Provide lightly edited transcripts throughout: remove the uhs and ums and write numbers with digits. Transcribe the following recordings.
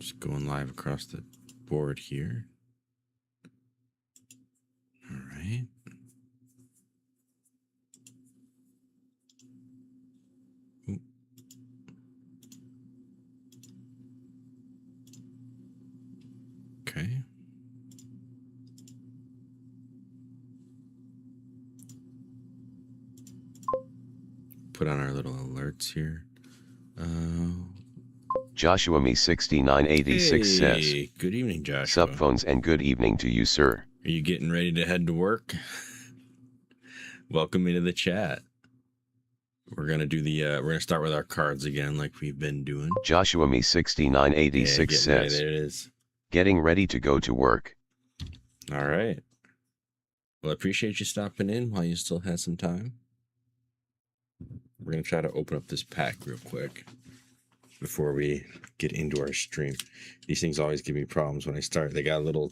Just going live across the board here. All right. Ooh. Okay. Put on our little alerts here. Joshua Me 6986 says, good evening, Joshua. Sup phones and good evening to you, sir. Are you getting ready to head to work? Welcome into the chat. We're gonna do the we're gonna start with our cards again, like we've been doing. Joshua Me 6986 says, ready. There it is. Getting ready to go to work. All right. Well, I appreciate you stopping in while you still have some time. We're gonna try to open up this pack real quick before we get into our stream. These things always give me problems when I start. They got a little,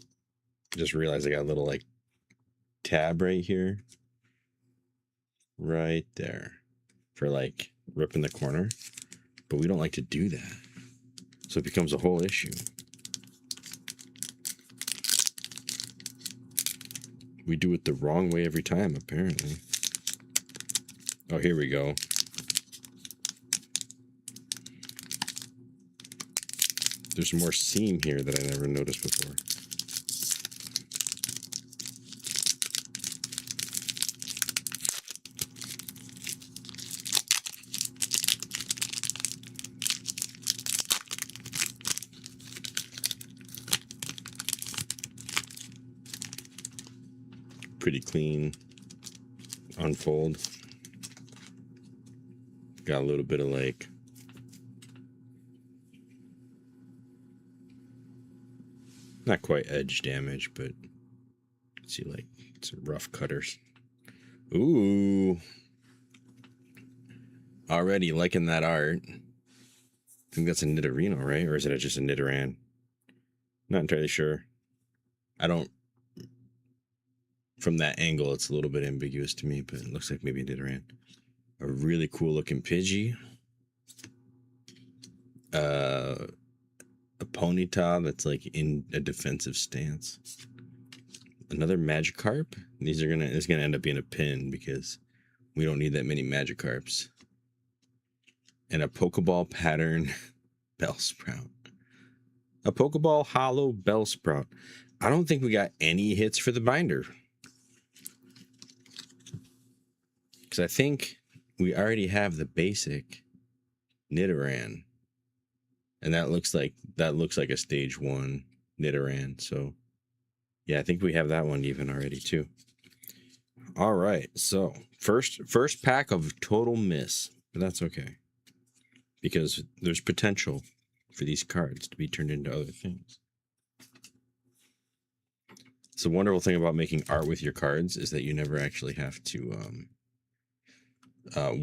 just realized I got a little like tab right here. Right there. For like ripping the corner. But we don't like to do that. So it becomes a whole issue. We do it the wrong way every time, apparently. Oh, here we go. There's more seam here that I never noticed before. Pretty clean unfold. Got a little bit of like not quite edge damage, but see like some rough cutters. Ooh. Already liking that art. I think that's a Nidorino, right? Or is it just a Nidoran? Not entirely sure. I don't. From that angle, it's a little bit ambiguous to me, but it looks like maybe a Nidoran. A really cool looking Pidgey. A Ponyta that's like in a defensive stance. Another Magikarp. It's gonna end up being a pin because we don't need that many Magikarps. And a Pokeball pattern Bellsprout. A Pokeball hollow Bellsprout. I don't think we got any hits for the binder. Because I think we already have the basic Nidoran. And that looks like a stage 1 Nidoran. So yeah, I think we have that one even already too. All right. So first pack of total miss. But that's okay. Because there's potential for these cards to be turned into other things. It's a wonderful thing about making art with your cards is that you never actually have to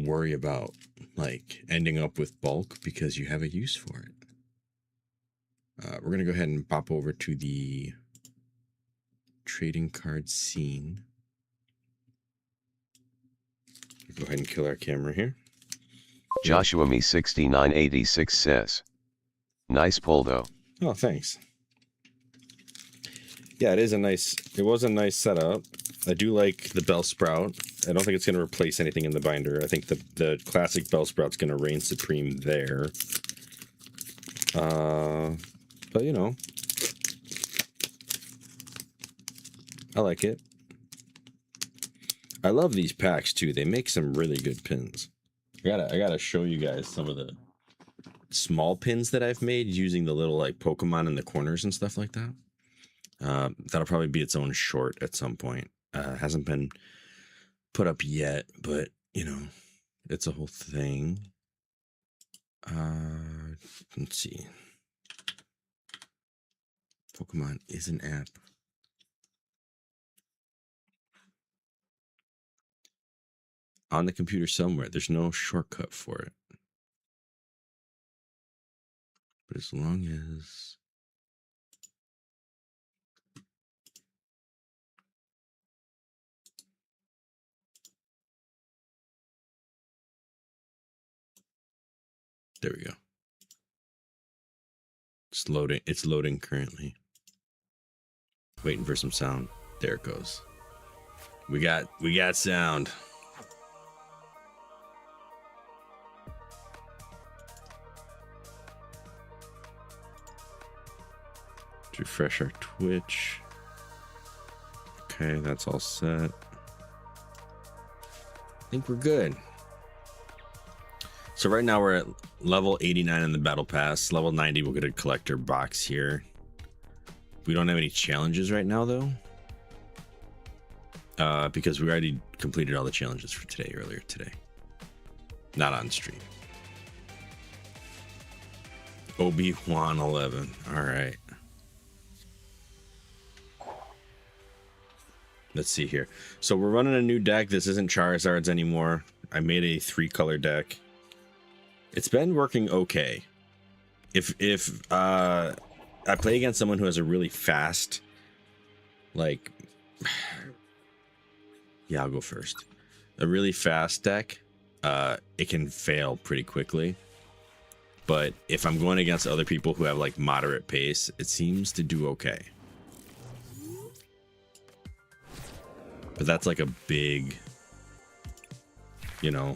worry about like ending up with bulk because you have a use for it. We're going to go ahead and pop over to the trading card scene. Go ahead and kill our camera here. Joshua Me 6986 says, nice pull though. Oh, thanks. Yeah, it was a nice setup. I do like the Bellsprout. I don't think it's going to replace anything in the binder. I think the classic Bellsprout's going to reign supreme there. But you know, I like it. I love these packs too. They make some really good pins. I gotta show you guys some of the small pins that I've made using the little like Pokemon in the corners and stuff like that. That'll probably be its own short at some point. Hasn't been put up yet, but you know, it's a whole thing. Let's see. Pokemon is an app. On the computer somewhere. There's no shortcut for it. But as long as there we go. It's loading currently. Waiting for some sound. There it goes. We got sound. Refresh our Twitch. Okay, that's all set. I think we're good. So right now we're at level 89 in the battle pass. Level 90 we'll get a collector box here. We don't have any challenges right now though. Because we already completed all the challenges for today earlier today. Not on stream. Obi-Wan 11. All right. Let's see here. So we're running a new deck. This isn't Charizards anymore. I made a 3-color deck. It's been working okay. If I play against someone who has a really fast, like, yeah, I'll go first. A really fast deck, it can fail pretty quickly. But if I'm going against other people who have like moderate pace, it seems to do okay. But that's like a big, you know.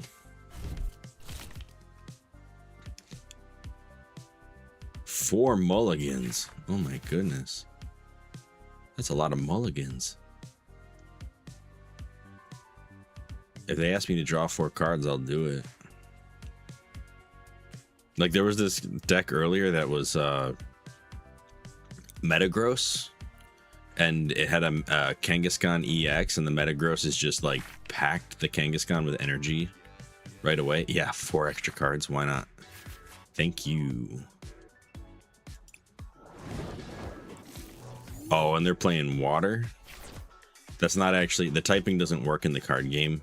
Four mulligans. Oh my goodness. That's a lot of mulligans. If they ask me to draw 4 cards, I'll do it. Like there was this deck earlier that was Metagross. And it had a Kangaskhan EX, and the Metagross is just like packed the Kangaskhan with energy right away. Yeah, 4 extra cards. Why not? Thank you. Oh, and they're playing water. That's not actually, the typing doesn't work in the card game.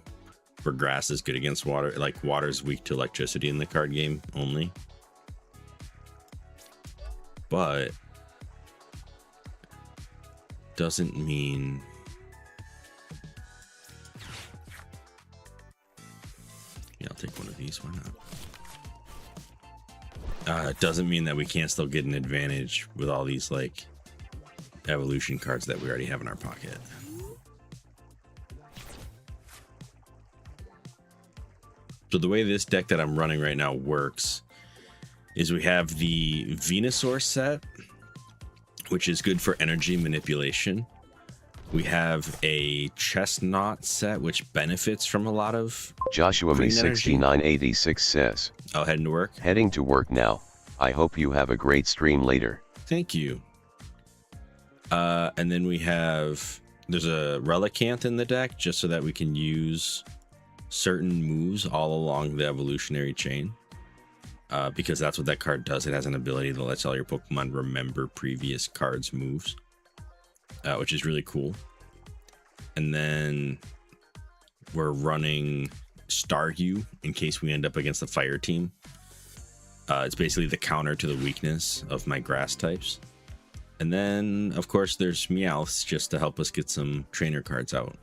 Where grass is good against water. Like water is weak to electricity in the card game only. But doesn't mean yeah, I'll take one of these. Why not? It doesn't mean that we can't still get an advantage with all these like evolution cards that we already have in our pocket. So the way this deck that I'm running right now works is we have the Venusaur set, which is good for energy manipulation. We have a Chestnut set, which benefits from a lot of Joshua Me 6986 says, I'll head to work. Heading to work now. I hope you have a great stream later. Thank you. And then we have, there's a Relicanth in the deck just so that we can use certain moves all along the evolutionary chain. Because that's what that card does. It has an ability that lets all your Pokemon remember previous cards' moves, which is really cool. And then we're running Staryu in case we end up against the fire team. It's basically the counter to the weakness of my grass types. And then, of course, there's Meowths just to help us get some trainer cards out,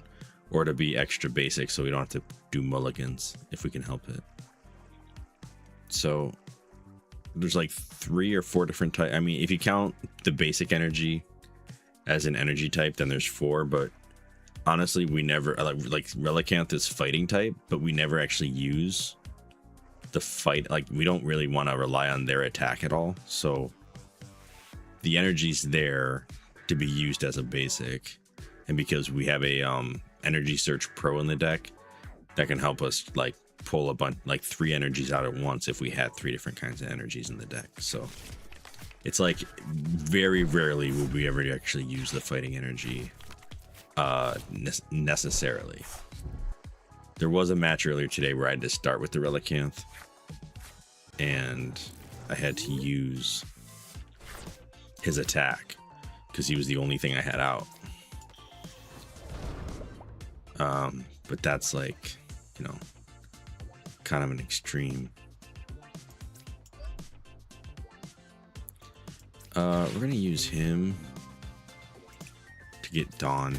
or to be extra basic so we don't have to do mulligans if we can help it. So there's like 3 or 4 different types. I mean, if you count the basic energy as an energy type, then there's 4. But honestly, we never like Relicanth is fighting type, but we never actually use the fight. Like we don't really want to rely on their attack at all. So the energy's there to be used as a basic, and because we have a Energy Search Pro in the deck, that can help us like pull a bunch, like 3 energies out at once if we had 3 different kinds of energies in the deck. So it's like very rarely will we ever actually use the fighting energy necessarily. There was a match earlier today where I had to start with the Relicanth, and I had to use his attack because he was the only thing I had out. But that's like, you know, kind of an extreme. We're gonna use him to get Dawn.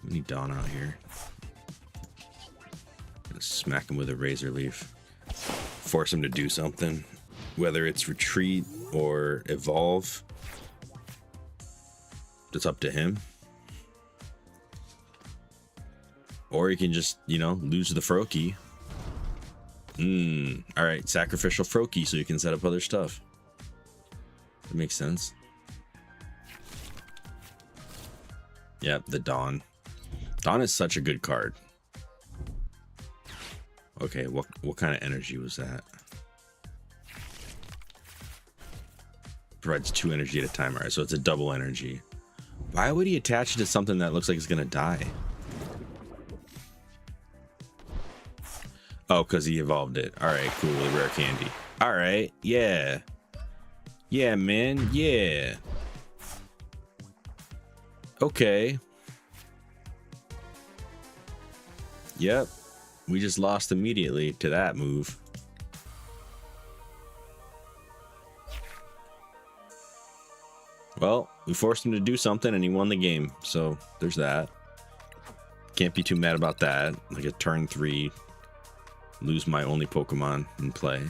We need Dawn out here. Gonna smack him with a Razor Leaf. Force him to do something. Whether it's retreat or evolve. It's up to him. Or he can just, you know, lose the Froakie. All right, sacrificial Froakie so you can set up other stuff. That makes sense. Yep, the Dawn. Dawn is such a good card. Okay, what kind of energy was that? Provides 2 energy at a time. All right, so it's a double energy. Why would he attach it to something that looks like it's gonna die? Oh, because he evolved it. All right, cool. The rare candy. All right, yeah. Yeah, man, yeah. Okay. Yep. We just lost immediately to that move. Well, we forced him to do something and he won the game. So there's that. Can't be too mad about that. Like a turn 3. Lose my only Pokemon in play.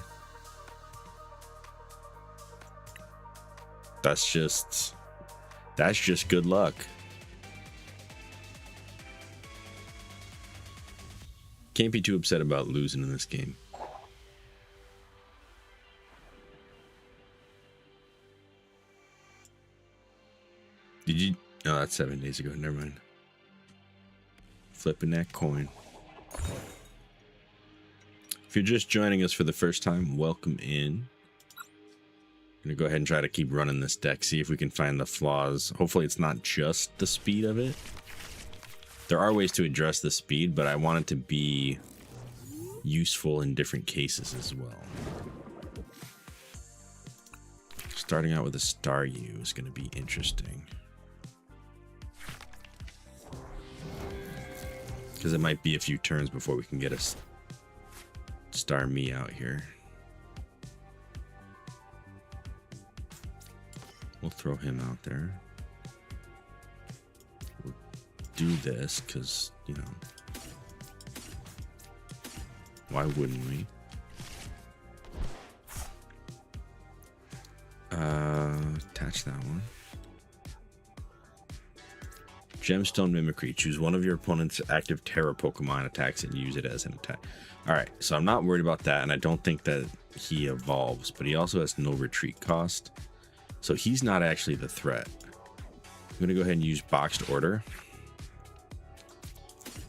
That's just good luck. Can't be too upset about losing in this game. Did you? Oh, that's 7 days ago. Never mind. Flipping that coin. If you're just joining us for the first time, welcome in. I'm gonna go ahead and try to keep running this deck, see if we can find the flaws. Hopefully it's not just the speed of it. There are ways to address the speed, but I want it to be useful in different cases as well. Starting out with a Staryu is gonna be interesting. Because it might be a few turns before we can get a Starmie out here. We'll throw him out there. We'll do this because, you know, why wouldn't we? Attach that one. Gemstone Mimicry. Choose one of your opponent's active Terra Pokemon attacks and use it as an attack. Alright, so I'm not worried about that, and I don't think that he evolves, but he also has no retreat cost. So he's not actually the threat. I'm going to go ahead and use Boxed Order.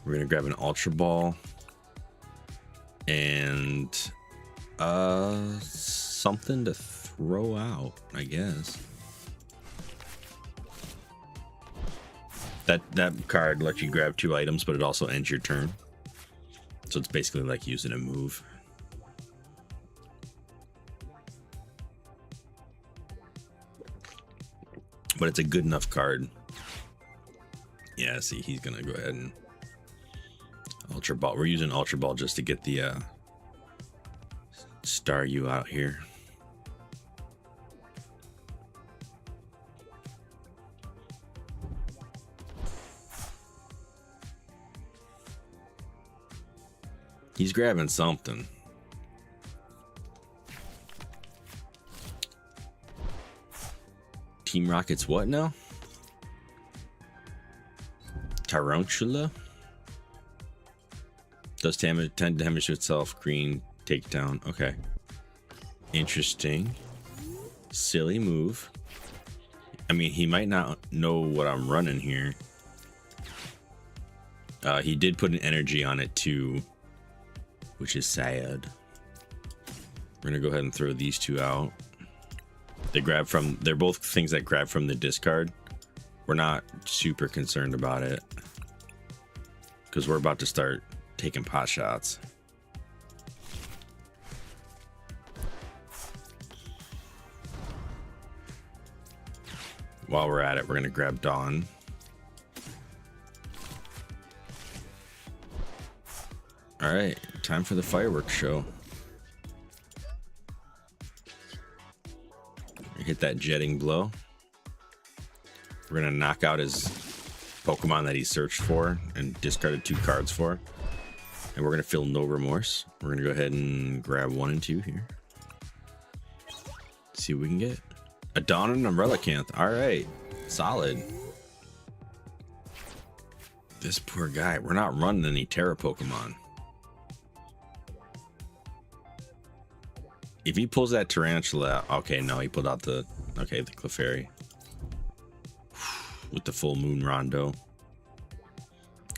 We're going to grab an Ultra Ball. And something to throw out, I guess. That card lets you grab 2 items, but it also ends your turn. So it's basically like using a move. But it's a good enough card. Yeah, see, he's gonna go ahead and Ultra Ball. We're using Ultra Ball just to get the Staryu out here. He's grabbing something. Team Rocket's what now? Tarantula? Does 10 damage to itself. Green takedown. Okay. Interesting. Silly move. I mean, he might not know what I'm running here. He did put an energy on it too, which is sad. We're gonna go ahead and throw these 2 out. They're both things that grab from the discard. We're not super concerned about it because we're about to start taking pot shots. While we're at it, we're gonna grab Dawn. All right, time for the fireworks show. Hit that jetting blow. We're gonna knock out his Pokemon that he searched for and discarded 2 cards for. And we're gonna feel no remorse. We're gonna go ahead and grab 1 and 2 here. See what we can get. A Dawn and Umbrella Canth. All right, solid. This poor guy. We're not running any Terra Pokemon. If he pulls that Tarantula, okay, no, he pulled out the the Clefairy with the full Moon Rondo.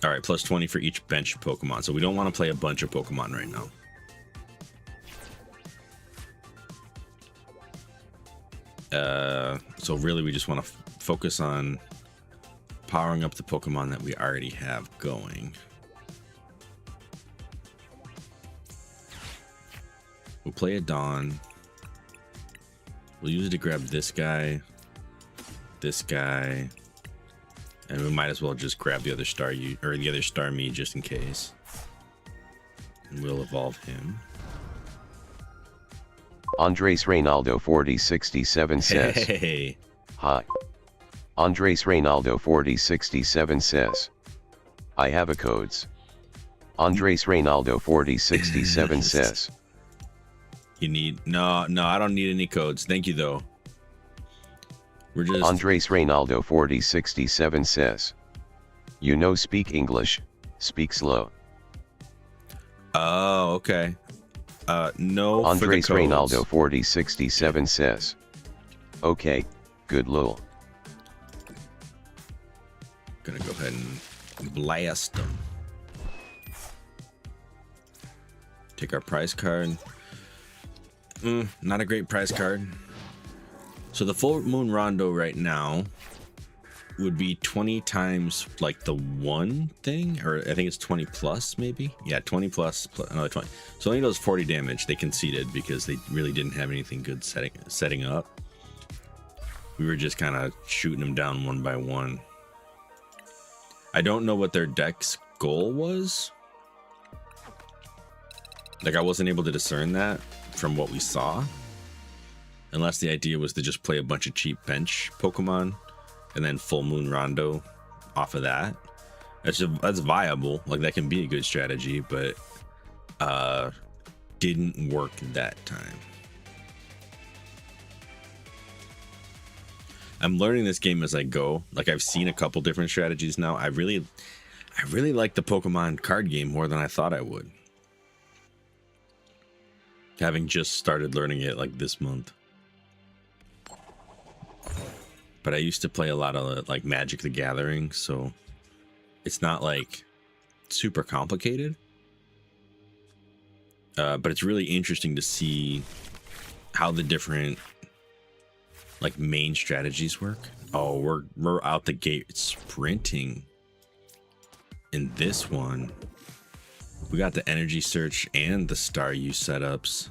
All right, plus 20 for each bench Pokemon. So we don't want to play a bunch of Pokemon right now. So really, we just want to focus on powering up the Pokemon that we already have going. We'll play a Dawn. We'll use it to grab this guy, and we might as well just grab the other Starmie just in case. And we'll evolve him. Andres Reynaldo 4067 says. Hey. Hi. Andres Reynaldo 4067 says. I have a codes. Andres Reynaldo 4067 says. You need no, I don't need any codes. Thank you though. We're just Andres Reynaldo 4067 says. You know speak English, speak slow. Oh, okay. No. Andres Reynaldo 4067 says. Okay, good lol. Gonna go ahead and blast them. Take our prize card. Not a great prize card. So the full Moon Rondo right now would be 20 times like the one thing, or I think it's 20 plus maybe. Yeah, 20 plus another 20. So only does 40 damage. They conceded because they really didn't have anything good setting up. We were just kind of shooting them down one by one. I don't know what their deck's goal was. Like, I wasn't able to discern that from what we saw. Unless the idea was to just play a bunch of cheap bench Pokemon and then full Moon Rondo off of that. That's viable. Like, that can be a good strategy, but didn't work that time. I'm learning this game as I go. Like, I've seen a couple different strategies now. I really like the Pokemon card game more than I thought I would. Having just started learning it like this month. But I used to play a lot of like Magic the Gathering, so it's not like super complicated. But it's really interesting to see how the different like main strategies work. Oh, we're out the gate sprinting in this one. We got the Energy Search and the Star Use setups.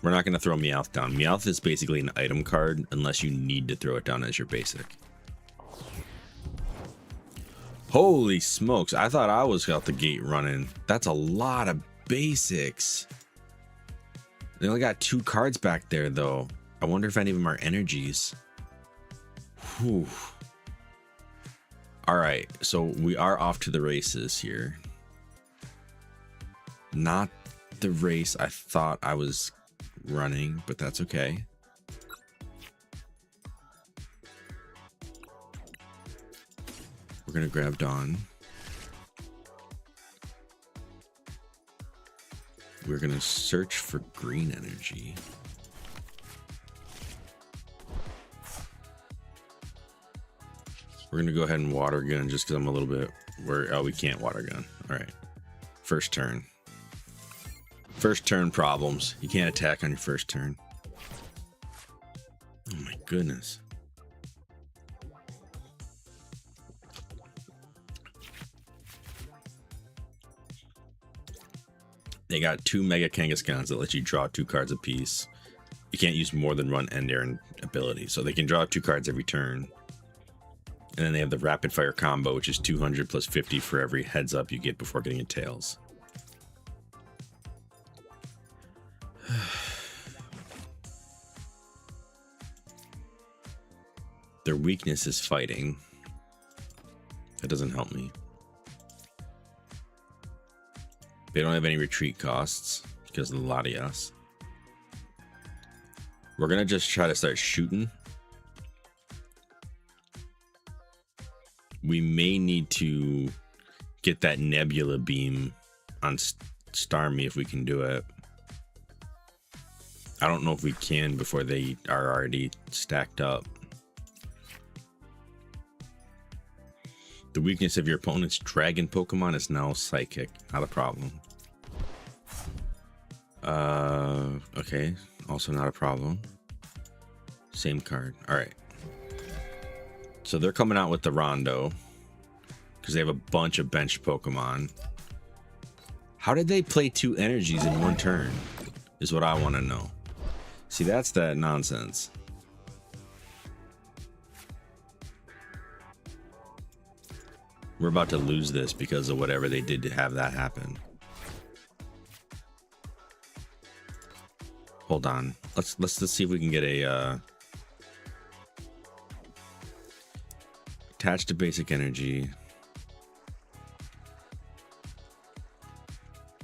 We're not going to throw Meowth down. Meowth is basically an item card unless you need to throw it down as your basic. Holy smokes, I thought I was out the gate running. That's a lot of basics. They only got 2 cards back there though. I wonder if any of them are energies. Whew. All right, so we are off to the races here. Not the race I thought I was running, but that's okay. We're gonna grab Dawn. We're gonna search for green energy. We're gonna go ahead and water gun just because I'm a little bit worried. Oh, we can't water gun. All right, first turn. First turn problems. You can't attack on your first turn. Oh my goodness. They got 2 Mega Kangaskhans that let you draw 2 cards apiece. You can't use more than one end air ability, so they can draw 2 cards every turn. And then they have the Rapid Fire combo, which is 200 plus 50 for every heads up you get before getting a Tails. Their weakness is fighting. That doesn't help me. They don't have any retreat costs because of the Latias. We're gonna just try to start shooting. We may need to get that nebula beam on Starmie if we can do it. I don't know if we can before they are already stacked up. The weakness of your opponent's dragon Pokemon is now psychic. Not a problem. Okay. Also not a problem. Same card. All right. So they're coming out with the Rondo because they have a bunch of bench Pokemon. How did they play 2 energies in one turn is what I want to know. See, that's that nonsense. We're about to lose this because of whatever they did to have that happen. Hold on. Let's see if we can get a attached to basic energy.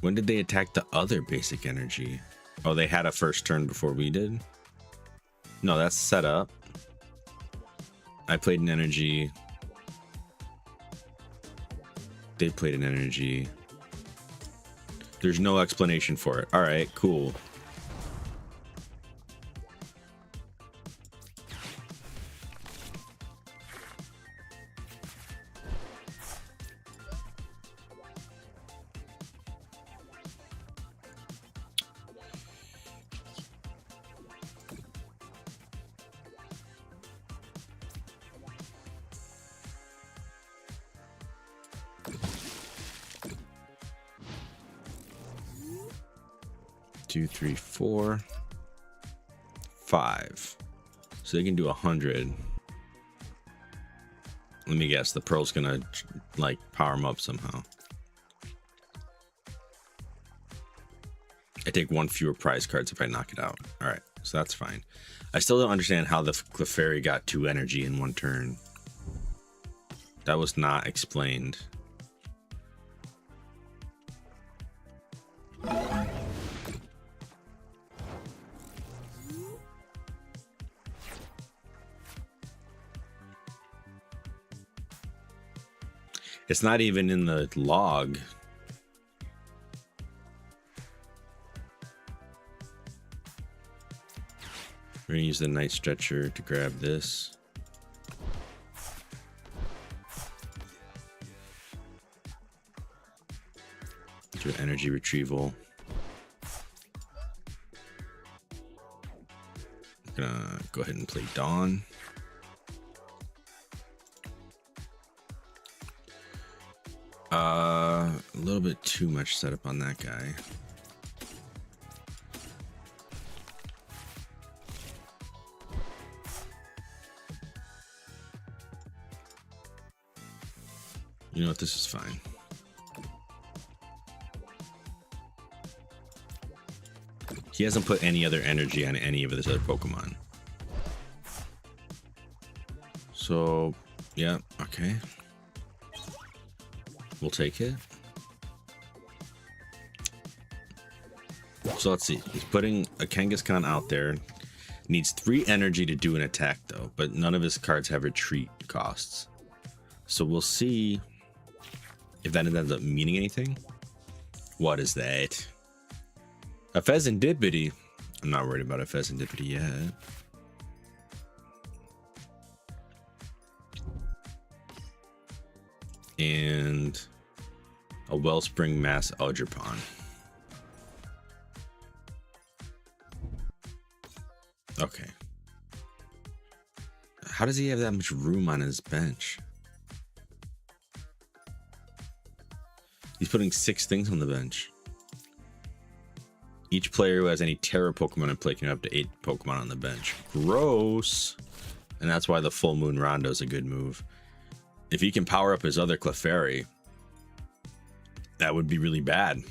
When did they attack the other basic energy? Oh, they had a first turn before we did? No, that's set up. I played an energy. They played an energy. There's no explanation for it. All right, cool. Two, three, 4, 5. So they can do 100. Let me guess, the Pearl's gonna like power them up somehow. I take 1 fewer prize cards if I knock it out. All right, so that's fine. I still don't understand how the Clefairy got 2 energy in 1 turn. That was not explained. It's not even in the log. We're gonna use the Night Stretcher to grab this. Do an energy retrieval. I'm gonna go ahead and play Dawn. A little bit too much setup on that guy. You know what? This is fine. He hasn't put any other energy on any of his other Pokemon. So, yeah, okay. We'll take it. So let's see. He's putting a Kangaskhan out there. Needs 3 energy to do an attack, though. But none of his cards have retreat costs. So we'll see if that ends up meaning anything. What is that? A Pheasantipity. I'm not worried about a Pheasantipity yet. And a Wellspring Mass Eldrapon. Okay. How does he have that much room on his bench? He's putting 6 things on the bench. Each player who has any Terra Pokemon in play can have up to 8 Pokemon on the bench. Gross. And that's why the Full Moon Rondo is a good move. If he can power up his other Clefairy, that would be really bad.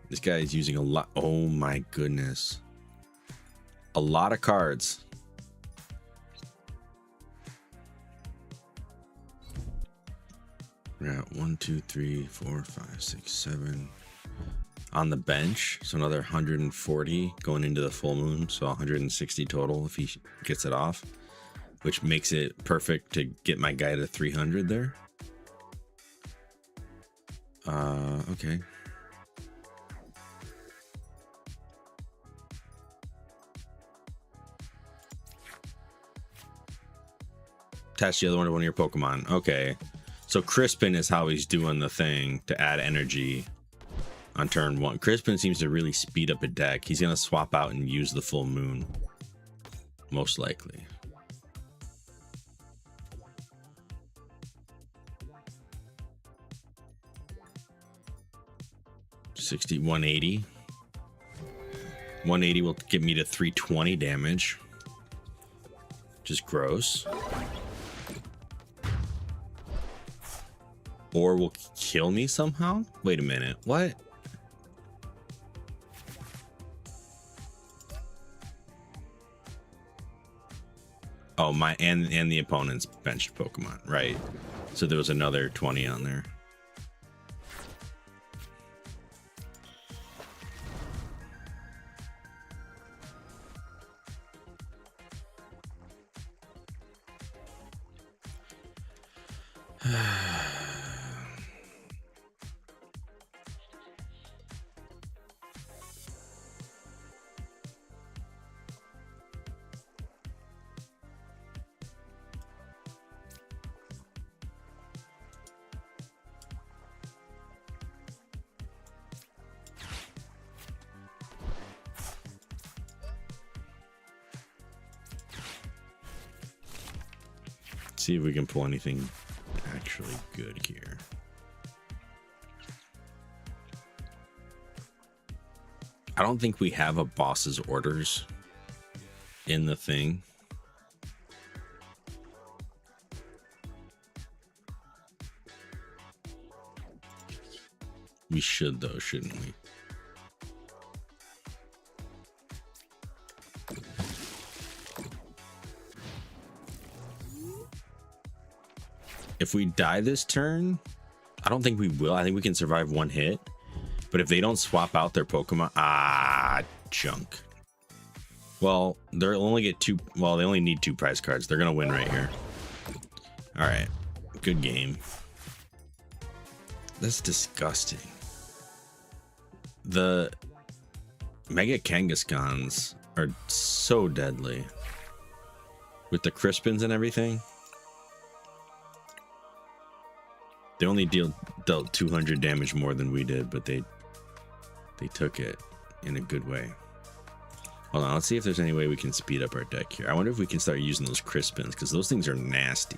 This guy is using a lot. Oh my goodness. A lot of cards. We're at 1, 2, 3, 4, 5, 6, 7. on the bench. So another 140 going into the full moon. So 160 total if he gets it off, which makes it perfect to get my guy to 300 there. Okay. Attach the other one to one of your Pokemon. Okay. So Crispin is how he's doing the thing to add energy on turn 1. Crispin seems to really speed up a deck. He's going to swap out and use the full moon. Most likely. $60, 180. 180 will get me to 320 damage. Which is gross. Or will kill me somehow? Wait a minute. What? Oh, my and the opponent's benched Pokemon, right? So there was another 20 on there. See if we can pull anything actually good here. I don't think we have a boss's orders in the thing. We should though, shouldn't we? If we die this turn, I don't think we will. I think we can survive one hit. But if they don't swap out their Pokemon, junk. Well, they'll only get 2. Well, they only need 2 prize cards. They're gonna win right here. All right, good game. That's disgusting. The Mega Kangaskhans are so deadly with the Crispins and everything. They only dealt 200 damage more than we did, but they took it in a good way. Hold on, let's see if there's any way we can speed up our deck here. I wonder if we can start using those Crispins, because those things are nasty.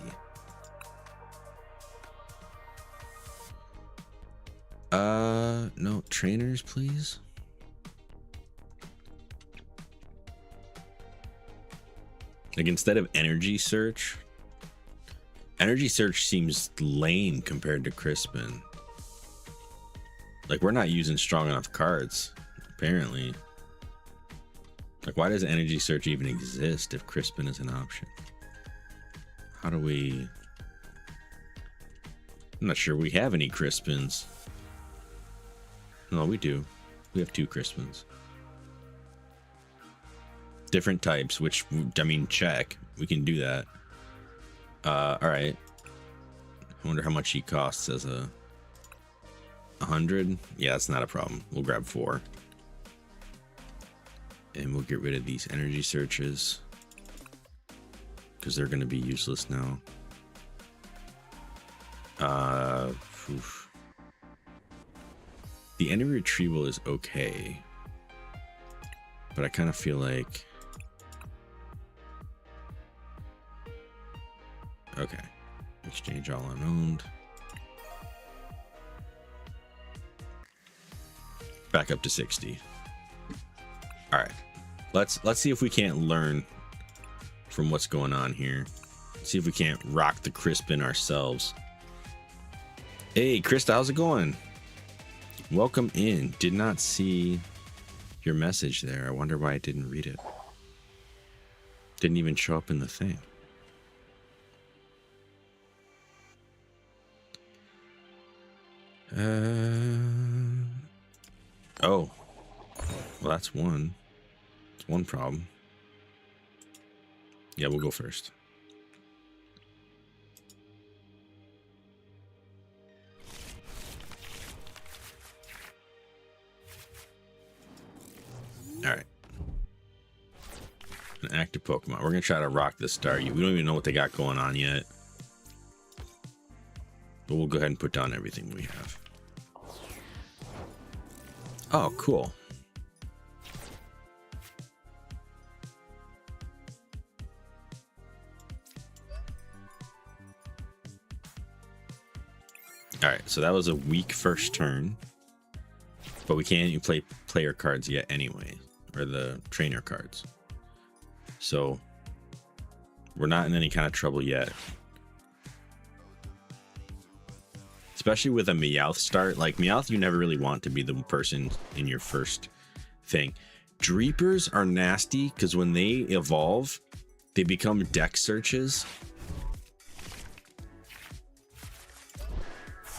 No, trainers, please. Like, instead of Energy Search seems lame compared to Crispin. Like, we're not using strong enough cards, apparently. Like, why does Energy Search even exist if Crispin is an option? How do we... I'm not sure we have any Crispins. No, we do. We have 2 Crispins. Different types, which, I mean, check. We can do that. Alright. I wonder how much he costs as a 100. Yeah, that's not a problem. We'll grab 4. And we'll get rid of these energy searches, because they're going to be useless now. Oof. The energy retrieval is okay, but I kind of feel like... Okay. Exchange all unowned. Back up to 60. All right. Let's see if we can't learn from what's going on here. See if we can't rock the Crispin ourselves. Hey, Krista, how's it going? Welcome in. Did not see your message there. I wonder why I didn't read it. Didn't even show up in the thing. Oh, well, that's one. It's one problem. Yeah, we'll go first. All right. An active Pokemon. We're going to try to rock the Staryu. We don't even know what they got going on yet. But we'll go ahead and put down everything we have. Oh, cool. All right, so that was a weak first turn. But we can't even play player cards yet anyway. Or the trainer cards. So we're not in any kind of trouble yet. Especially with a Meowth start. Like Meowth, you never really want to be the person in your first thing. Dreepers are nasty because when they evolve, they become deck searches.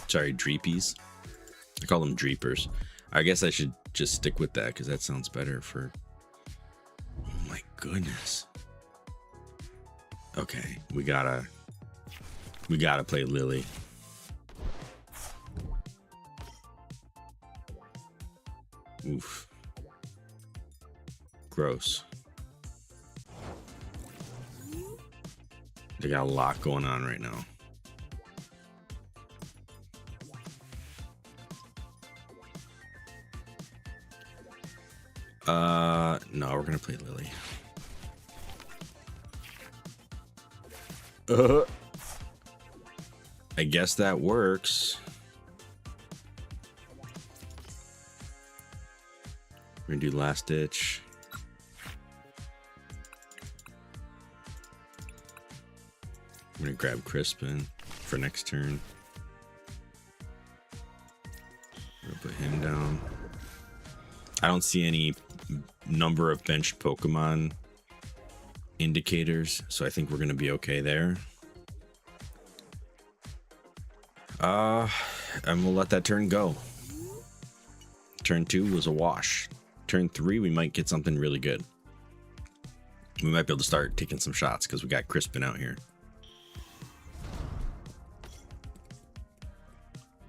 Sorry, Dreepies. I call them Dreepers. I guess I should just stick with that because that sounds better for... Oh my goodness. Okay, we gotta play Lily. Oof. Gross. They got a lot going on right now. No, we're gonna play Lily. I guess that works. We're gonna do Last Ditch. I'm gonna grab Crispin for next turn. We're gonna put him down. I don't see any number of benched Pokemon indicators, so I think we're gonna be okay there. And we'll let that turn go. Turn 2 was a wash. Turn 3, we might get something really good. We might be able to start taking some shots because we got Crispin out here.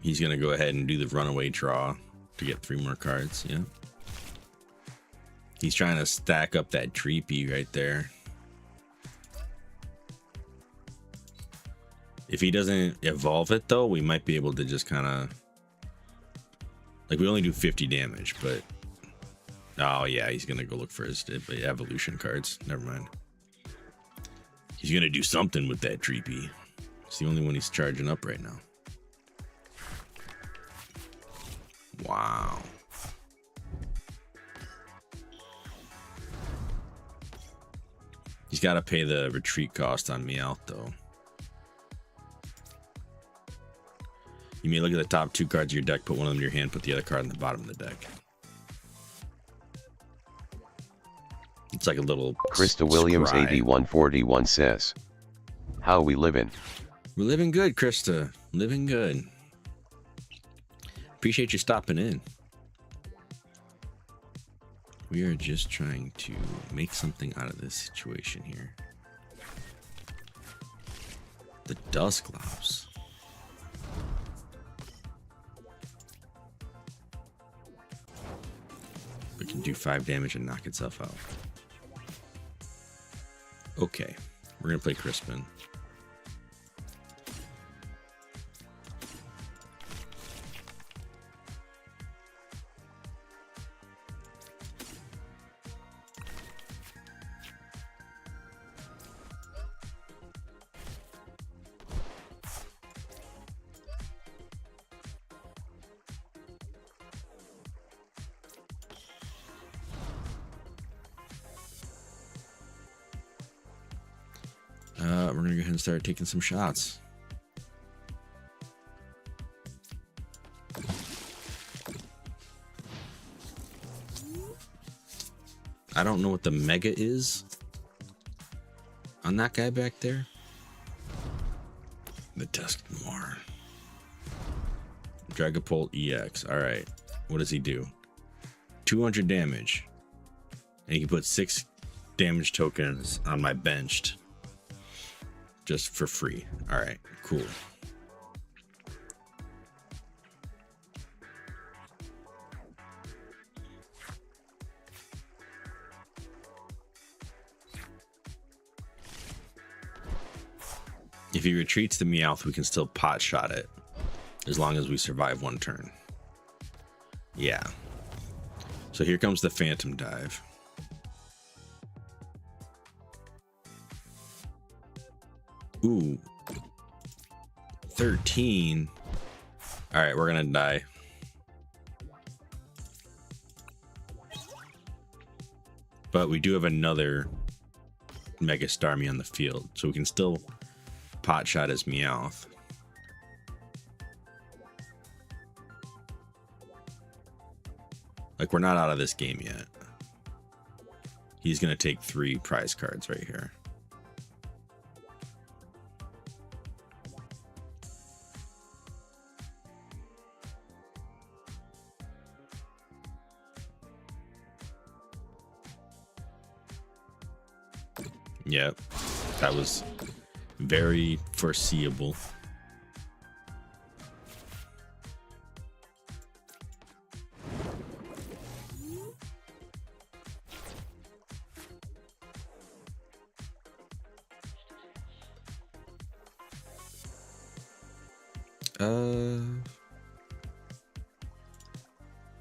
He's gonna go ahead and do the runaway draw to get 3 more cards. Yeah. He's trying to stack up that Dreepy right there. If he doesn't evolve it though, we might be able to just kind of... Like, we only do 50 damage, but... Oh yeah, he's gonna go look for his evolution cards. Never mind. He's gonna do something with that Dreepy. It's the only one he's charging up right now. Wow. He's got to pay the retreat cost on Meowth, though. You may look at the top 2 cards of your deck, put one of them in your hand, put the other card in the bottom of the deck. It's like a little Krista Williams scribe. 8141 says, "How we living?" We're living good, Krista. Living good. Appreciate you stopping in. We are just trying to make something out of this situation here. The Dusclops. It can do 5 damage and knock itself out. Okay, we're gonna play Crispin. We're gonna go ahead and start taking some shots. I don't know what the mega is on that guy back there. The Dusknoir. Dragapult EX. All right. What does he do? 200 damage. And you can put 6 damage tokens on my benched just for free. All right, cool. If he retreats the Meowth, we can still pot shot it as long as we survive 1 turn. Yeah. So here comes the Phantom Dive. Ooh. 13. All right, we're gonna die. But we do have another Mega Starmie on the field, so we can still pot shot his Meowth. Like, we're not out of this game yet. He's gonna take 3 prize cards right here. Yep, that was very foreseeable.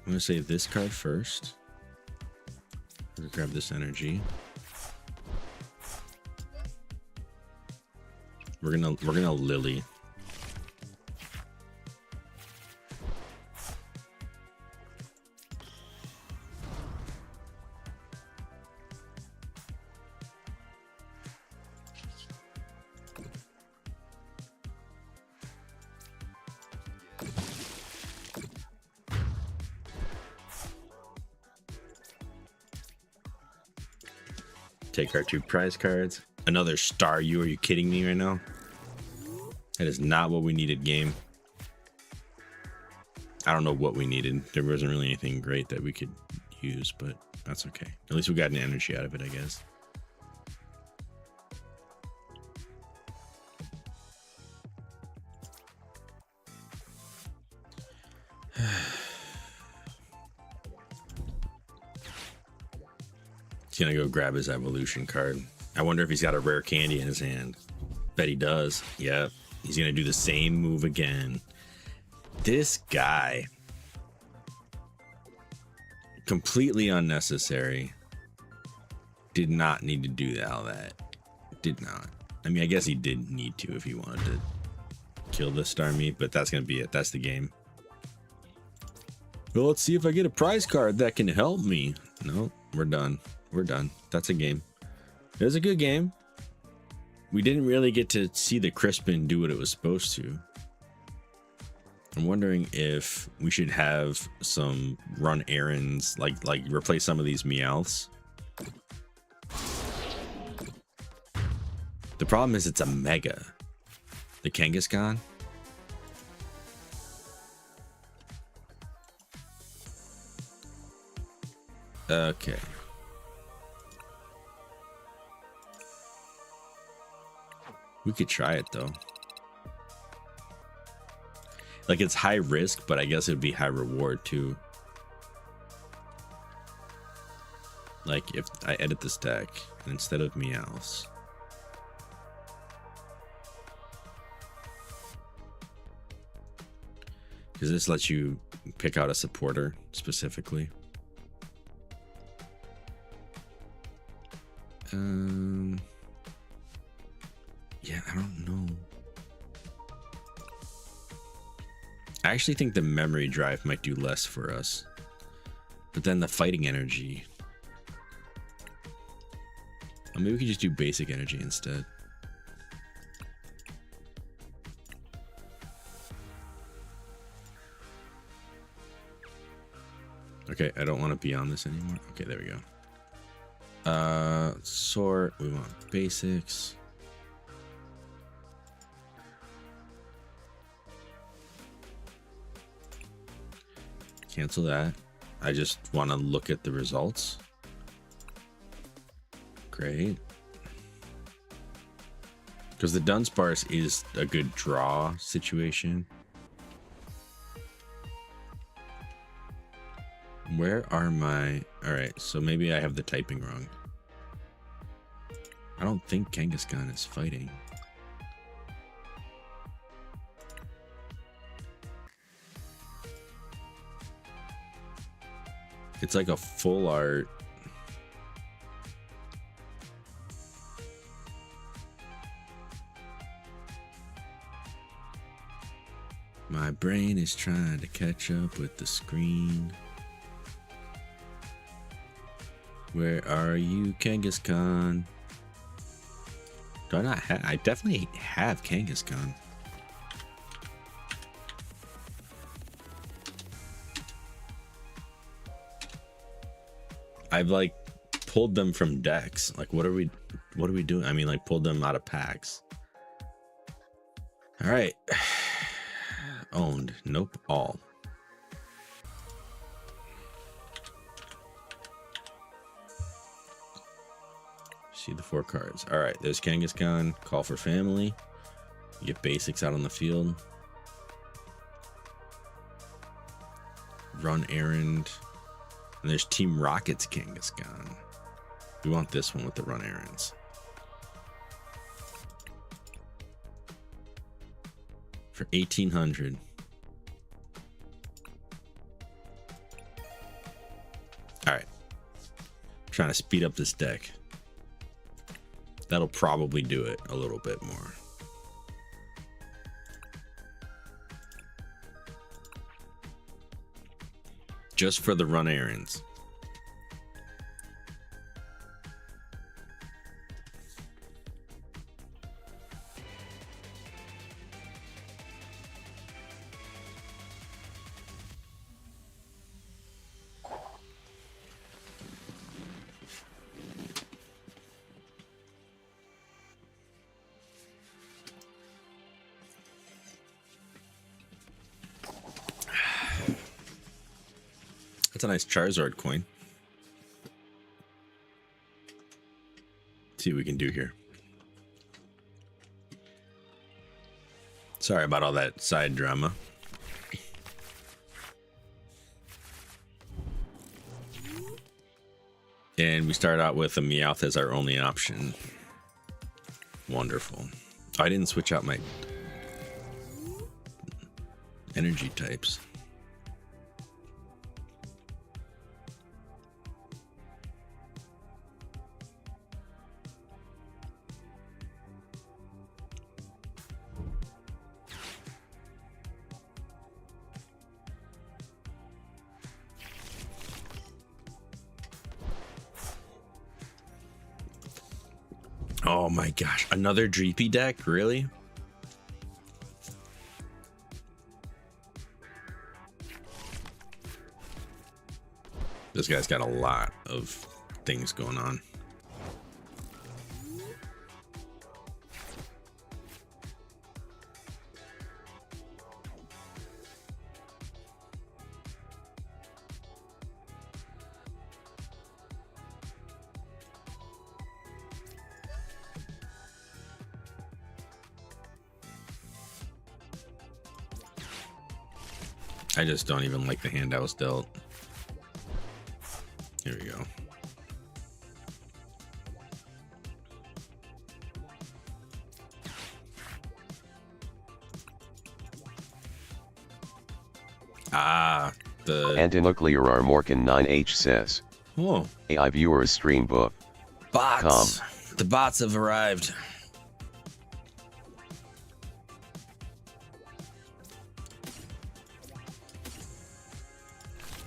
I'm gonna save this card first. We're gonna grab this energy. We're gonna Lily. Take our 2 prize cards. Another Staryu. Are you kidding me right now? That is not what we needed, game. I don't know what we needed. There wasn't really anything great that we could use, but that's okay. At least we got an energy out of it, I guess. He's gonna go grab his evolution card. I wonder if he's got a rare candy in his hand. Bet he does. Yep. He's gonna do the same move again. This guy. Completely unnecessary. Did not need to do all that. Did not. I mean, I guess he did need to if he wanted to kill the Starmie, but that's gonna be it. That's the game. Well, let's see if I get a prize card that can help me. No, we're done. We're done. That's a game. It was a good game. We didn't really get to see the Crispin do what it was supposed to. I'm wondering if we should have some run errands, like replace some of these Meowths. The problem is it's a Mega. The Kangaskhan. Okay. We could try it though. Like, it's high risk, but I guess it would be high reward too. Like, if I edit this deck and instead of Meowths, because this lets you pick out a supporter specifically. Yeah, I don't know. I actually think the memory drive might do less for us, but then the fighting energy. Or maybe we could just do basic energy instead. Okay, I don't want to be on this anymore. Okay, there we go. Sort, we want basics. Cancel that. I just want to look at the results. Great. Because the Dunsparce is a good draw situation. Where are my... Alright, so maybe I have the typing wrong. I don't think Kangaskhan is fighting. It's like a full art. My brain is trying to catch up with the screen. Where are you, Kangaskhan? Do I not have? I definitely have Kangaskhan. I've like pulled them from decks. Like, what are we doing? I mean, like, pulled them out of packs. All right. Owned. Nope. All. See the 4 cards. All right. There's Kangaskhan. Call for family. You get basics out on the field. Run errand. And there's Team Rocket's Kangaskhan. We want this one with the run errands. For 1,800. All right. Trying to speed up this deck. That'll probably do it a little bit more. Just for the run errands. That's a nice Charizard coin. See what we can do here. Sorry about all that side drama. And we start out with a Meowth as our only option. Wonderful. I didn't switch out my energy types. Oh my gosh, another Dreepy deck? Really? This guy's got a lot of things going on. I just don't even like the hand I was dealt. Here we go. Ah, the... Antinuclear Morkan 9H says. Oh. AI viewers stream book. Bots. The bots have arrived.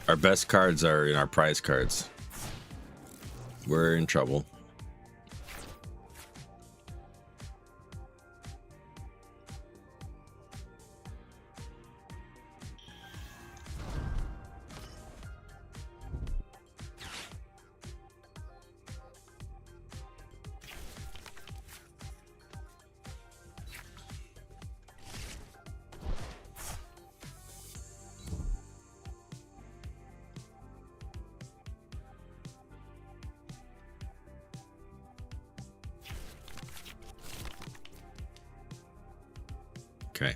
Our best cards are in our prize cards. We're in trouble. Okay.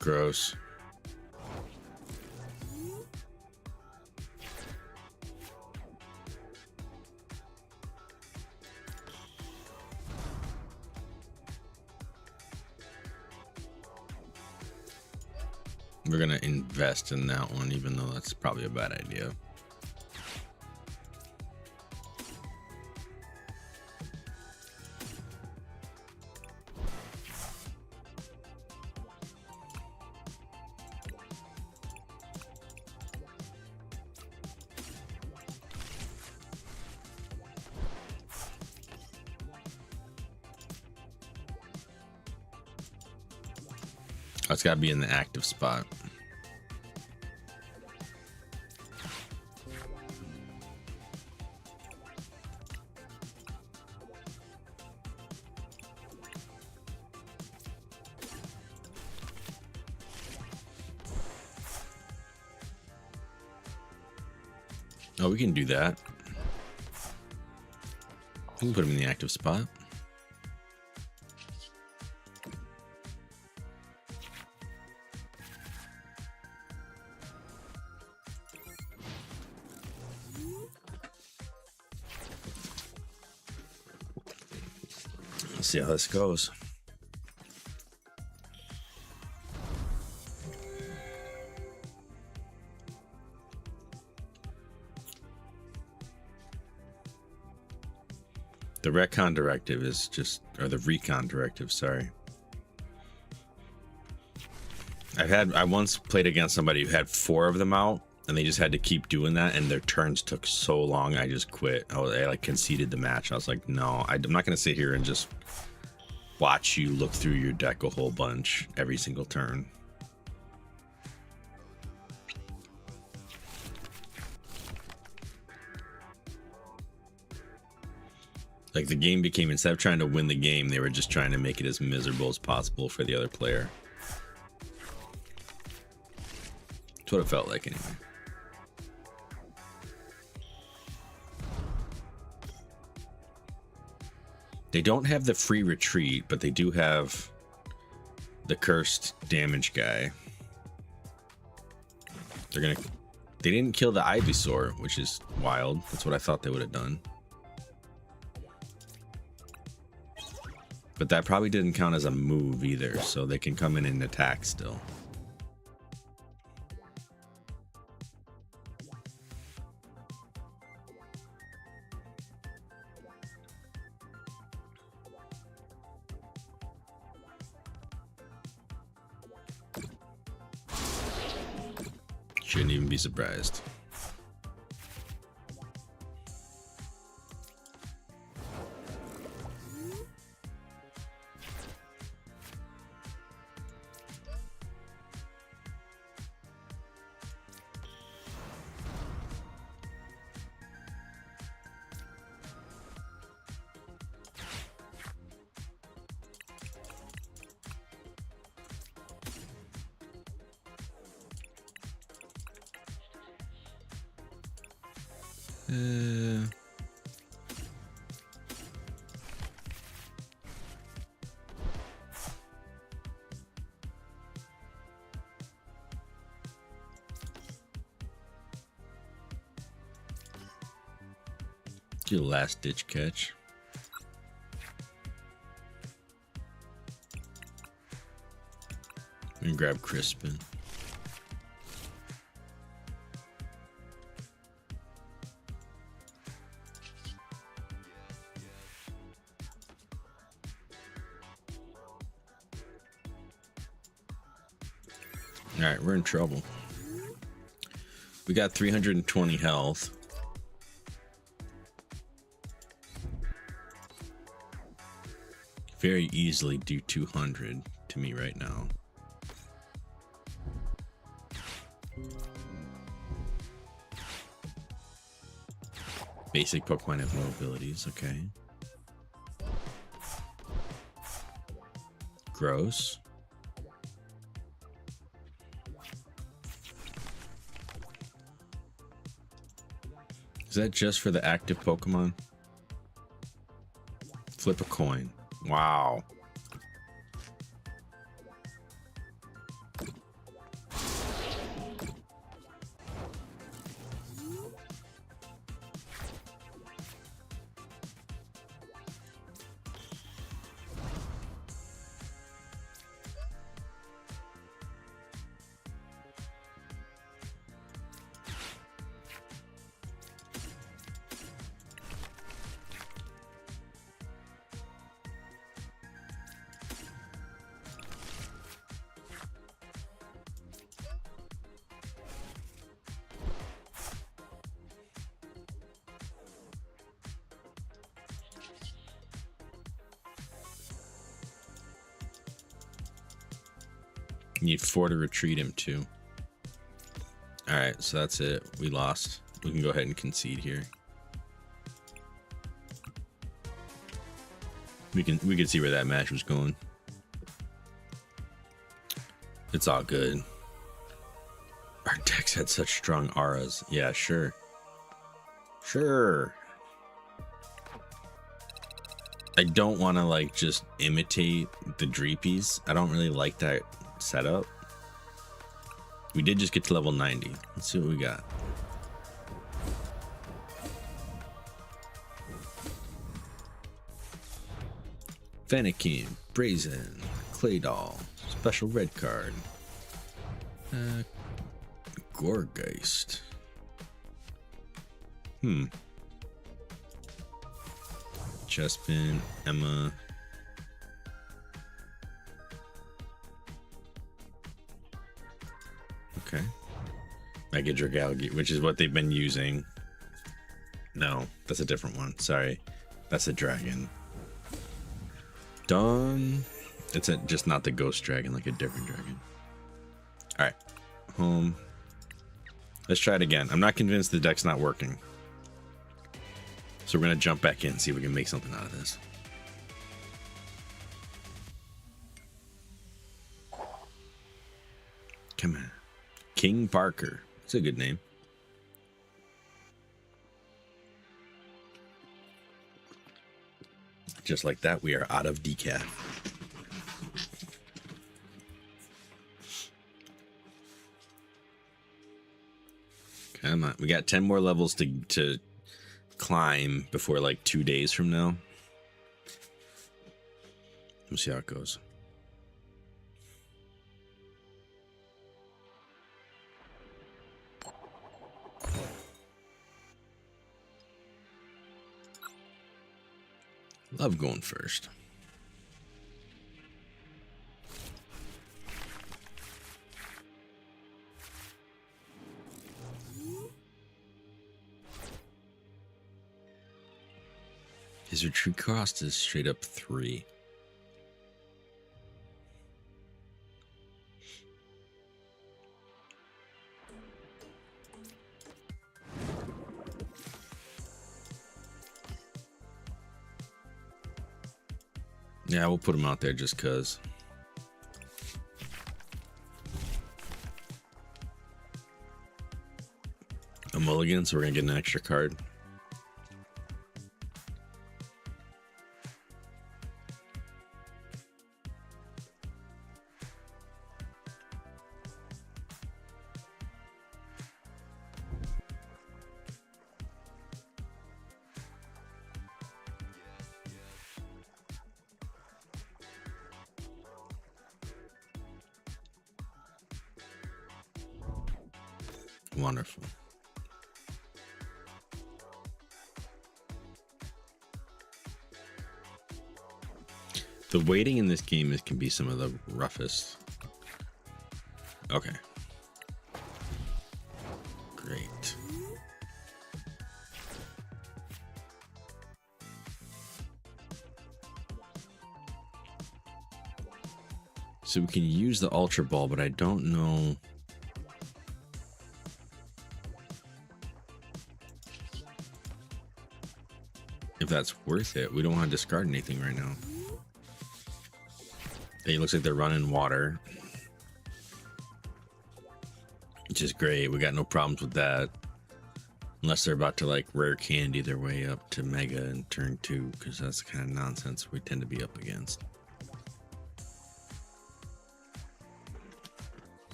Gross. We're gonna invest in that one, even though that's probably a bad idea. Oh, it's gotta be in the active spot. Oh, we can do that. We can put him in the active spot. Let's see how this goes. The recon directive is just, or the recon directive, sorry. I once played against somebody who had 4 of them out, and they just had to keep doing that, and their turns took so long, I just quit. I like conceded the match. I was like, no, I'm not gonna sit here and just watch you look through your deck a whole bunch every single turn. Like, the game became, instead of trying to win the game, they were just trying to make it as miserable as possible for the other player. That's what it felt like anyway. They don't have the free retreat, but they do have the cursed damage guy. They didn't kill the Ivysaur, which is wild. That's what I thought they would have done. But that probably didn't count as a move either, so they can come in and attack still. Shouldn't even be surprised. Your last ditch catch. And grab Crispin. All right, we're in trouble. We got 320 health. Very easily do 200 to me right now. Basic Pokemon have no abilities, okay. Gross. Is that just for the active Pokemon? Flip a coin. Wow. You need 4 to retreat him too. Alright, so that's it. We lost. We can go ahead and concede here. We can see where that match was going. It's all good. Our decks had such strong auras. Yeah, sure. Sure. I don't want to like just imitate the Dreepies. I don't really like that setup. We did just get to level 90. Let's see what we got. Fennekin, Brazen, Claydol, special red card. Gorgeist. Chespin, Emma. Okay. Mega Dragalge, which is what they've been using. No, that's a different one. Sorry. That's a dragon. Done. It's just not the ghost dragon, like a different dragon. Alright. Home. Let's try it again. I'm not convinced the deck's not working. So we're going to jump back in and see if we can make something out of this. Come on. King Parker. It's a good name. Just like that, we are out of decaf. Come on. We got 10 more levels to climb before like 2 days from now. We'll see how it goes. Love going first. His retreat cost is straight up 3. Yeah, we'll put him out there just cause. A mulligan, so we're gonna get an extra card. Wonderful. The waiting in this game can be some of the roughest. Okay. Great. So we can use the Ultra Ball, but I don't know. if that's worth it. We don't want to discard anything right now. It looks like they're running water, which is great. We got no problems with that. Unless they're about to like rare candy their way up to Mega in turn 2, because that's the kind of nonsense we tend to be up against.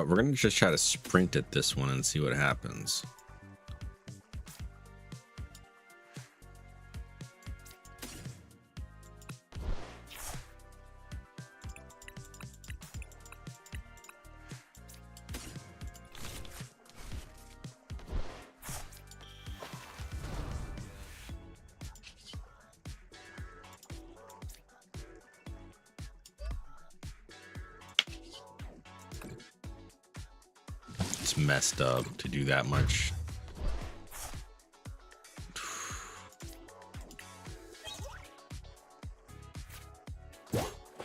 We're gonna just try to sprint at this one and see what happens. It's messed up to do that much.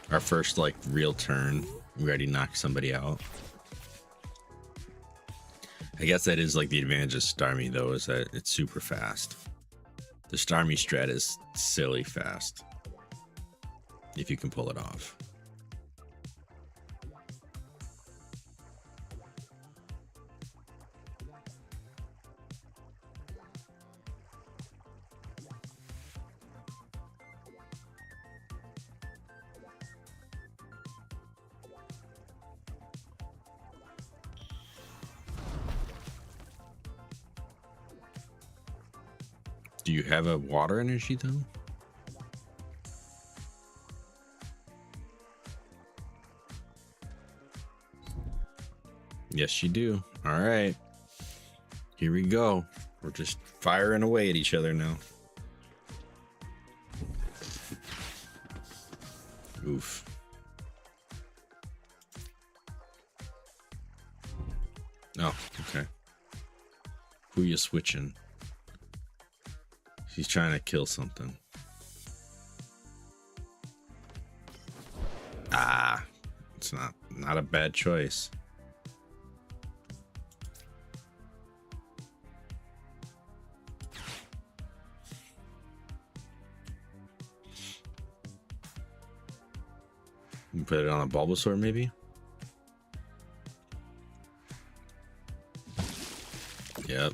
Our first like real turn, we already knocked somebody out. I guess that is like the advantage of Starmie though, is that it's super fast. The Starmie strat is silly fast if you can pull it off. Do you have a water energy though? Yes, you do. All right. Here we go. We're just firing away at each other now. Oof. Oh, okay. Who you switching? He's trying to kill something. Ah, it's not a bad choice. You put it on a Bulbasaur, maybe? Yep.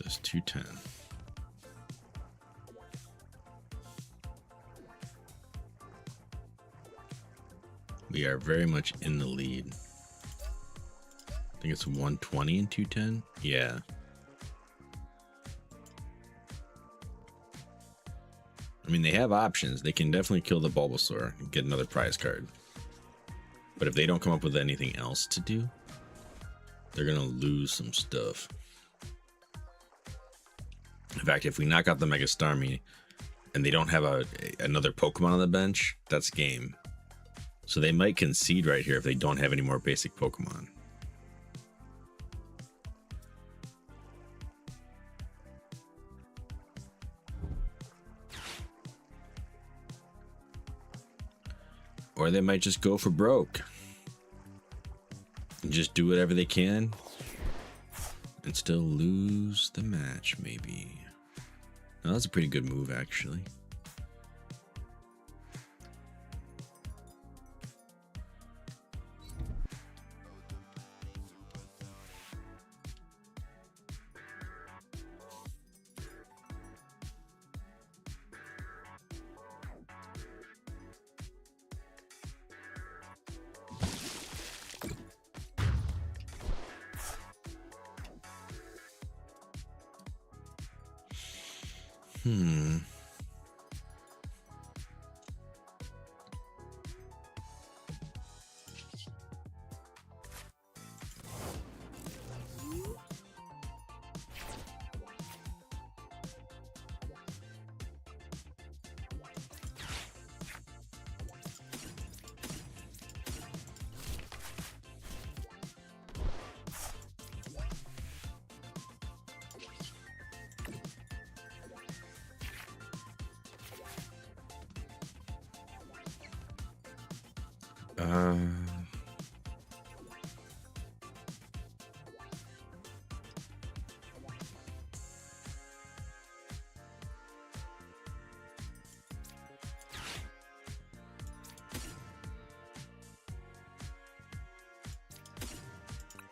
That's 210. We are very much in the lead. I think it's 120 and 210. Yeah. I mean, they have options. They can definitely kill the Bulbasaur and get another prize card. But if they don't come up with anything else to do, they're going to lose some stuff. In fact, if we knock out the Mega Starmie and they don't have another Pokemon on the bench, that's game. So they might concede right here if they don't have any more basic Pokemon. Or they might just go for broke. And just do whatever they can. And still lose the match, maybe. Now, that's a pretty good move, actually.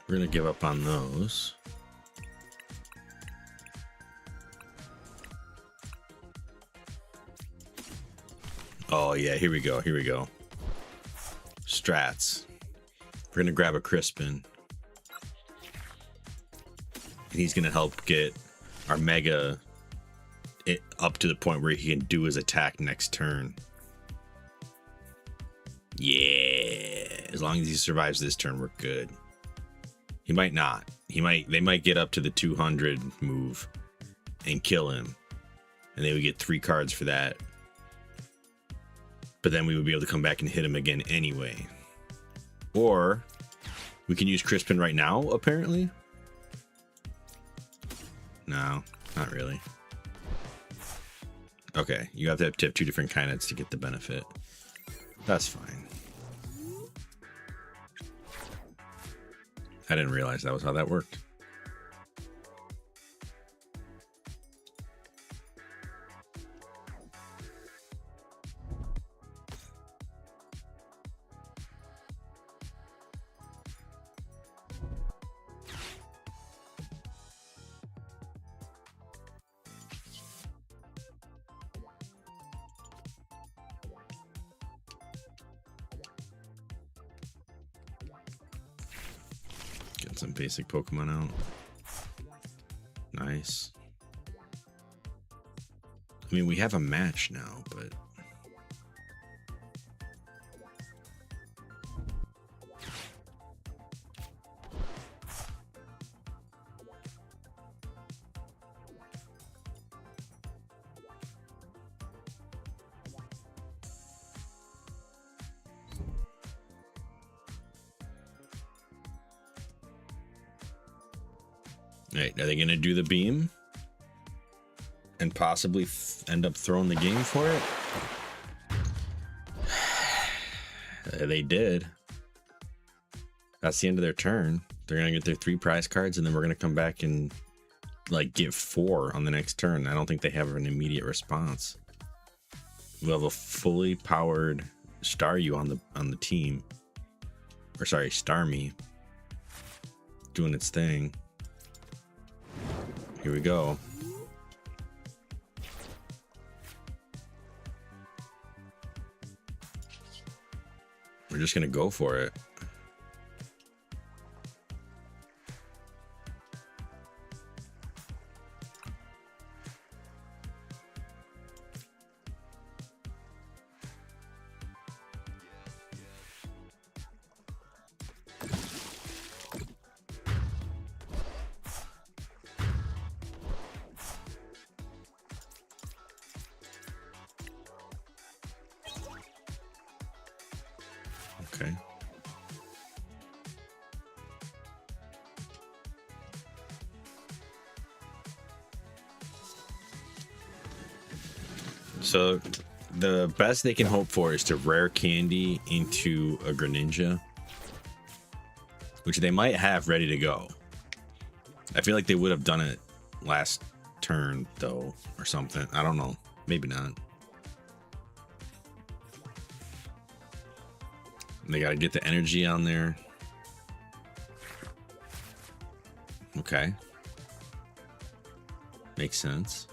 We're gonna give up on those. Oh yeah, here we go. Here we go. Strats. We're gonna grab a Crispin. And he's gonna help get our Mega up to the point where he can do his attack next turn. Yeah. As long as he survives this turn, we're good. He might not. They might get up to the 200 move and kill him. And they would get 3 cards for that. But then we would be able to come back and hit him again anyway. Or we can use Crispin right now, apparently. No, not really. Okay, you have to have 2 different kinds to get the benefit. That's fine. I didn't realize that was how that worked. Get some basic Pokemon out. Nice. I mean, we have a match now, but... Right, are they going to do the beam? And possibly end up throwing the game for it? They did. That's the end of their turn. They're going to get their 3 prize cards, and then we're going to come back and like get 4 on the next turn. I don't think they have an immediate response. We'll have a fully powered Staryu on the team. Or sorry, Starmie. Doing its thing. Here we go. We're just gonna go for it. Okay. So the best they can hope for is to rare candy into a Greninja, which they might have ready to go. I feel like they would have done it last turn though, or something. I don't know. Maybe not. They got to get the energy on there. Okay. Makes sense.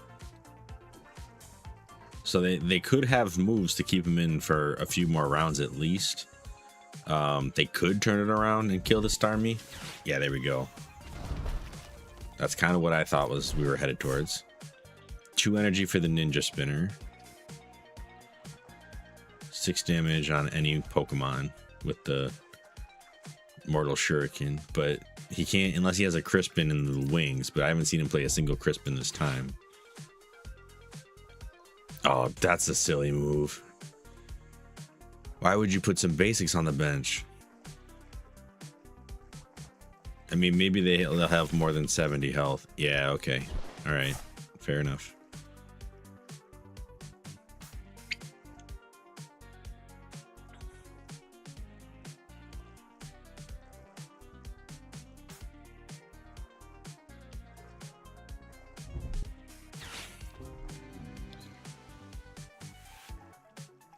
So they could have moves to keep him in for a few more rounds at least. They could turn it around and kill the Starmie. Yeah, there we go. That's kind of what I thought was we were headed towards. 2 energy for the Ninja Spinner. 6 damage on any Pokemon with the Mortal Shuriken, but he can't unless he has a Crispin in the wings, but I haven't seen him play a single Crispin this time. Oh, that's a silly move. Why would you put some basics on the bench? I mean, maybe they'll have more than 70 health. Yeah, okay. All right. Fair enough.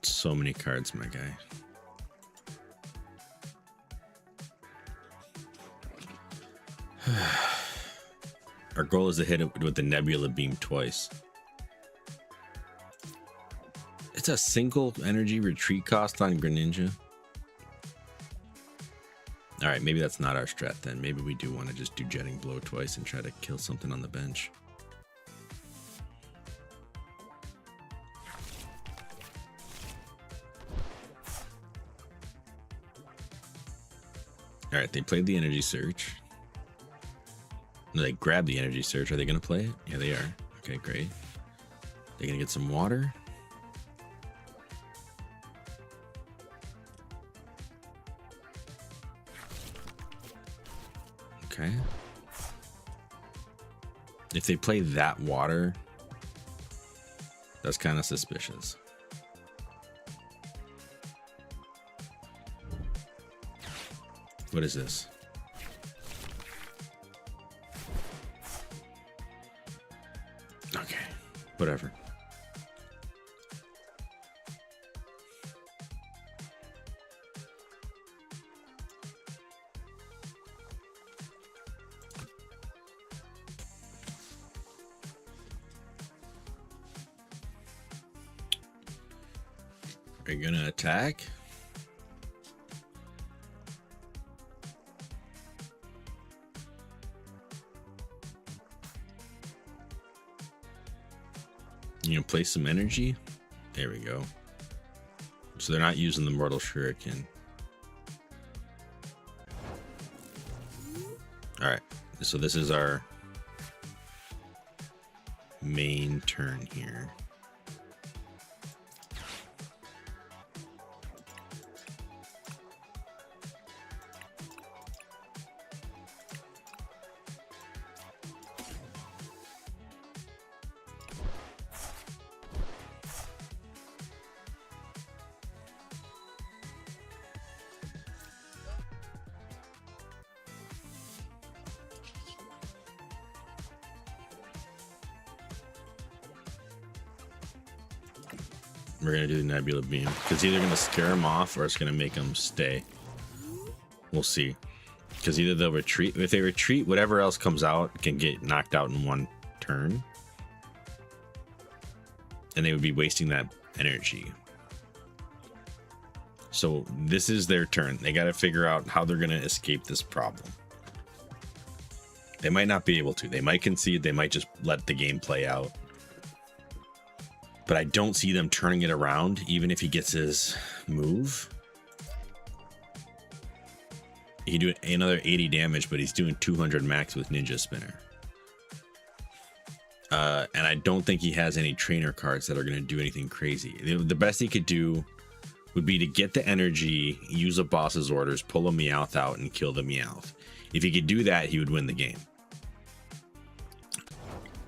So many cards, my guy. Our goal is to hit it with the Nebula Beam twice. It's a single energy retreat cost on Greninja. All right, maybe that's not our strat then. Maybe we do want to just do Jetting Blow twice and try to kill something on the bench. All right, they played the Energy Search. No, they grabbed the Energy Search. Are they going to play it? Yeah, they are. Okay, great. They're going to get some water. Okay. If they play that water, that's kind of suspicious. What is this? Okay, whatever. Are you gonna attack? You know, place some energy. There we go. So they're not using the Mortal Shuriken. All right. So this is our main turn here. We're gonna do the Nebula Beam because either gonna scare them off or it's gonna make them stay. We'll see. Because either they'll retreat. If they retreat, whatever else comes out can get knocked out in one turn, and they would be wasting that energy. So this is their turn. They got to figure out how they're gonna escape this problem. They might not be able to. They might concede. They might just let the game play out. But I don't see them turning it around, even if he gets his move. He can do another 80 damage, but he's doing 200 max with Ninja Spinner. And I don't think he has any trainer cards that are going to do anything crazy. The best he could do would be to get the energy, use a boss's orders, pull a Meowth out, and kill the Meowth. If he could do that, he would win the game.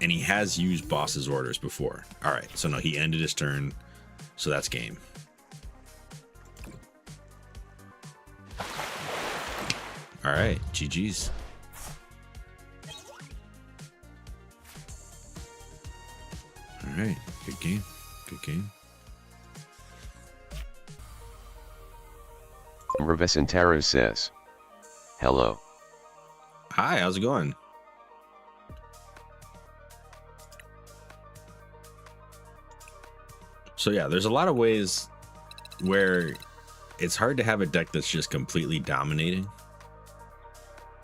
And he has used boss's orders before. All right, so no, he ended his turn, so that's game. All right, GG's. All right, good game, good game. Revesentaro says, hello. Hi, how's it going? So yeah, there's a lot of ways where it's hard to have a deck that's just completely dominating,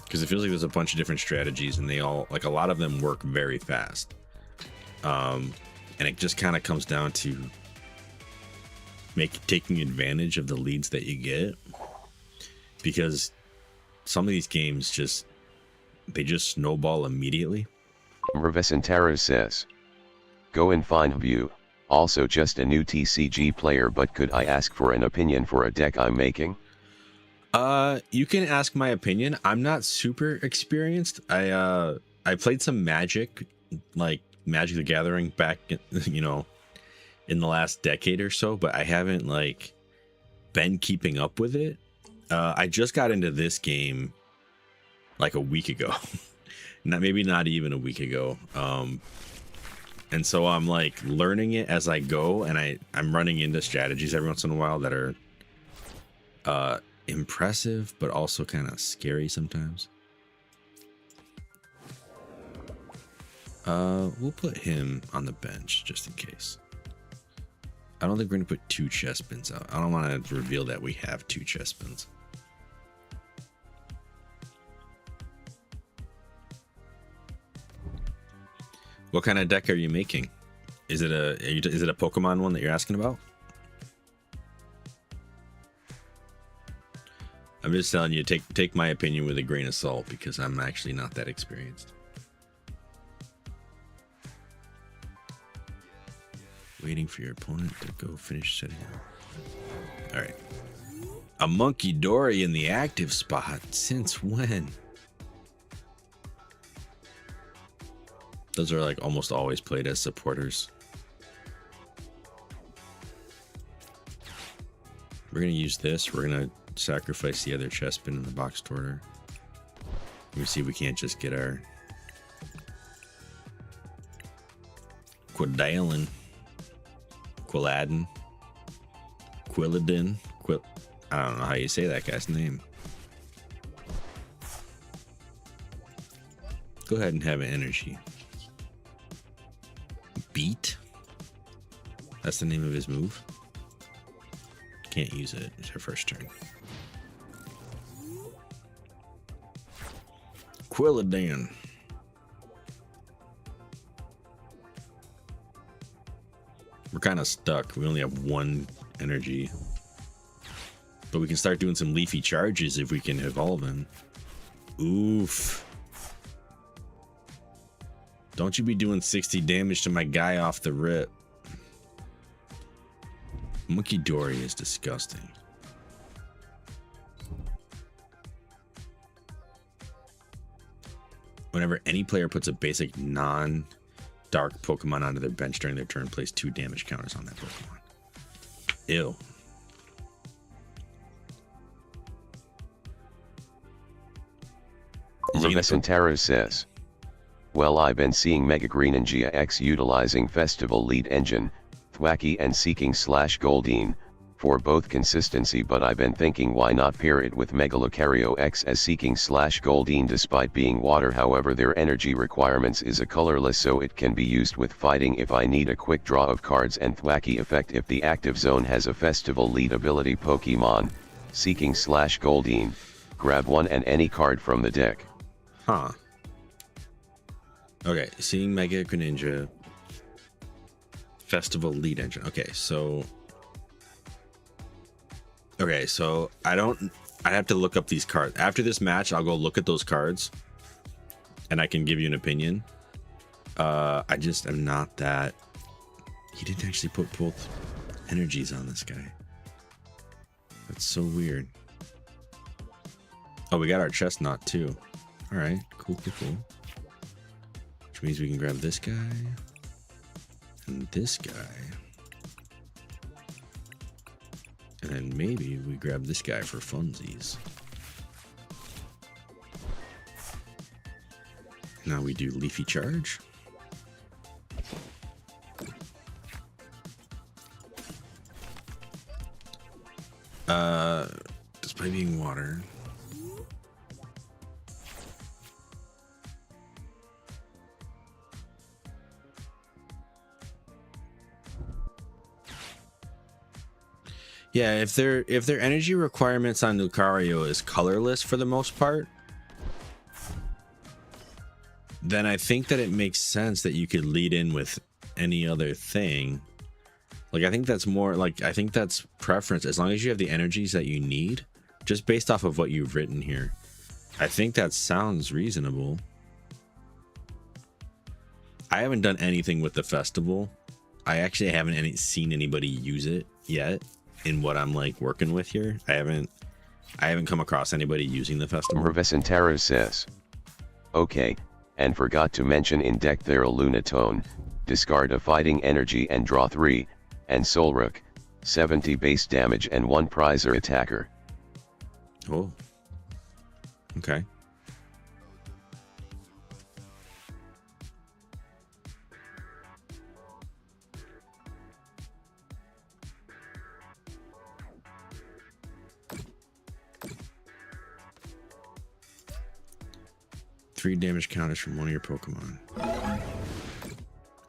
because it feels like there's a bunch of different strategies and they all, like, a lot of them work very fast. And it just kind of comes down to taking advantage of the leads that you get, because some of these games just snowball immediately. Revesentaro says, go and find view. Also just a new TCG player, but could I ask for an opinion for a deck I'm making? You can ask my opinion. I'm not super experienced. I played some Magic, like Magic the Gathering back, you know, in the last decade or so, but I haven't like been keeping up with it. I just got into this game like a week ago. Not even a week ago. And so I'm like learning it as I go, and I'm running into strategies every once in a while that are impressive, but also kind of scary sometimes. We'll put him on the bench just in case. I don't think we're gonna put 2 chest bins out. I don't want to reveal that we have 2 chest bins. What kind of deck are you making? Is it a Pokemon one that you're asking about? I'm just telling you, take my opinion with a grain of salt, because I'm actually not that experienced. Waiting for your opponent to go finish setting up. All right. A Monkey Dory in the active spot. Since when? Those are like almost always played as supporters. We're going to use this. We're going to sacrifice the other chest bin in the box order. Let me see if we can't just get our Quilladin, I don't know how you say that guy's name. Go ahead and have an energy. Beat? That's the name of his move. Can't use it. It's her first turn. Quilladin. We're kind of stuck. We only have 1 energy. But we can start doing some leafy charges if we can evolve him. Oof. Don't you be doing 60 damage to my guy off the rip. Monkey Dory is disgusting. Whenever any player puts a basic non-dark Pokemon onto their bench during their turn, place 2 damage counters on that Pokemon. Ew. Revesentaro says, well, I've been seeing Mega Green and Gia X utilizing Festival Lead Engine, Thwacky and Seeking / Goldeen, for both consistency, but I've been thinking why not pair it with Mega Lucario X as Seeking / Goldeen despite being water. However, their energy requirements is a colorless, so it can be used with fighting if I need a quick draw of cards, and Thwacky effect if the active zone has a Festival Lead ability Pokemon, Seeking / Goldeen, grab 1 and any card from the deck. Huh. Okay, seeing Mega Greninja, Festival Lead Engine. Okay, so I have to look up these cards. After this match, I'll go look at those cards and I can give you an opinion. I just am not that. He didn't actually put both energies on this guy. That's so weird. Oh, we got our chestnut too. All right, cool. Which means we can grab this guy and this guy. And then maybe we grab this guy for funsies. Now we do Leafy Charge. Despite being water. Yeah, if their energy requirements on Lucario is colorless for the most part, then I think that it makes sense that you could lead in with any other thing. Like, I think that's more like, I think that's preference. As long as you have the energies that you need, just based off of what you've written here, I think that sounds reasonable. I haven't done anything with the festival. I actually haven't seen anybody use it yet in what I'm like working with here. I haven't come across anybody using the festival. Revesentaro says, okay, and forgot to mention in deck there a Lunatone, discard a fighting energy and draw 3, and Solrook, 70 base damage and 1 prizer attacker. Oh. Okay. Three damage counters from one of your Pokemon.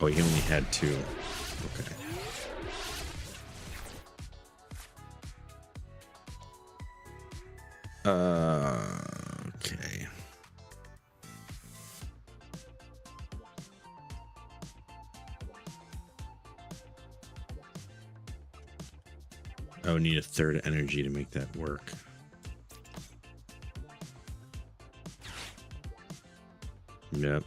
Oh, he only had 2. Okay. Okay. I would need a third energy to make that work. Yep.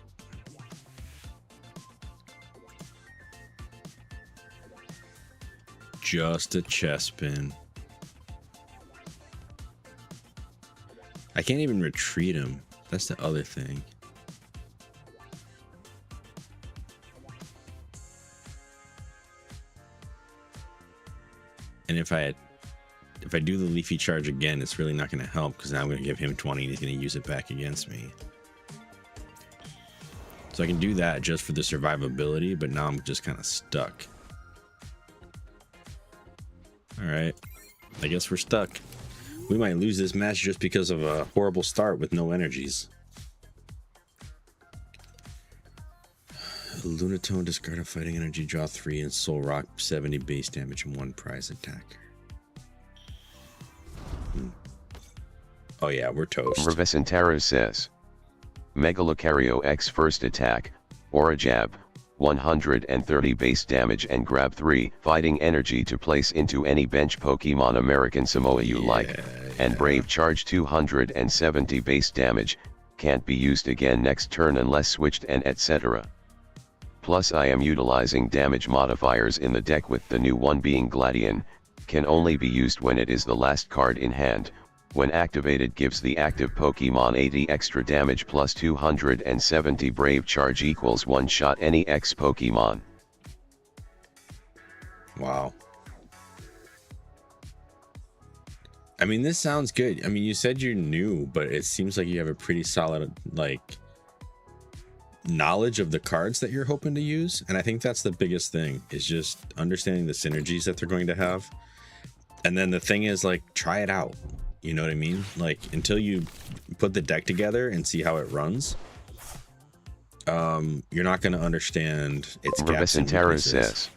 Just a chest pin. I can't even retreat him. That's the other thing. And if I do the Leafy Charge again, it's really not going to help because now I'm going to give him 20 and he's going to use it back against me. So I can do that just for the survivability, but now I'm just kind of stuck. All right, I guess we're stuck. We might lose this match just because of a horrible start with no energies. Lunatone, discard a fighting energy, draw 3, and Soul Rock, 70 base damage and 1 prize attack. Oh yeah, we're toast. Revesentaro says, Mega Lucario X first attack, Aura Jab, 130 base damage and grab 3 fighting energy to place into any bench Pokemon American Samoa you like, and Brave Charge 270 base damage, can't be used again next turn unless switched and etc. Plus I am utilizing damage modifiers in the deck with the new one being Gladion, can only be used when it is the last card in hand. When activated gives the active Pokemon 80 extra damage plus 270 Brave Charge equals one shot any X Pokemon. Wow. I mean, this sounds good. I mean, you said you're new, but it seems like you have a pretty solid, like, knowledge of the cards that you're hoping to use. And I think that's the biggest thing, is just understanding the synergies that they're going to have. And then the thing is, like, try it out. You know what I mean? Like, until you put the deck together and see how it runs, you're not going to understand its gaps and weaknesses. Says,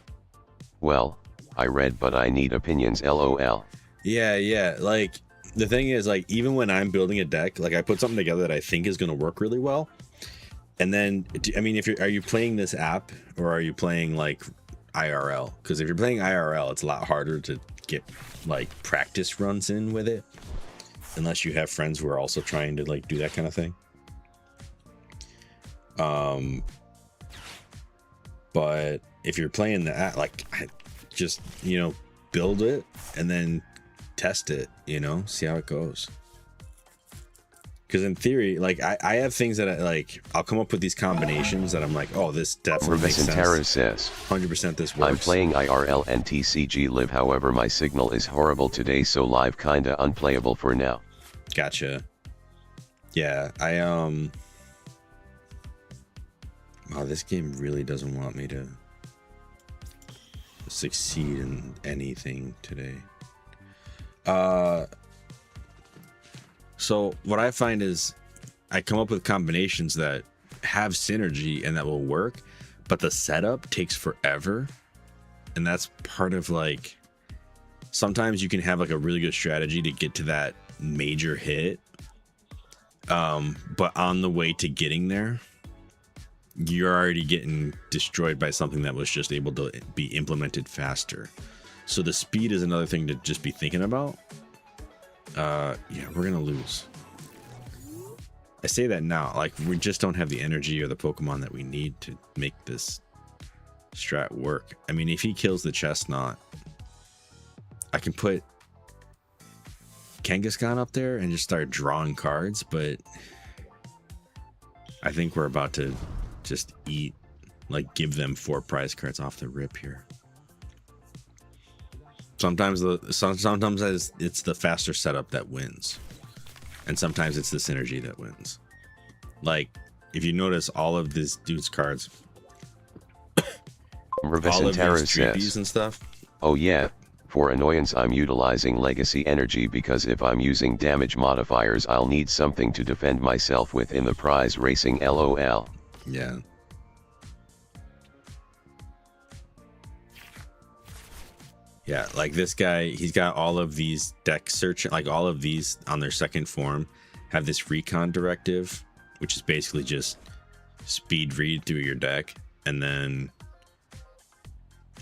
well, I read but I need opinions lol. Yeah, like, the thing is, like, even when I'm building a deck, like, I put something together that I think is going to work really well, and then, I mean, are you playing this app, or are you playing, like, IRL? Because if you're playing IRL, it's a lot harder to get, like, practice runs in with it, unless you have friends who are also trying to, like, do that kind of thing. But if you're playing the app, like, just, you know, build it, and then test it, you know, see how it goes. Because in theory, like I have things that I'll come up with these combinations that I'm like, oh, this definitely makes sense. Says 100% this works. I'm playing IRL and TCG live, however my signal is horrible today, so live kinda unplayable for now. Gotcha. Yeah, oh, this game really doesn't want me to succeed in anything today. So what I find is I come up with combinations that have synergy and that will work, but the setup takes forever. And that's part of like, sometimes you can have like a really good strategy to get to that major hit. But on the way to getting there, you're already getting destroyed by something that was just able to be implemented faster. So the speed is another thing to just be thinking about. Yeah, we're gonna lose. I say that now, like we just don't have the energy or the Pokemon that we need to make this strat work. I mean, if he kills the Chestnut, I can put Kangaskhan up there and just start drawing cards, but I think we're about to just eat, like give them 4 prize cards off the rip here. Sometimes it's the faster setup that wins, and sometimes it's the synergy that wins. Like if you notice, all of this dude's cards, all of these treaties and stuff. Oh yeah, for annoyance I'm utilizing legacy energy because if I'm using damage modifiers I'll need something to defend myself with in the prize racing, lol. Yeah. Yeah, like this guy, he's got all of these deck search, like all of these on their second form have this recon directive, which is basically just speed read through your deck. And then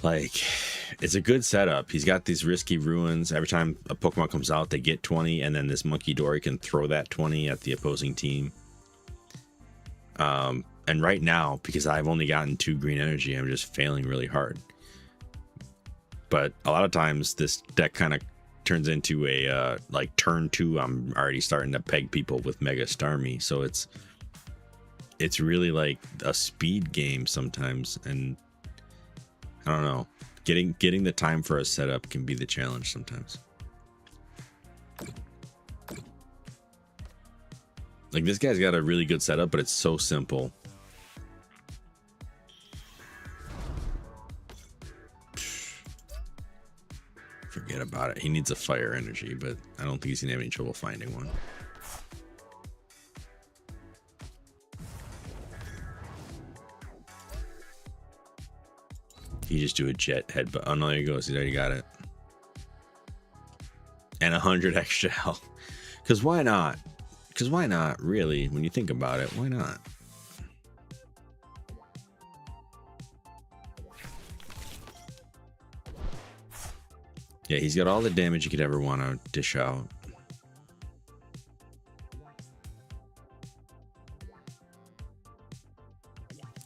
like, it's a good setup. He's got these risky ruins. Every time a Pokemon comes out, they get 20, and then this Monkey Dory can throw that 20 at the opposing team. And right now, because I've only gotten 2 green energy, I'm just failing really hard. But a lot of times this deck kind of turns into a like turn 2, I'm already starting to peg people with Mega Starmie. So it's really like a speed game sometimes, and I don't know, getting the time for a setup can be the challenge sometimes. Like this guy's got a really good setup, but it's so simple. Forget about it. He needs a fire energy, but I don't think he's gonna have any trouble finding one. He just do a jet headbutt. Oh no, there he goes. He's already got it. And 100 extra health. Because why not? Because why not? Really, when you think about it, why not? Yeah, he's got all the damage you could ever want to dish out.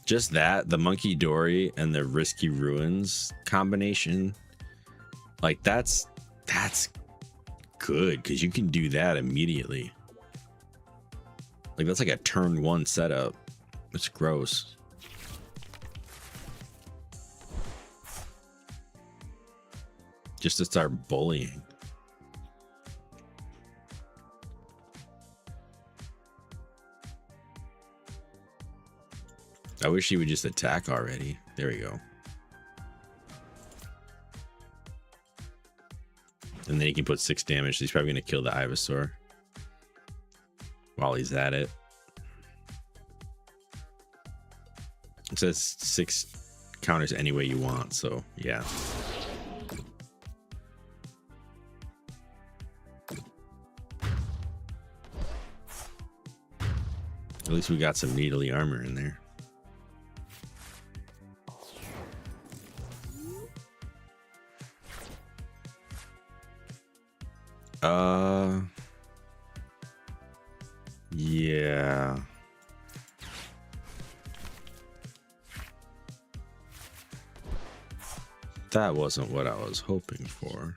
Just that, the Monkey Dory and the Risky Ruins combination, like that's good because you can do that immediately. Like that's like a turn 1 setup. It's gross. Just to start bullying. I wish he would just attack already. There we go. And then he can put 6 damage. So he's probably going to kill the Ivysaur while he's at it. It says 6 counters any way you want. So yeah. At least we got some needly armor in there. Yeah. That wasn't what I was hoping for.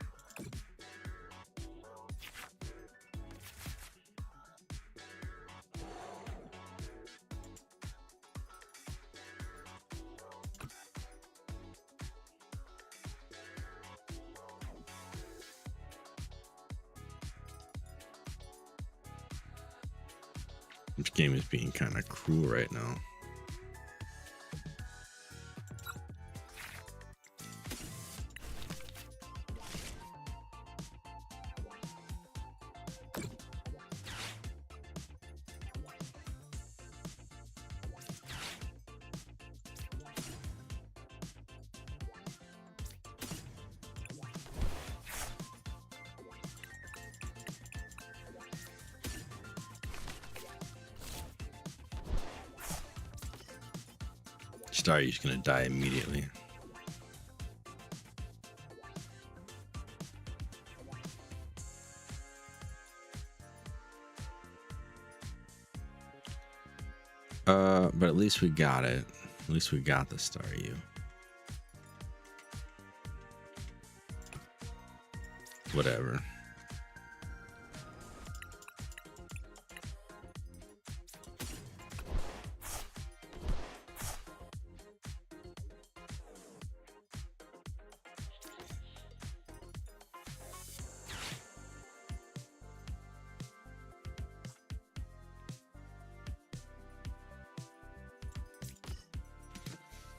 This game is being kind of cruel right now. Starry's gonna die immediately. But at least we got it. At least we got the Staryu. Whatever.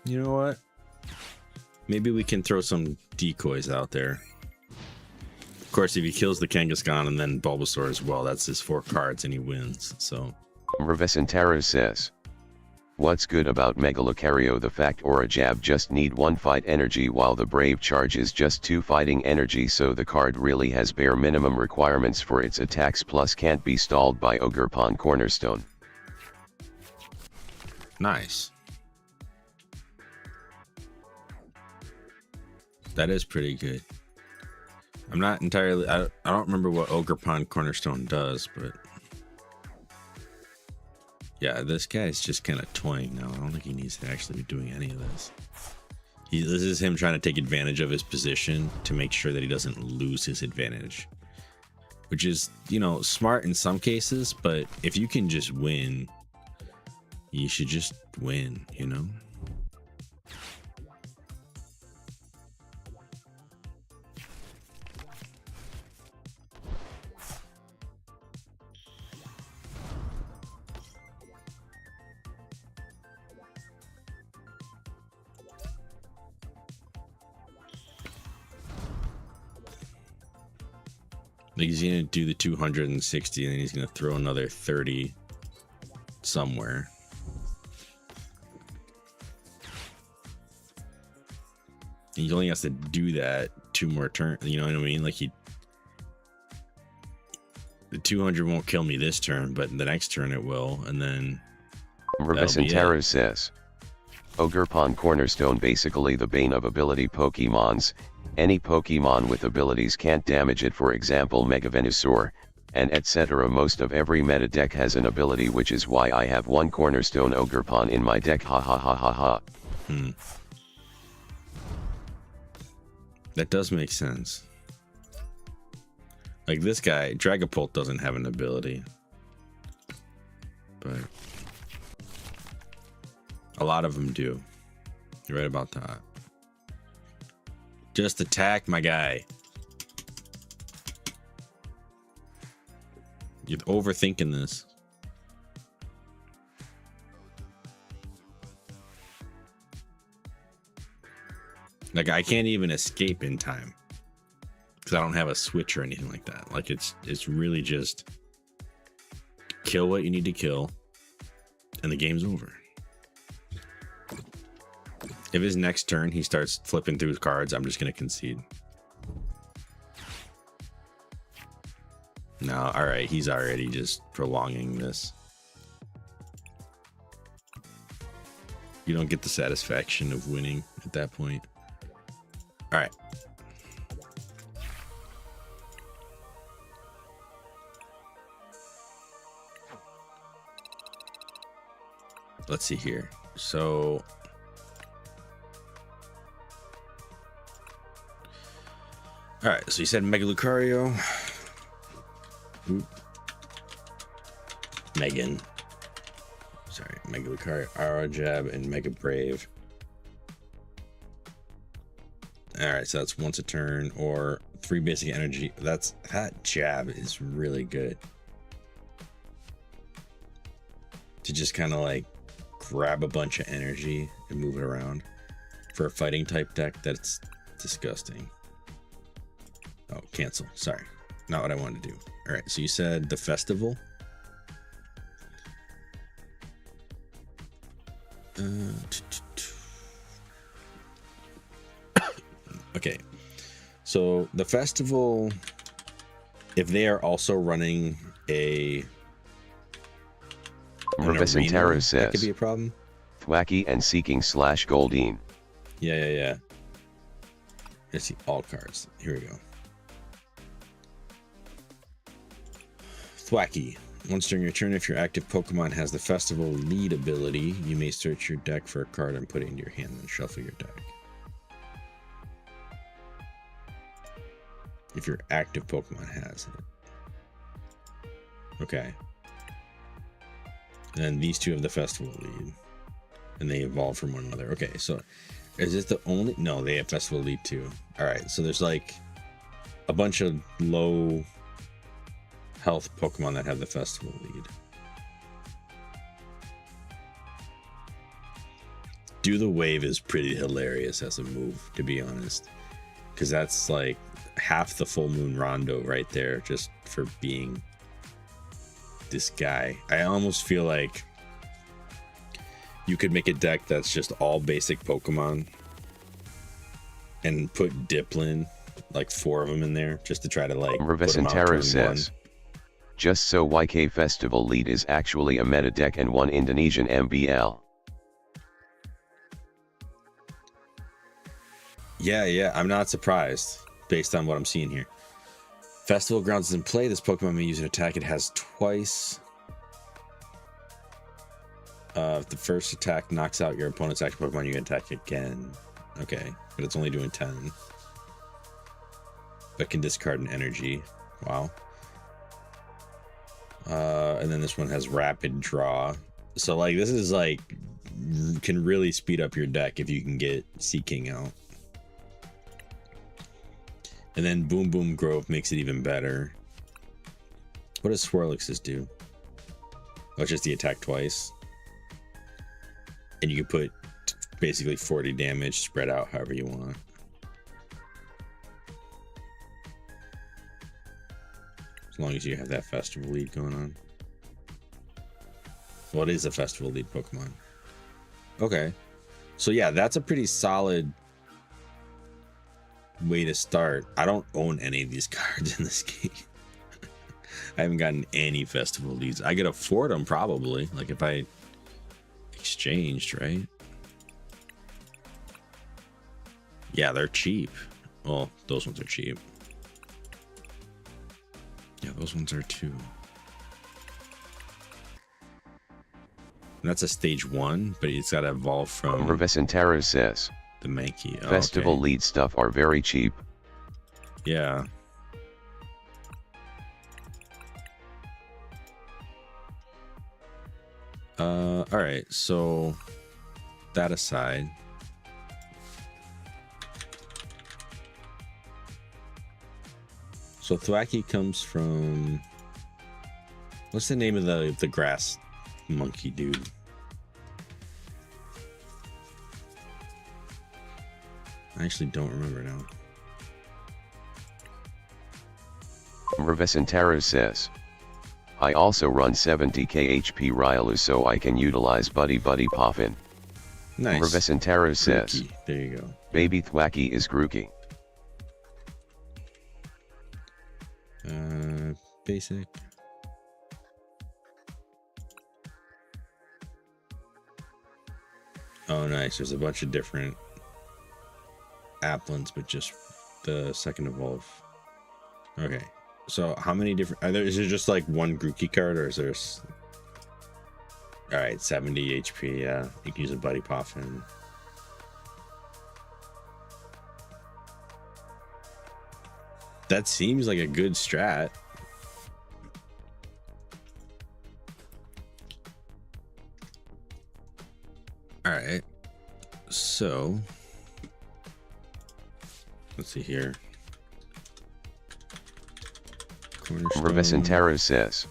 You know what? Maybe we can throw some decoys out there. Of course, if he kills the Kangaskhan and then Bulbasaur as well, that's his 4 cards and he wins, so... Revesentaro says, what's good about Mega Lucario? The fact or a jab just need 1 fight energy while the Brave Charge is just 2 fighting energy, so the card really has bare minimum requirements for its attacks plus can't be stalled by Ogerpon Cornerstone. Nice. That is pretty good. I'm not entirely... I don't remember what Ogerpon Cornerstone does, but... Yeah, this guy's just kind of toying now. I don't think he needs to actually be doing any of this. This is him trying to take advantage of his position to make sure that he doesn't lose his advantage. Which is, you know, smart in some cases, but if you can just win, you should just win, you know? Like he's gonna do the 260 and then he's gonna throw another 30 somewhere. And he only has to do that 2 more turns, you know what I mean? Like the 200 won't kill me this turn, but the next turn it will, and then Revesentaro says, Ogerpon Cornerstone basically the bane of ability Pokemons. Any Pokemon with abilities can't damage it, for example Mega Venusaur, and etc. Most of every meta deck has an ability, which is why I have 1 Cornerstone Ogerpon in my deck, ha ha ha ha ha. That does make sense. Like this guy, Dragapult doesn't have an ability. But a lot of them do. You're right about that. Just attack my guy. You're overthinking this. Like I can't even escape in time because I don't have a switch or anything like that. Like it's really just kill what you need to kill and the game's over. If his next turn he starts flipping through his cards, I'm just gonna concede. No, all right, he's already just prolonging this. You don't get the satisfaction of winning at that point. All right. Let's see here. So all right, so you said Mega Lucario. Megan. Sorry, Mega Lucario, Aura Jab, and Mega Brave. Alright, so that's once a turn or 3 basic energy. That jab is really good. to just kind of like grab a bunch of energy and move it around. For a fighting type deck, that's disgusting. Oh, cancel. Sorry. Not what I wanted to do. All right, so you said the festival. Okay, so the festival, if they are also running an arena, that could be a problem. Thwacky and Seeking / Goldine. Yeah. Let's see, all cards. Here we go. Thwacky. Once during your turn, if your active Pokemon has the Festival Lead ability, you may search your deck for a card and put it into your hand, then shuffle your deck. If your active Pokemon has it. Okay. And then these two have the Festival Lead. And they evolve from one another. Okay, so is this the only... No, they have Festival Lead too. Alright, so there's like a bunch of low health Pokemon that have the Festival Lead. Do the Wave is pretty hilarious as a move, to be honest. Because that's like half the Full Moon Rondo right there, just for being this guy. I almost feel like you could make a deck that's just all basic Pokemon and put Diplin, like 4 of them in there, just to try to like Revescentara says, just so YK Festival Lead is actually a meta deck and one Indonesian MBL. Yeah, I'm not surprised based on what I'm seeing here. Festival Grounds is in play. This Pokemon may use an attack it has twice. If the first attack knocks out your opponent's active Pokemon, you can attack again. Okay, but it's only doing 10. But can discard an energy. Wow. And then this one has Rapid Draw. So like this is like can really speed up your deck if you can get Seeking out. And then Boom Boom Grove makes it even better. What does Swirlix's do? Oh, it's just the attack twice. And you can put basically 40 damage spread out however you want. As long as you have that Festival Lead going on. What is a Festival Lead Pokemon? Okay. So yeah, that's a pretty solid way to start. I don't own any of these cards in this game. I haven't gotten any Festival Leads. I could afford them probably, like if I exchanged, right? Yeah, they're cheap. Well, those ones are cheap. Yeah, those ones are too. And that's a stage 1, but it's got to evolve from Revescentara says, the Mankey. Oh, Festival okay. Lead stuff are very cheap. Yeah. All right, so that aside, so Thwacky comes from, what's the name of the grass monkey dude? I actually don't remember now. Revescentara says, I also run 70k HP Railu so I can utilize Buddy Poffin. Nice. Revescentara says, Grookey. There you go. Baby Thwacky is Grookey. Basic. Oh, nice. There's a bunch of different Applins, but just the second evolve. Okay. So how many different is there just like one Grookey card, or is there all right, 70 HP? Yeah, you can use a Buddy Poffin. That seems like a good strat. All right, so let's see here. Revescentara says,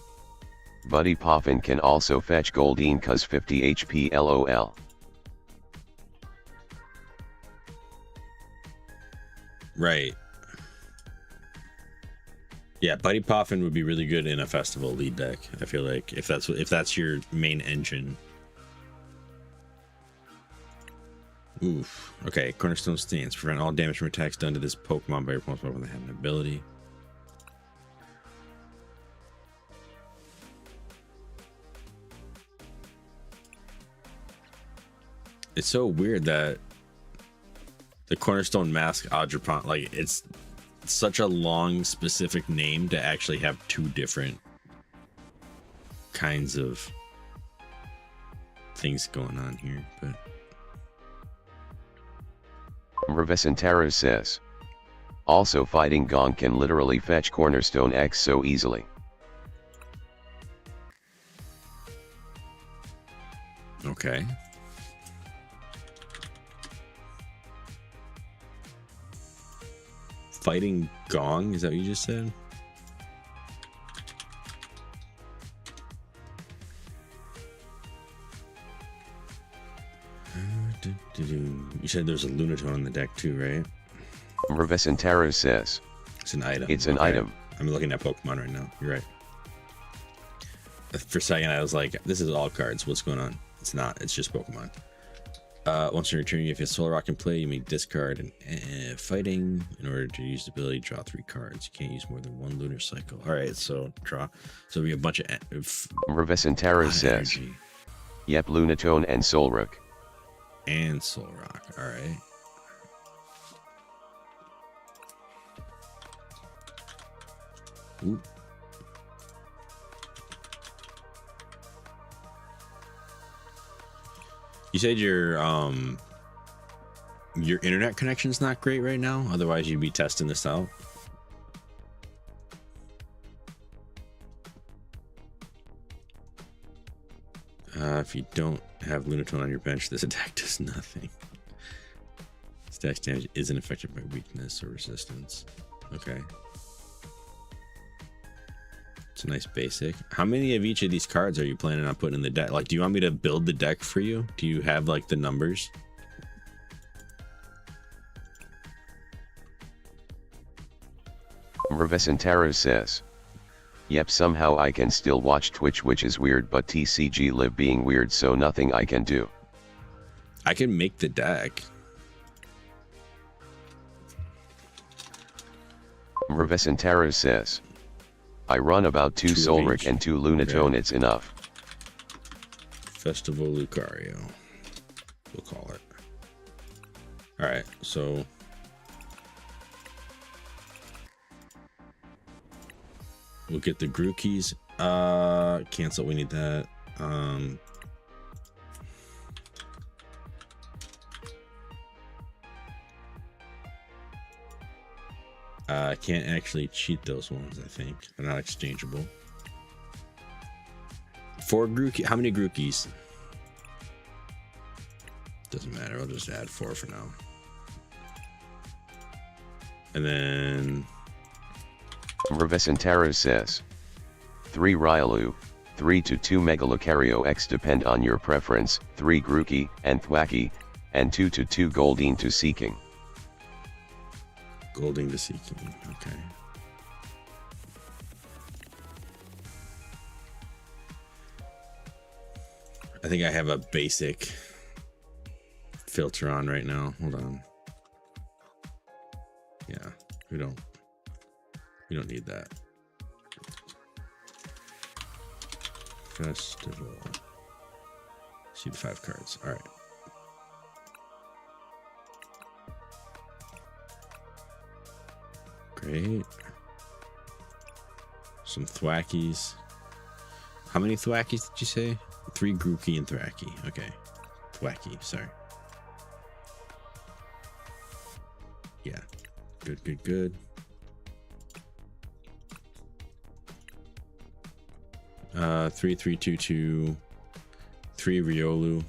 Buddy Poffin can also fetch Goldeen cuz 50 HP LOL. Right. Yeah, Buddy Poffin would be really good in a festival lead deck. I feel like if that's your main engine. Oof. Okay, Cornerstone Stance. Prevent all damage from attacks done to this Pokemon by your opponent's Pokemon that have an ability. It's so weird that the Cornerstone Mask Adrepont, like, it's such a long, specific name to actually have two different kinds of things going on here, but... Revesentaro says. Also fighting Gong can literally fetch Cornerstone X so easily. Okay. Fighting Gong, is that what you just said? You said there's a Lunatone on the deck too, right? Revesentaro says. It's an item. It's an item. I'm looking at Pokemon right now. You're right. For a second, I was like, this is all cards. What's going on? It's not. It's just Pokemon. Once you return, if you have Solar Rock in play, you may discard and fighting in order to use the ability to draw 3 cards. You can't use more than 1 lunar cycle. All right, so draw. So we have a bunch of Revesentaro says. Energy. Yep, Lunatone and Solrock. And Soul Rock. All right. Ooh. You said your internet connection's not great right now. Otherwise, you'd be testing this out. If you don't have Lunatone on your bench, this attack does nothing. Stack damage isn't affected by weakness or resistance. Okay. It's a nice basic. How many of each of these cards are you planning on putting in the deck? Like, do you want me to build the deck for you? Do you have, like, the numbers? Revesentaro says. Yep, somehow I can still watch Twitch, which is weird, but TCG live being weird, so nothing I can do. I can make the deck. Revesentaro says. I run about 2 Solric and 2 Lunatone, okay. It's enough. Festival Lucario, we'll call it. Alright, so... we'll get the Grookey's. Cancel, we need that. I can't actually cheat those ones, I think. They're not exchangeable. 4 Grookey. How many Grookeys? Doesn't matter. I'll just add 4 for now. And then... Revesentaro says. 3 Ryalu, 3 to 2 Mega Lucario X depend on your preference, 3 Grookey and Thwackey, and 2 to 2 Goldeen to Seeking. Goldeen to Seeking, okay. I think I have a basic filter on right now. Hold on. Yeah, we don't need that. Festival. See the 5 cards. All right. Great. Some Thwackies. How many Thwackies did you say? 3 Grookey and Thwackey. Okay. Thwackey, sorry. Yeah. Good, good, good. Uh, 3, 3, 2, 2. 3 Riolu.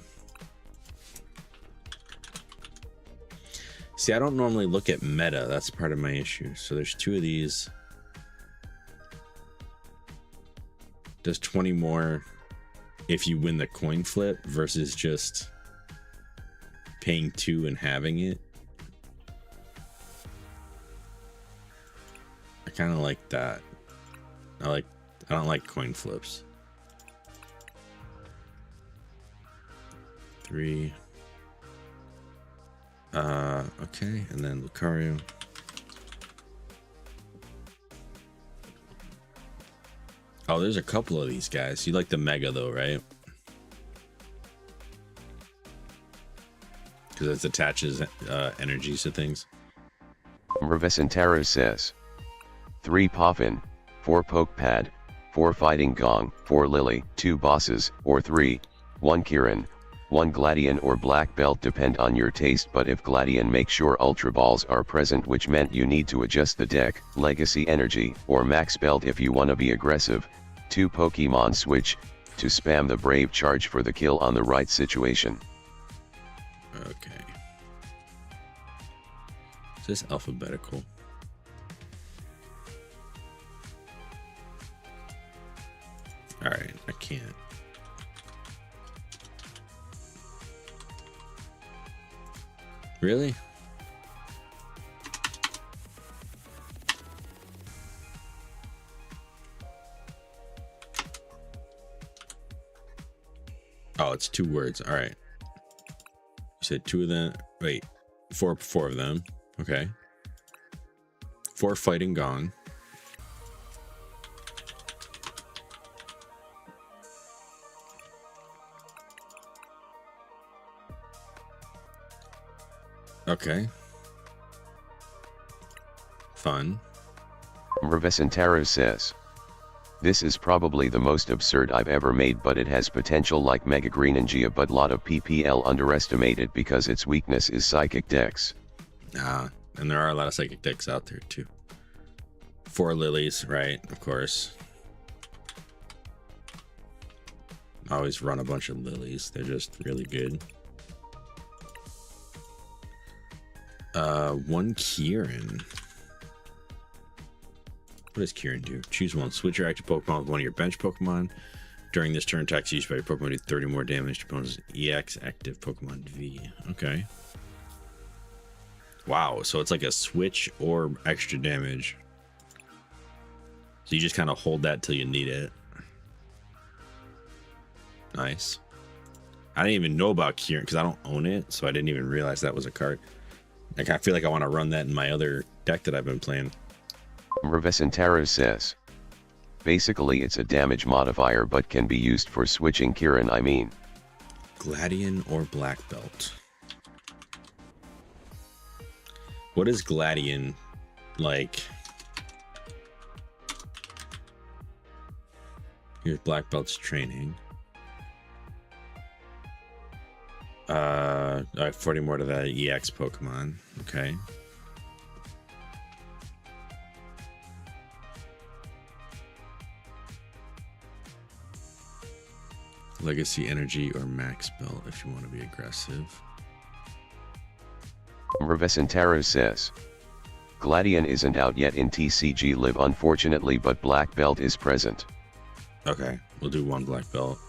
See, I don't normally look at meta. That's part of my issue. So there's 2 of these. does 20 more if you win the coin flip versus just paying 2 and having it. I kind of like that. I don't like coin flips. 3. Okay, and then Lucario. Oh, there's a couple of these guys. You like the Mega though, right? Because it attaches energies to things. Revesentaro says 3 Poffin, 4 Poke Pad, 4 Fighting Gong, 4 Lily, 2 Bosses, or 3, 1 Kieran, 1 Gladion or Black Belt depend on your taste, but if Gladion make sure Ultra Balls are present, which meant you need to adjust the deck, Legacy Energy, or Max Belt if you wanna be aggressive, 2 Pokemon Switch, to spam the Brave Charge for the kill on the right situation. Okay. Is this alphabetical? Alright, I can't. Really? Oh, it's 2 words. All right. You said 2 of them. Wait, 4 of them. Okay. 4 Fighting Gong. Okay. Fun. Revesentaro says, this is probably the most absurd I've ever made, but it has potential like Mega Greninja, but lot of PPL underestimate it because its weakness is Psychic decks. And there are a lot of Psychic decks out there too. 4 Lilies, right? Of course. I always run a bunch of Lilies. They're just really good. 1 Kieran. What does Kieran do? Choose one. Switch your active Pokemon with one of your bench Pokemon. During this turn, attacks used by your Pokemon do 30 more damage to opponent's EX active Pokemon V. Okay. Wow, so it's like a switch or extra damage. So you just kind of hold that till you need it. Nice. I didn't even know about Kieran because I don't own it, so I didn't even realize that was a card. Like, I feel like I want to run that in my other deck that I've been playing. Revesentaro says, basically it's a damage modifier but can be used for switching Kieran, I mean. Gladion or Black Belt? What is Gladion like? Here's Black Belt's training. 40 more to the EX Pokemon. Okay. Legacy Energy or Max Belt if you want to be aggressive. Revesentaro says, Gladion isn't out yet in TCG Live unfortunately, but Black Belt is present. Okay, we'll do 1 Black Belt.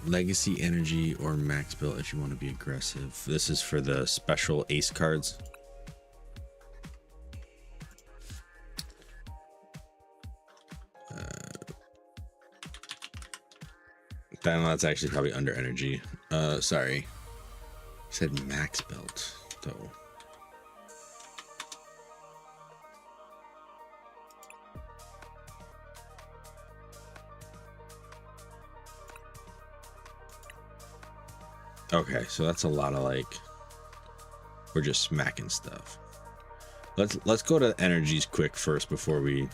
Legacy Energy or Max Belt if you want to be aggressive. This is for the special ace cards. That's actually probably under energy. Sorry. I said Max Belt, though. Okay, so that's a lot of like, we're just smacking stuff. Let's go to energies quick first before we.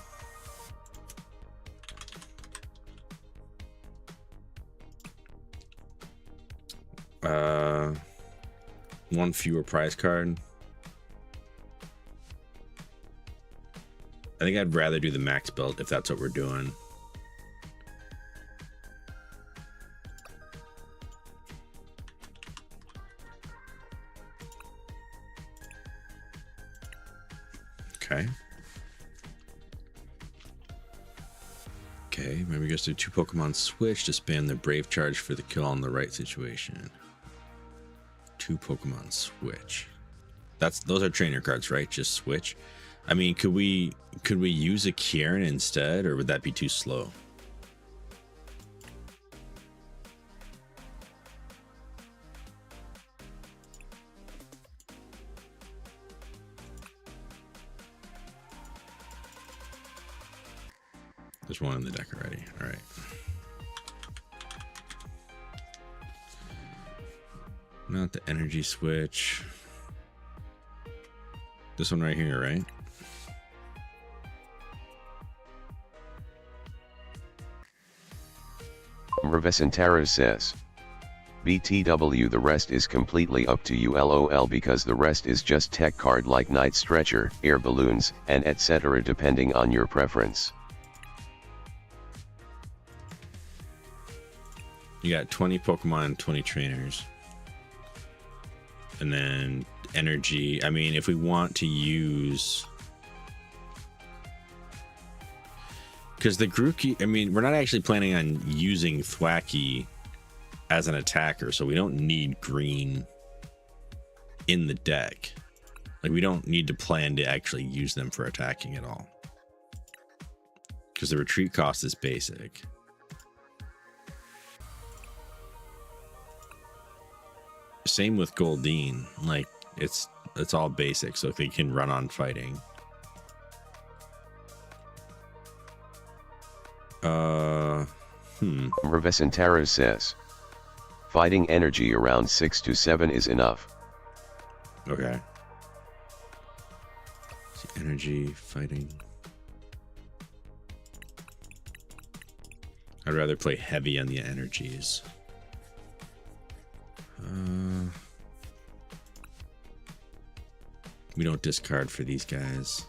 One fewer prize card. I think I'd rather do the Max Belt if that's what we're doing. Okay. Okay, maybe goes through 2 Pokemon switch to spam the Brave Charge for the kill on the right situation. 2 Pokemon switch. Those are trainer cards, right? Just switch. I mean, could we use a Kieran instead, or would that be too slow? There's one in the deck already. All right. Not the energy switch. This one right here, right? Revesentaro says, BTW, the rest is completely up to you lol, because the rest is just tech card like Night Stretcher, air balloons, and etc. depending on your preference. You got 20 Pokemon, 20 trainers. And then energy. I mean, if we want to use... Because the Grookey... I mean, we're not actually planning on using Thwackey as an attacker, so we don't need green in the deck. Like, we don't need to plan to actually use them for attacking at all. Because the retreat cost is basic. Same with Goldeen, like it's all basic, so they can run on fighting. Revesentaro says, fighting energy around 6 to 7 is enough. Okay. See, energy, fighting. I'd rather play heavy on the energies. We don't discard for these guys.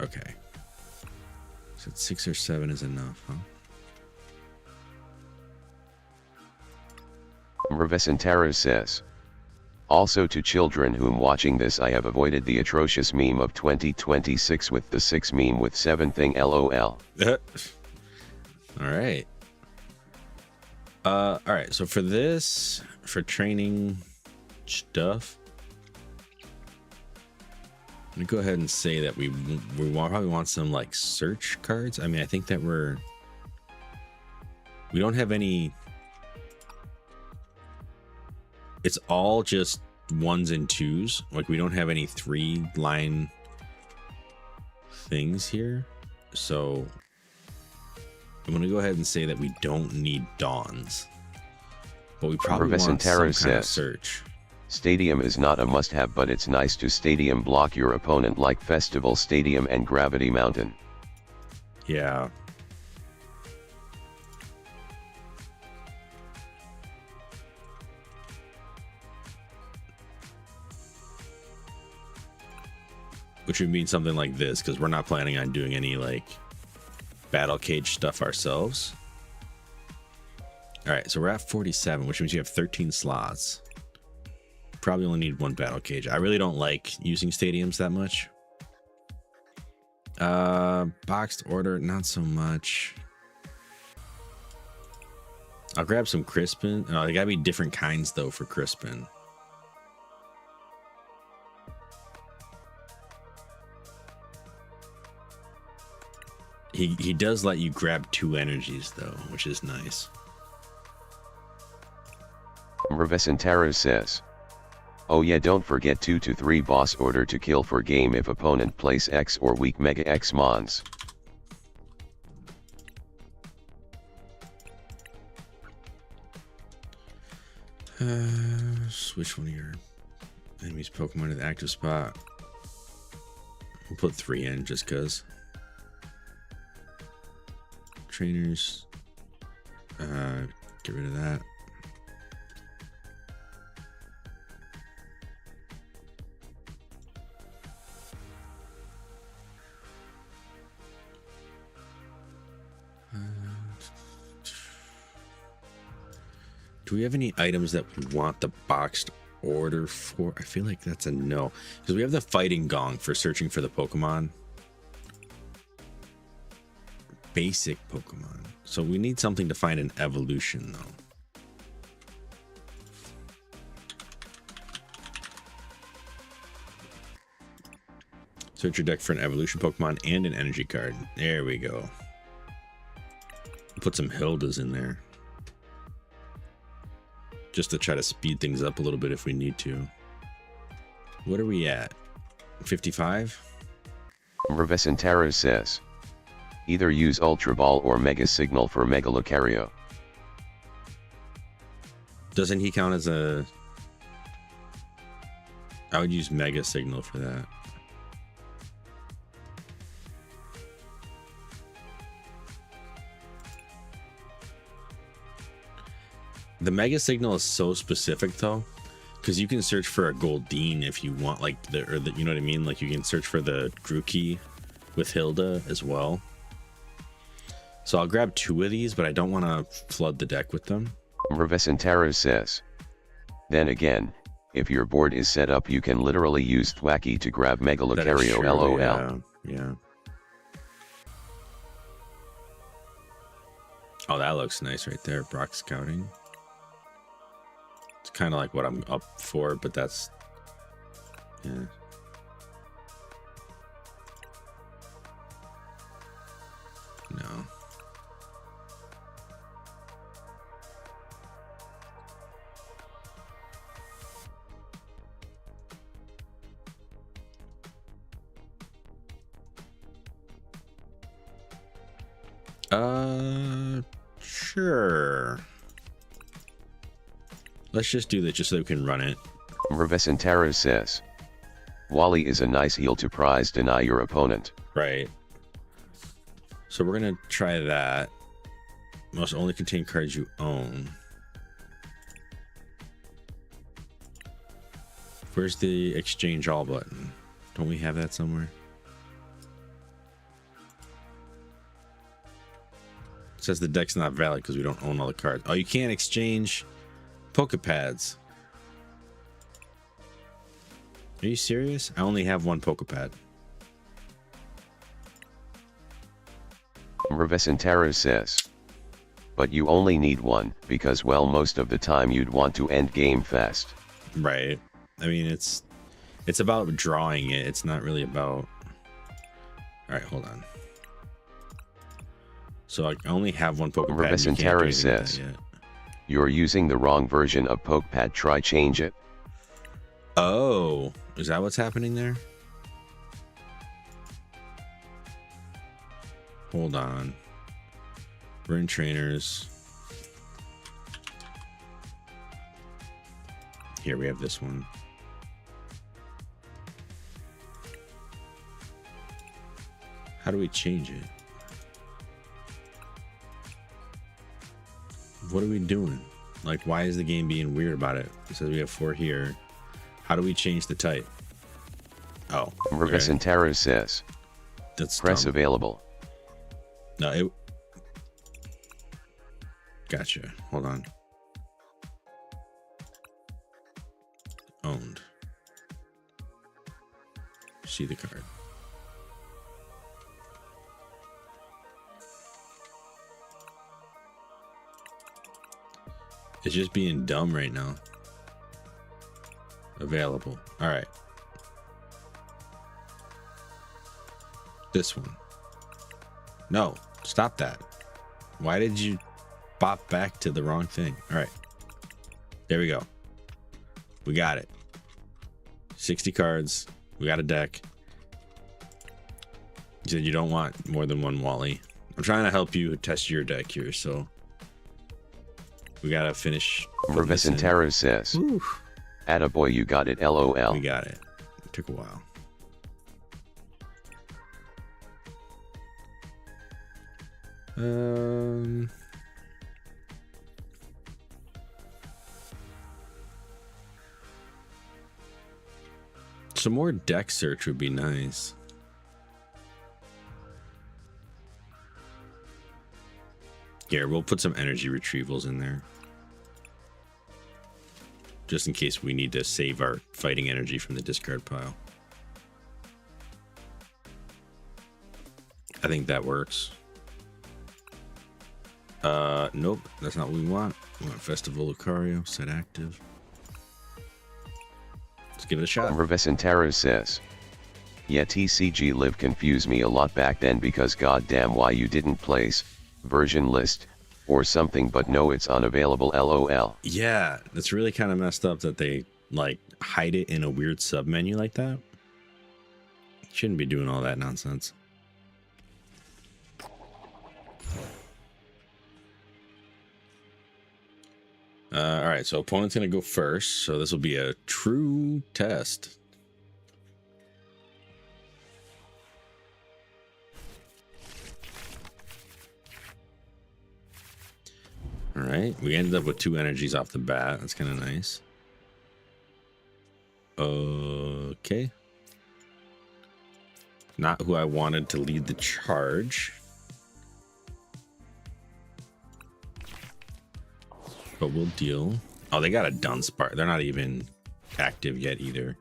Okay. So 6 or 7 is enough, huh? Revesentaro says, also to children whom watching this, I have avoided the atrocious meme of 2026 with the 6 meme with 7 thing lol. All right. All right. So for this, for training stuff, I'm gonna go ahead and say that we probably want some like search cards. I mean, I think that we don't have any. It's all just 1s and 2s. Like, we don't have any 3-line things here. So I'm going to go ahead and say that we don't need Dawns. But we probably want some kind of search. Stadium is not a must-have, but it's nice to stadium block your opponent like Festival Stadium and Gravity Mountain. Yeah. Which would mean something like this, because we're not planning on doing any like battle cage stuff ourselves. All right, so we're at 47, which means you have 13 slots. Probably only need 1 battle cage. I really don't like using stadiums that much. Boxed order, not so much. I'll grab some Crispin. Oh, they gotta be different kinds though for Crispin. He does let you grab 2 energies though, which is nice. Revesentaro says, oh yeah, don't forget 2 to 3 boss order to kill for game if opponent plays X or weak Mega X mons. Switch one of your enemy's Pokemon to the active spot. We'll put 3 in just cause. Trainers, get rid of that. Do we have any items that we want the boxed order for? I feel like that's a no. Because we have the fighting gong for searching for the Pokemon. Basic Pokemon. So we need something to find an evolution, though. Search your deck for an evolution Pokemon and an energy card. There we go. Put some Hildas in there. Just to try to speed things up a little bit if we need to. What are we at? 55? Revesentaro says. Either use Ultra Ball or Mega Signal for Mega Lucario. Doesn't he count as a... I would use Mega Signal for that. The Mega Signal is so specific though, because you can search for a Goldeen if you want, like the you know what I mean? Like you can search for the Grookey with Hilda as well. So I'll grab 2 of these, but I don't want to flood the deck with them. Revesentaro says. Then again, if your board is set up, you can literally use Thwacky to grab Mega Lucario. LOL. Yeah. Oh, that looks nice right there. Brock Scouting. It's kind of like what I'm up for, but that's... Yeah. No. Sure. Let's just do that just so we can run it. Revesentaro says. Wally is a nice heal to prize deny your opponent. Right. So we're gonna try that. Must only contain cards you own. Where's the exchange all button? Don't we have that somewhere? It says the deck's not valid because we don't own all the cards. Oh, you can't exchange Pokepads. Are you serious? I only have 1 Pokepad. Revesentaro says. But you only need 1, because well most of the time you'd want to end game fast. Right. I mean, it's about drawing it. It's not really about... Alright, hold on. So I only have 1 Pokepad. Revesentaro says. You're using the wrong version of Pokepad. Try change it. Oh, is that what's happening there? Hold on. We're in trainers. Here we have this one. How do we change it? What are we doing? Like, why is the game being weird about it? It says we have 4 here. How do we change the type? Oh, Revesentaro okay. says. That's press dumb. Available. No, it... Gotcha. Hold on. Owned. See the card. It's just being dumb right now. Available. All right. This one. No, stop that. Why did you bop back to the wrong thing? All right. There we go. We got it. 60 cards. We got a deck. You said you don't want more than 1 Wally. I'm trying to help you test your deck here, so we gotta finish. Revesentaro says. Attaboy, you got it. LOL. We got it. It took a while. Some more deck search would be nice. Here, we'll put some energy retrievals in there. just in case we need to save our fighting energy from the discard pile. I think that works. Nope, that's not what we want. We want Festival Lucario, set active. Let's give it a shot. Revesentaro says, yeah, TCG Live confused me a lot back then because goddamn why you didn't place version list or something, but no, it's unavailable, lol. Yeah, that's really kind of messed up that they like hide it in a weird sub menu like that. Shouldn't be doing all that nonsense. All right, so opponent's gonna go first, so this will be a true test. All right, we ended up with 2 energies off the bat. That's kind of nice. Okay. Not who I wanted to lead the charge. But we'll deal. Oh, they got a Dunsparce. They're not even active yet either.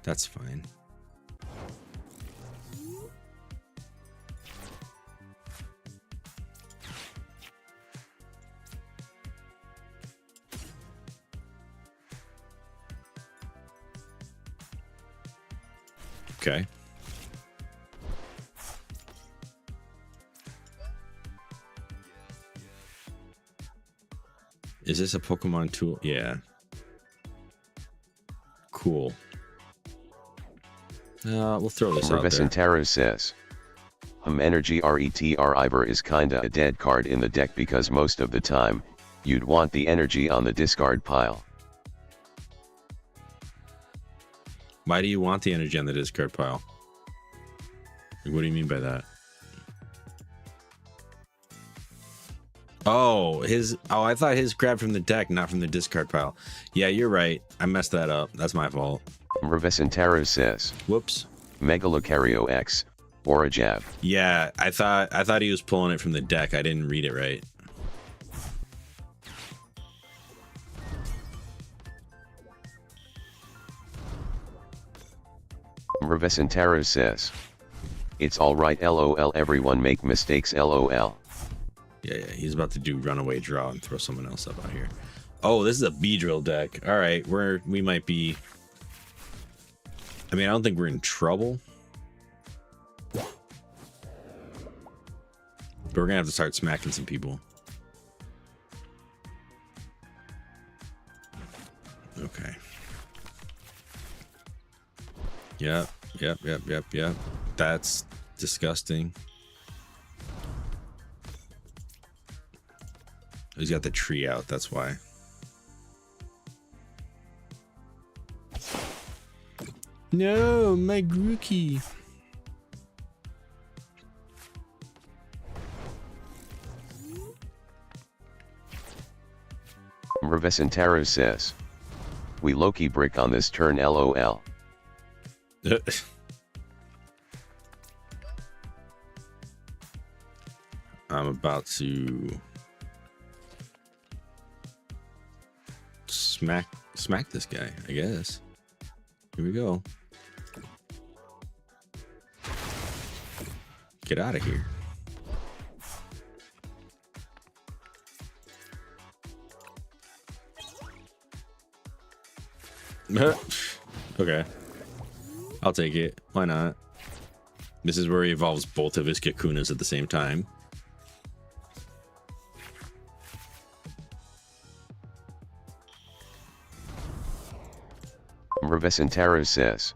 That's fine. Okay. Is this a Pokemon tool? Yeah. Cool. We'll throw this out there. Revesentaro says, Energy RETR Ivor is kinda a dead card in the deck because most of the time, you'd want the energy on the discard pile. Why do you want the energy on the discard pile? Like, what do you mean by that? Oh, I thought his grabbed from the deck, not from the discard pile. Yeah, you're right. I messed that up. That's my fault. Revesentaro says, Whoops. Mega Lucario X, or a jab. Yeah, I thought he was pulling it from the deck. I didn't read it right. Revesentaro says, it's alright lol, everyone make mistakes lol. Yeah, he's about to do runaway draw and throw someone else up out here. Oh, this is a Beedrill deck. All right, we might be. I mean, I don't think we're in trouble, but we're gonna have to start smacking some people. Okay. Yep. That's disgusting. He's got the tree out, that's why. No, my Grookey. Revesentaro says, we Loki brick on this turn lol. I'm about to smack this guy, I guess. Here we go. Get out of here. Okay. I'll take it. Why not? This is where he evolves both of his Kakunas at the same time. Revesentaro says,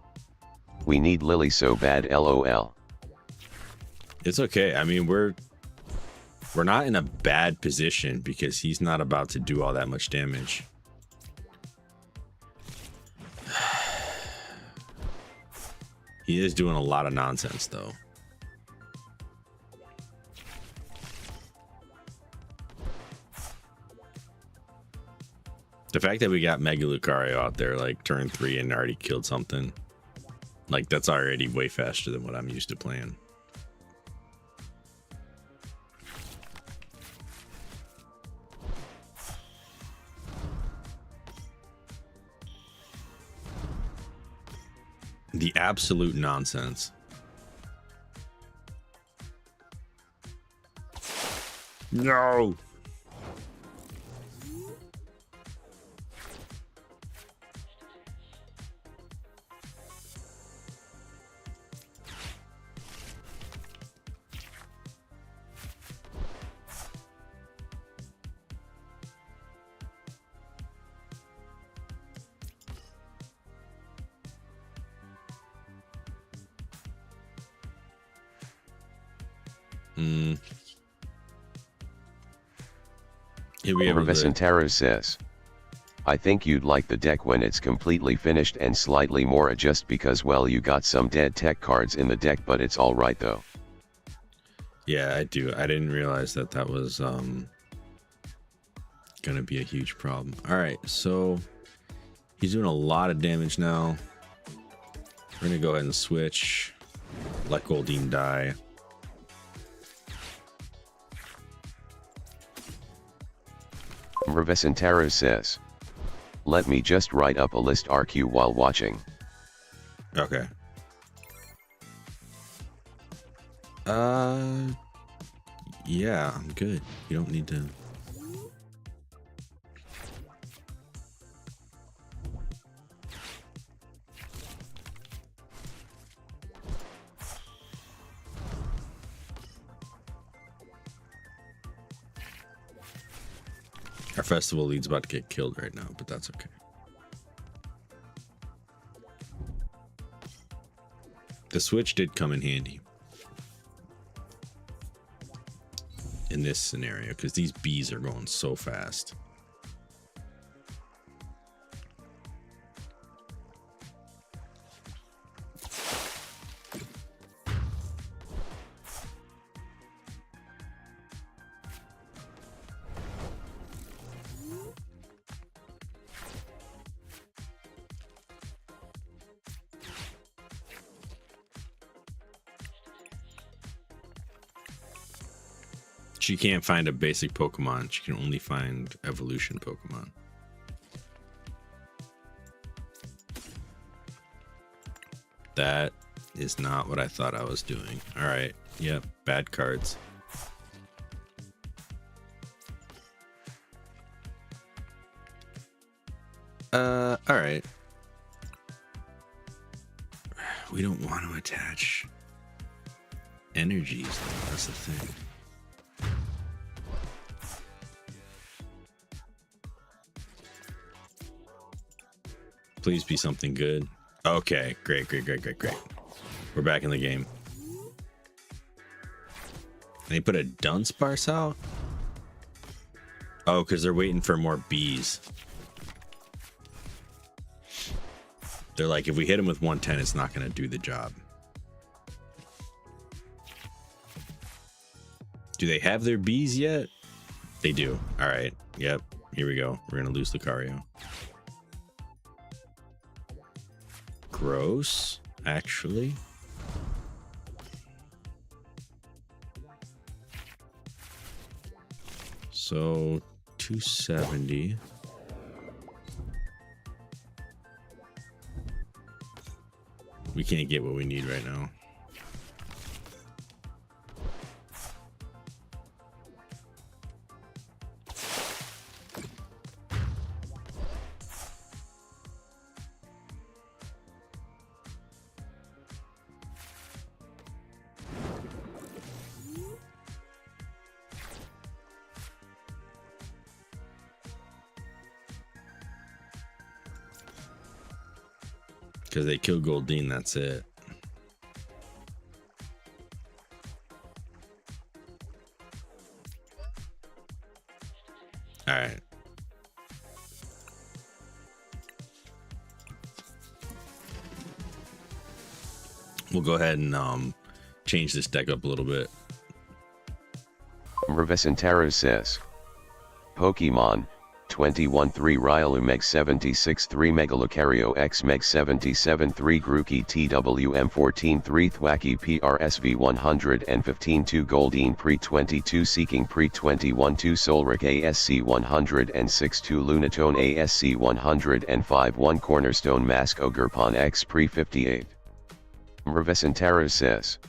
we need Lily so bad lol. It's okay. I mean, we're not in a bad position because he's not about to do all that much damage. He is doing a lot of nonsense, though. The fact that we got Mega Lucario out there, like, turn 3 and already killed something, like, that's already way faster than what I'm used to playing. The absolute nonsense. No. Here we have Revesentaro says, I think you'd like the deck when it's completely finished and slightly more adjust because well you got some dead tech cards in the deck but it's alright though. Yeah, I do. I didn't realize that that was gonna be a huge problem. Alright, so he's doing a lot of damage now. We're gonna go ahead and switch. Let Goldeen die. Revesentaro says, let me just write up a list RQ while watching. Okay. Yeah, I'm good. You don't need to. Our festival lead's about to get killed right now, but that's okay. The switch did come in handy in this scenario because these bees are going so fast. She can't find a basic Pokemon. She can only find evolution Pokemon. That is not what I thought I was doing. All right. Yep. Bad cards. All right. We don't want to attach energies, though. That's the thing. Please be something good. Okay, great. We're back in the game. They put a Dunsparce out? Oh, because they're waiting for more bees. They're like, if we hit them with 110, it's not going to do the job. Do they have their bees yet? They do. All right. Yep. Here we go. We're going to lose Lucario. Gross, actually. So 270. We can't get what we need right now. Because they kill Goldeen, that's it. All right. We'll go ahead and change this deck up a little bit. Revesentaro says, Pokemon 21-3 Ryalum X 76-3 Megalocario X Meg 77-3 Grookey TWM 14-3 Thwacky PRSV 115-2 Goldeen Pre 22 Seeking Pre 21-2 Solric ASC 106-2 Lunatone ASC 105-1 Cornerstone Mask Ogerpon X Pre 58. Revesentaro says.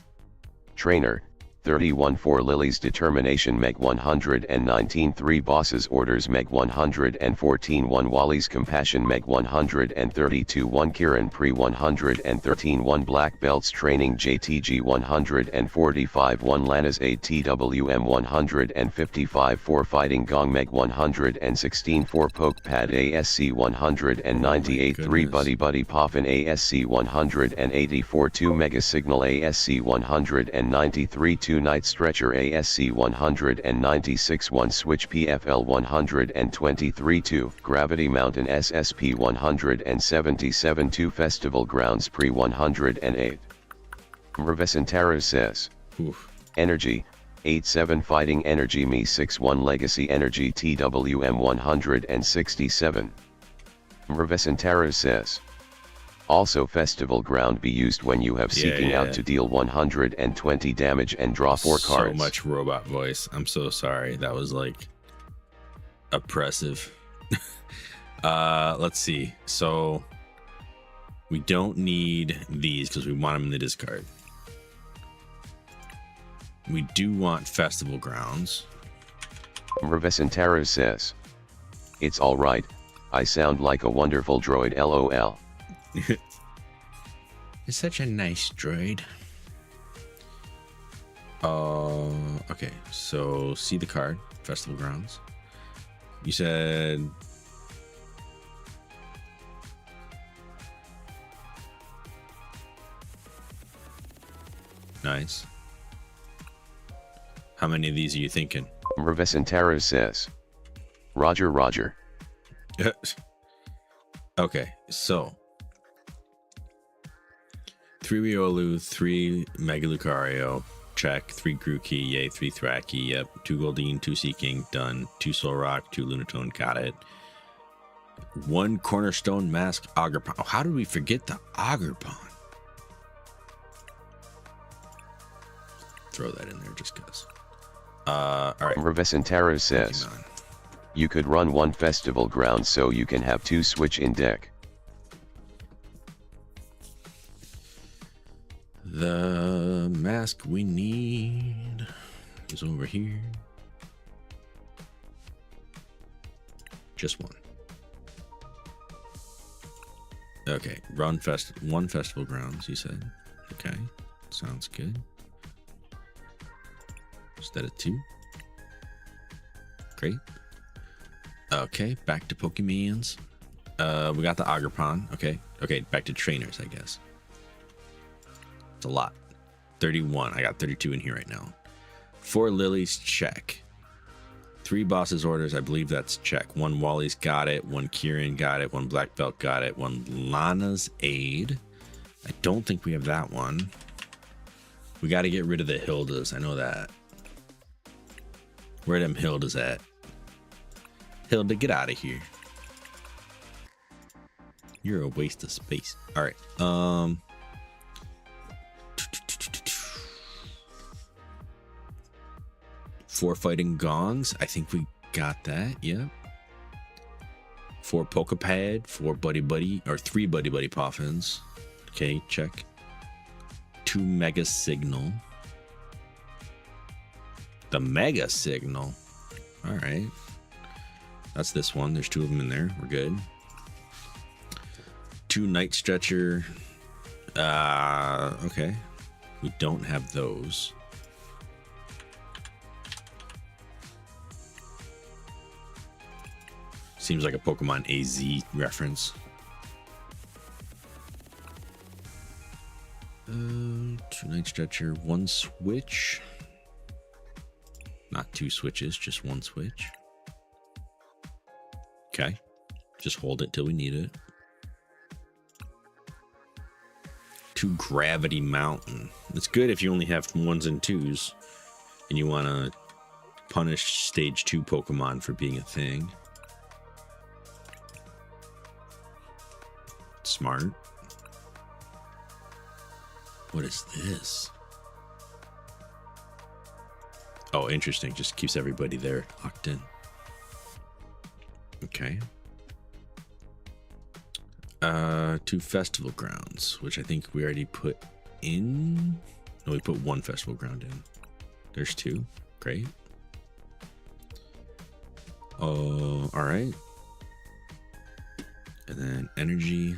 Trainer, 31 4 Lily's Determination Meg 119 3 Bosses Orders Meg 114 1 Wally's Compassion Meg 132 1 Kieran Pre 113 1 Black Belts Training JTG 145 1 Lana's Aid TWM 155 4 Fighting Gong Meg 116 4 Poke Pad ASC 198 3 Buddy Buddy Poffin ASC 184 2 Mega Signal ASC 193 2 Night Stretcher ASC 196 1 Switch PFL 123 2 Gravity Mountain SSP 177 2 Festival Grounds Pre 108. Revesentaro says. Oof. Energy, 87 Fighting Energy Me 61 Legacy Energy TWM 167. Revesentaro says. Also festival ground be used when you have seeking out to deal 120 damage and draw 4 cards. So much robot voice. I'm so sorry. That was like oppressive. Let's see. So we don't need these because we want them in the discard. We do want festival grounds. Revesentaro says. It's alright. I sound like a wonderful droid LOL. It's such a nice droid. Okay, so see the card, Festival Grounds. You said nice. How many of these are you thinking? Revesentaro says. Roger, Roger. Okay, so 3 Riolu, 3 Mega Lucario, check, 3 Grookey, yay, 3 Thwackey, yep, 2 Goldeen, 2 Seeking, done, 2 Solrock, 2 Lunatone, got it. 1 Cornerstone Mask Ogerpon. Oh, how did we forget the Ogerpon? Throw that in there just because. Alright. Revesentaro says. You could run 1 festival ground so you can have 2 switch in deck. The mask we need is over here. Just 1. Okay, run 1 festival grounds, you said. Okay, sounds good. Instead of 2. Great. Okay, back to Pokemons. We got the Ogerpon. Okay, back to trainers, I guess. It's a lot. 31. I got 32 in here right now. 4 Lilies, check. 3 Bosses Orders, I believe that's check. 1 Wally's got it. 1 Kieran got it. 1 Black Belt got it. 1 Lana's Aid. I don't think we have that one. We got to get rid of the Hildas. I know that. Where them Hildas at? Hilda, get out of here. You're a waste of space. All right. 4 Fighting Gongs. I think we got that. Yep. 4 Pokepad. 4 Buddy Buddy. Or 3 Buddy Buddy Poffins. Okay, check. 2 Mega Signal. The Mega Signal. All right. That's this one. There's 2 of them in there. We're good. 2 Night Stretcher. Okay. We don't have those. Seems like a Pokemon AZ reference. 2 Night Stretcher, 1 switch. Not 2 switches, just 1 switch. Okay. Just hold it till we need it. 2 Gravity Mountain. It's good if you only have 1s and 2s and you want to punish stage 2 Pokemon for being a thing. Smart. What is this? Oh, interesting. Just keeps everybody there locked in. Okay. 2 Festival Grounds, which I think we already put in? No, we put one festival ground in. There's two. Great. Oh, all right. And then energy.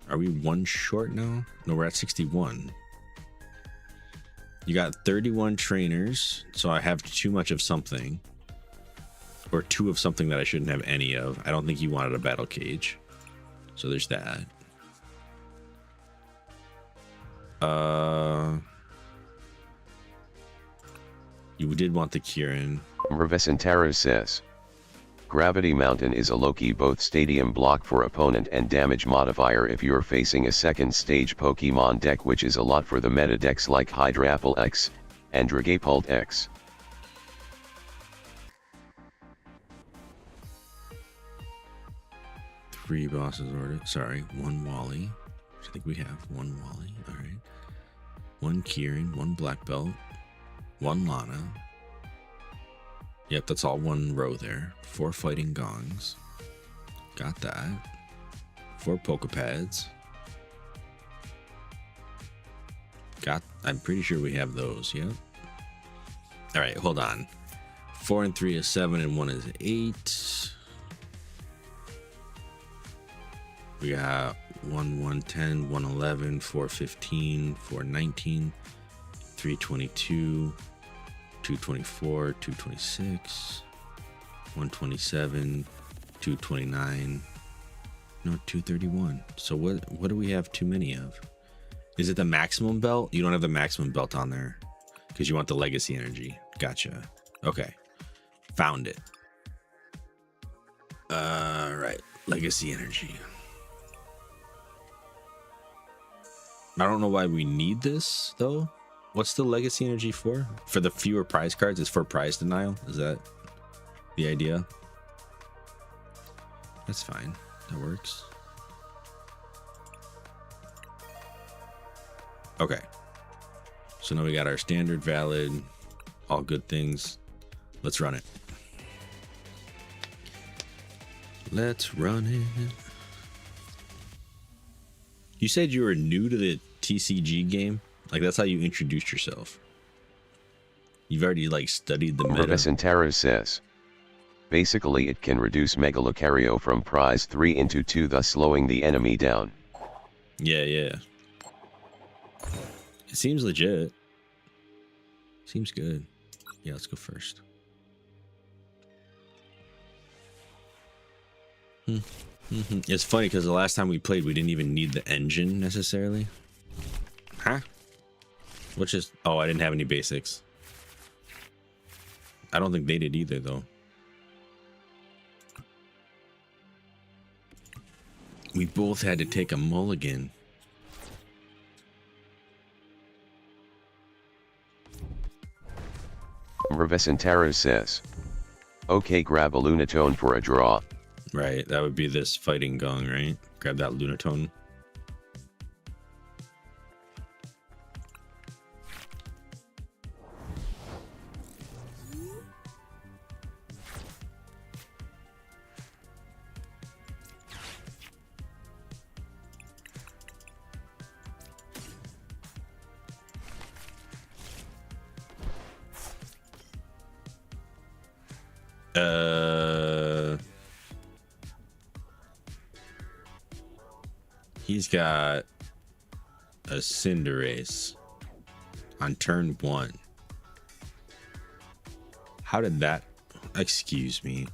Are we one short now? No, we're at 61. You got 31 trainers, so I have too much of something. Or two of something that I shouldn't have any of. I don't think you wanted a battle cage. So there's that. You did want the Kieran. Revesentaro says, Gravity Mountain is a Loki both stadium block for opponent and damage modifier if you're facing a second stage Pokemon deck, which is a lot for the meta decks like Hydrapple X and Dragapult X. Three bosses ordered. Sorry, one Wally. I think we have one Wally. All right. One Kieran, one Black Belt, one Lana. Yep, that's all one row there. 4 fighting gongs. Got that. 4 Pokepads. I'm pretty sure we have those. Yep. All right, hold on. 4 and 3 is 7 and 1 is 8. We got 1, 110, 111, 415, 419, 322, 224, 226, 127, 229, no, 231. So what do we have too many of? Is it the maximum belt? You don't have the maximum belt on there because you want the legacy energy. Gotcha. Okay. Found it. Right. Legacy energy. I don't know why we need this though. What's the legacy energy for? For the fewer prize cards? It's for prize denial? Is that the idea? That's fine. That works. Okay. So now we got our standard valid, all good things. Let's run it. Let's run it. You said you were new to the TCG game? Like, that's how you introduced yourself. You've already, like, studied the meta. Revesentaro says, basically it can reduce Mega Lucario from prize 3 into 2, thus slowing the enemy down. Yeah. It seems legit. Seems good. Yeah, let's go first. It's funny because the last time we played, we didn't even need the engine necessarily. Huh? Which is... Oh, I didn't have any basics. I don't think they did either, though. We both had to take a mulligan. Revesentaro says, okay, grab a Lunatone for a draw. Right, that would be this fighting gong, right? Grab that Lunatone. He's got a Cinderace on turn 1. How did that... Excuse me.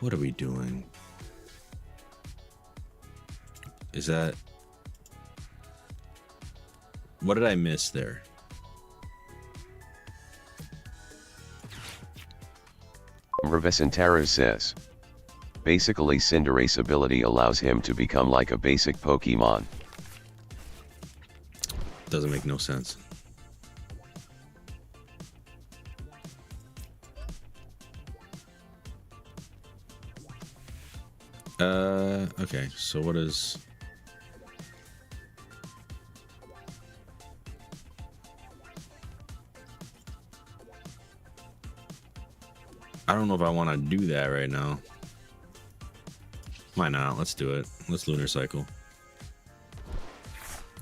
What are we doing? Is that... What did I miss there? Revesentaro says, basically Cinderace ability allows him to become like a basic Pokemon. Doesn't make no sense. Okay, so what is... I don't know if I want to do that right now. Why not? Let's do it. Let's Lunar Cycle.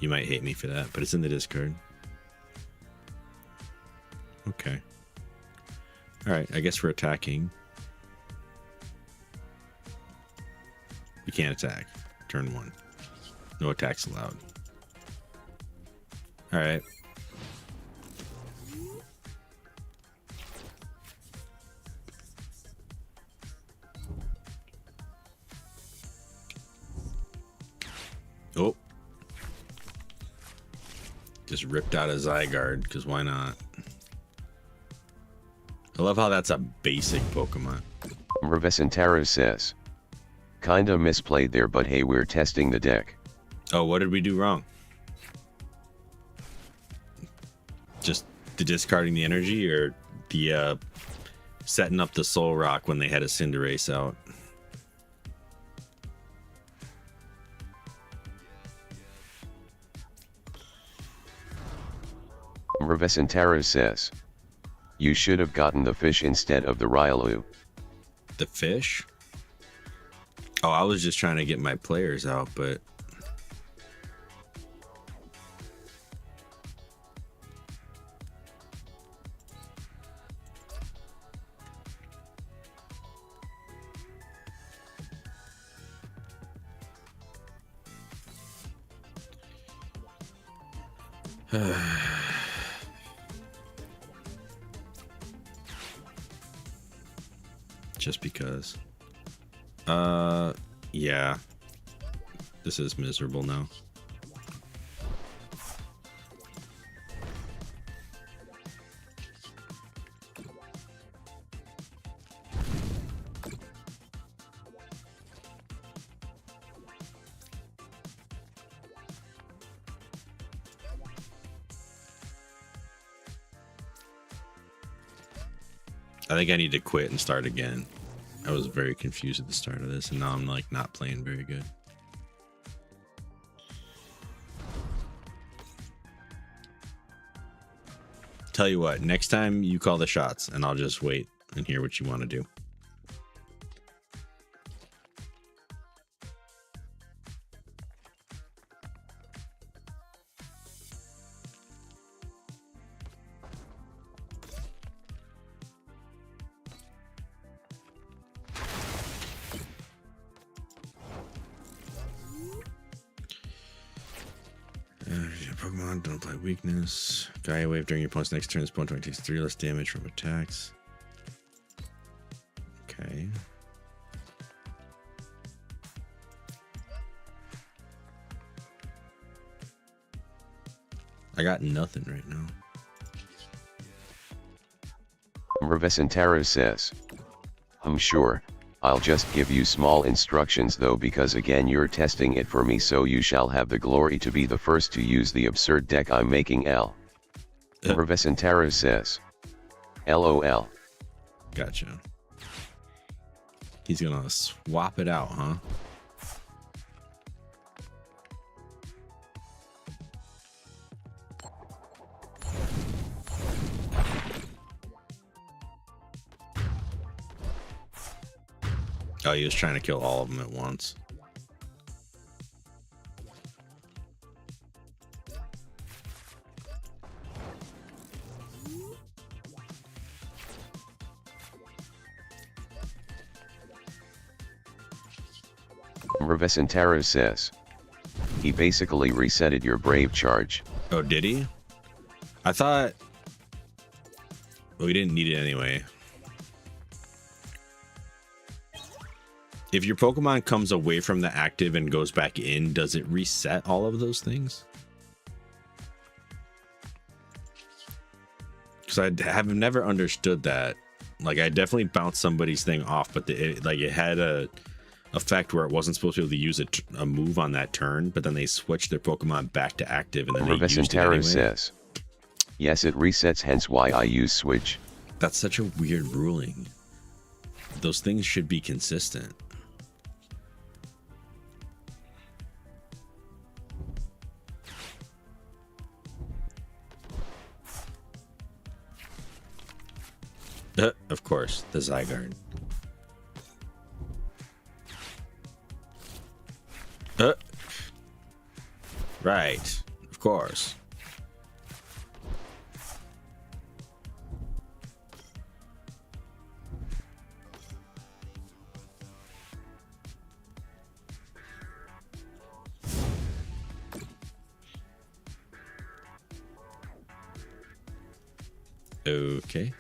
You might hate me for that, but it's in the Discord. Okay. Alright, I guess we're attacking. We can't attack. Turn 1. No attacks allowed. Alright. Oh. Just ripped out a Zygarde, because why not? I love how that's a basic Pokemon. Revescentaro says. Kinda misplayed there, but hey, we're testing the deck. Oh, what did we do wrong? Just the discarding the energy, or the setting up the Soul Rock when they had a Cinderace out? Revescentaro says. You should have gotten the fish instead of the Riolu. The fish? Oh, I was just trying to get my players out, but... just because. Yeah. This is miserable now. I think I need to quit and start again. I was very confused at the start of this, and now I'm like not playing very good. Tell you what, next time you call the shots, and I'll just wait and hear what you want to do. Pokemon don't apply weakness. Gaia Wave during your opponent's next turn. This opponent takes 3 less damage from attacks. Okay. I got nothing right now. Revescentaro says. I'm sure. I'll just give you small instructions though, because again you're testing it for me, so you shall have the glory to be the first to use the absurd deck I'm making. L. Revescentaro says. LOL. Gotcha. He's gonna swap it out, huh? Oh, he was trying to kill all of them at once. Revescentaro says. He basically resetted your brave charge. Oh, did he? I thought... Well, we didn't need it anyway. If your Pokemon comes away from the active and goes back in, does it reset all of those things? Because I have never understood that. Like, I definitely bounced somebody's thing off, but it had a effect where it wasn't supposed to be able to use a move on that turn, but then they switched their Pokemon back to active, and then they used it anyway. Says, yes, it resets, hence why I use switch. That's such a weird ruling. Those things should be consistent. Of course, the Zygarde. Right. Of course. Okay.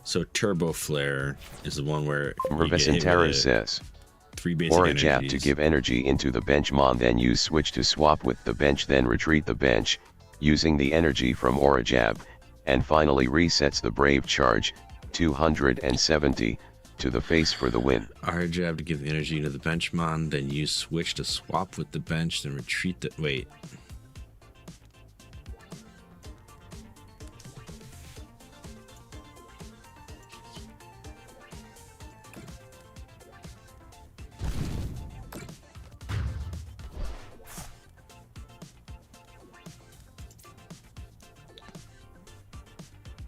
So Turbo Flare is the one where Revescentara says. 3 basic Aura energies. jab to give energy into the bench mon, then use switch to swap with the bench, then retreat the bench, using the energy from Aura jab, and finally resets the Brave Charge, 270, to the face for the win. Aura jab to give energy to the bench mon, then use switch to swap with the bench, then retreat the... Wait.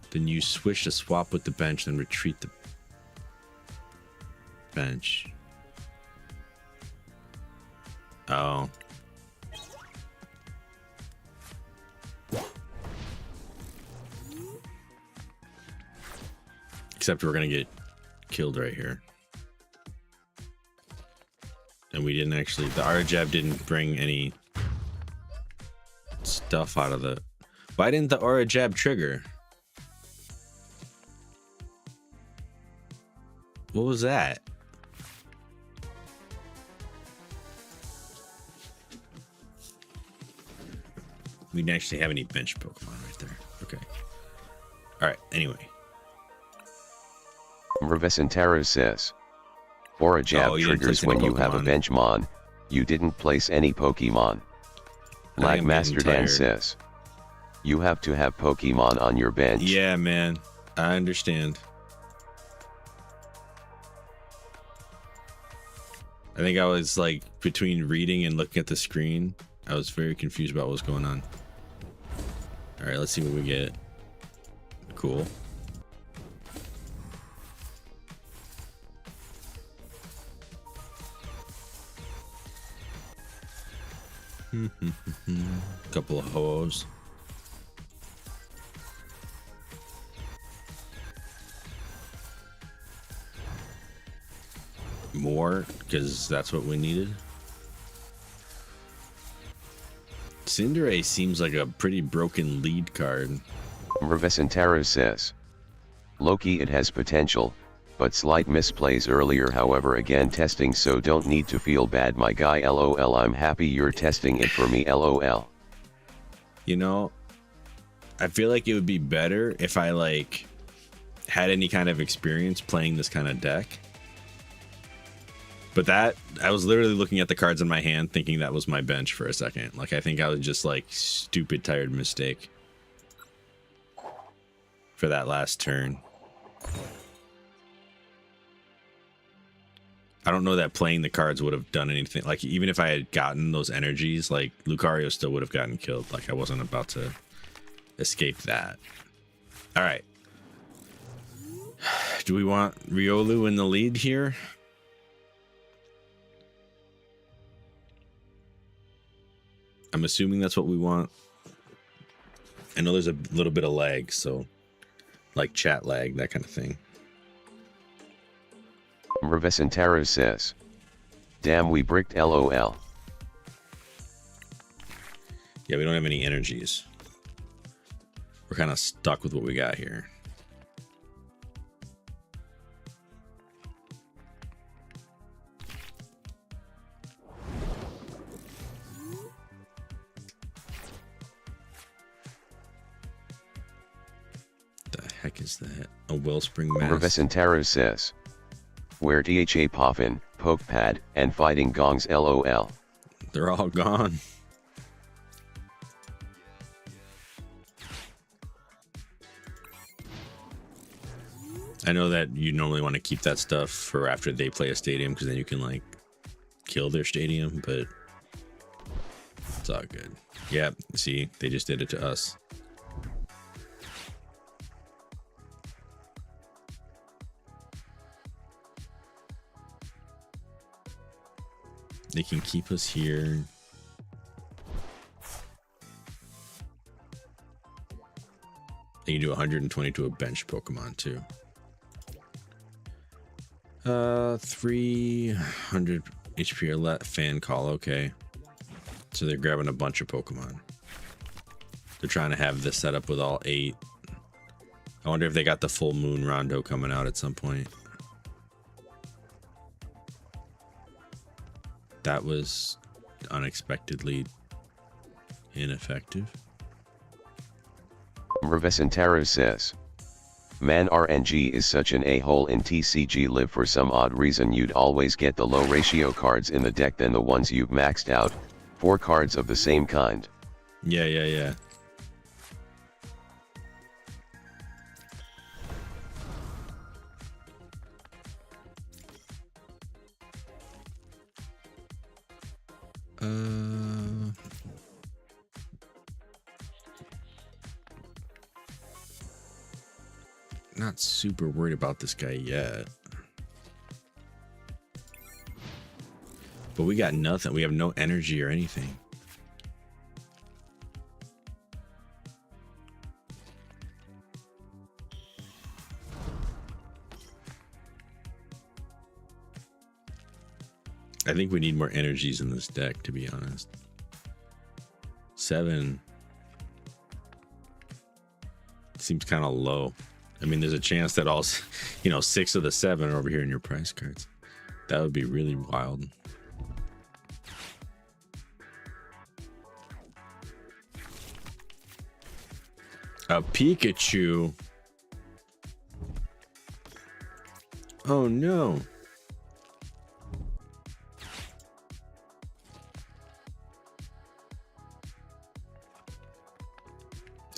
Then you switch to swap with the bench, then retreat the bench. Oh. Except we're gonna get killed right here. And we didn't actually, the Aura jab didn't bring any stuff out of the... Why didn't the Aura jab trigger? What was that? We didn't actually have any bench Pokemon right there. Okay. Alright, anyway. Revescentara says. Aura jab triggers when you have a bench mon. You didn't place any Pokemon. Lag Master Dan says. You have to have Pokemon on your bench. Yeah, man. I understand. I think I was like between reading and looking at the screen. I was very confused about what was going on. All right, let's see what we get. Cool. Couple of hoes. More, because that's what we needed. Cinderace seems like a pretty broken lead card. Revescentara says. Loki, it has potential, but slight misplays earlier, however again testing, so don't need to feel bad my guy, lol. I'm happy you're testing it for me, lol. You know, I feel like it would be better if I like had any kind of experience playing this kind of deck. But that, I was literally looking at the cards in my hand thinking that was my bench for a second. Like, I think I was just like stupid tired mistake for that last turn. I don't know that playing the cards would have done anything. Like, even if I had gotten those energies, like, Lucario still would have gotten killed. Like, I wasn't about to escape that. All right. Do we want Riolu in the lead here? I'm assuming that's what we want. I know there's a little bit of lag, so like chat lag, that kind of thing. Revescentara says. Damn, we bricked, lol. Yeah, we don't have any energies. We're kind of stuck with what we got here. Heck is that? A Wellspring Mass. Revescentara says. Where DHA Poffin, Pokepad, and Fighting Gongs, lol. They're all gone. I know that you normally want to keep that stuff for after they play a stadium, because then you can like kill their stadium, but it's all good. Yeah, see, they just did it to us. They can keep us here. They can do 120 to a bench Pokemon too. 300 HP or let fan call. Okay. So they're grabbing a bunch of Pokemon. They're trying to have this set up with all 8. I wonder if they got the full moon Rondo coming out at some point. That was unexpectedly ineffective. Revesentaro says, man, RNG is such an a-hole in TCG Live. For some odd reason you'd always get the low ratio cards in the deck than the ones you've maxed out, 4 cards of the same kind. Yeah. Not super worried about this guy yet. But we got nothing. We have no energy or anything. I think we need more energies in this deck, to be honest. 7 seems kind of low. I mean, there's a chance that all, 6 of the 7 are over here in your prize cards. That would be really wild. A Pikachu. Oh no.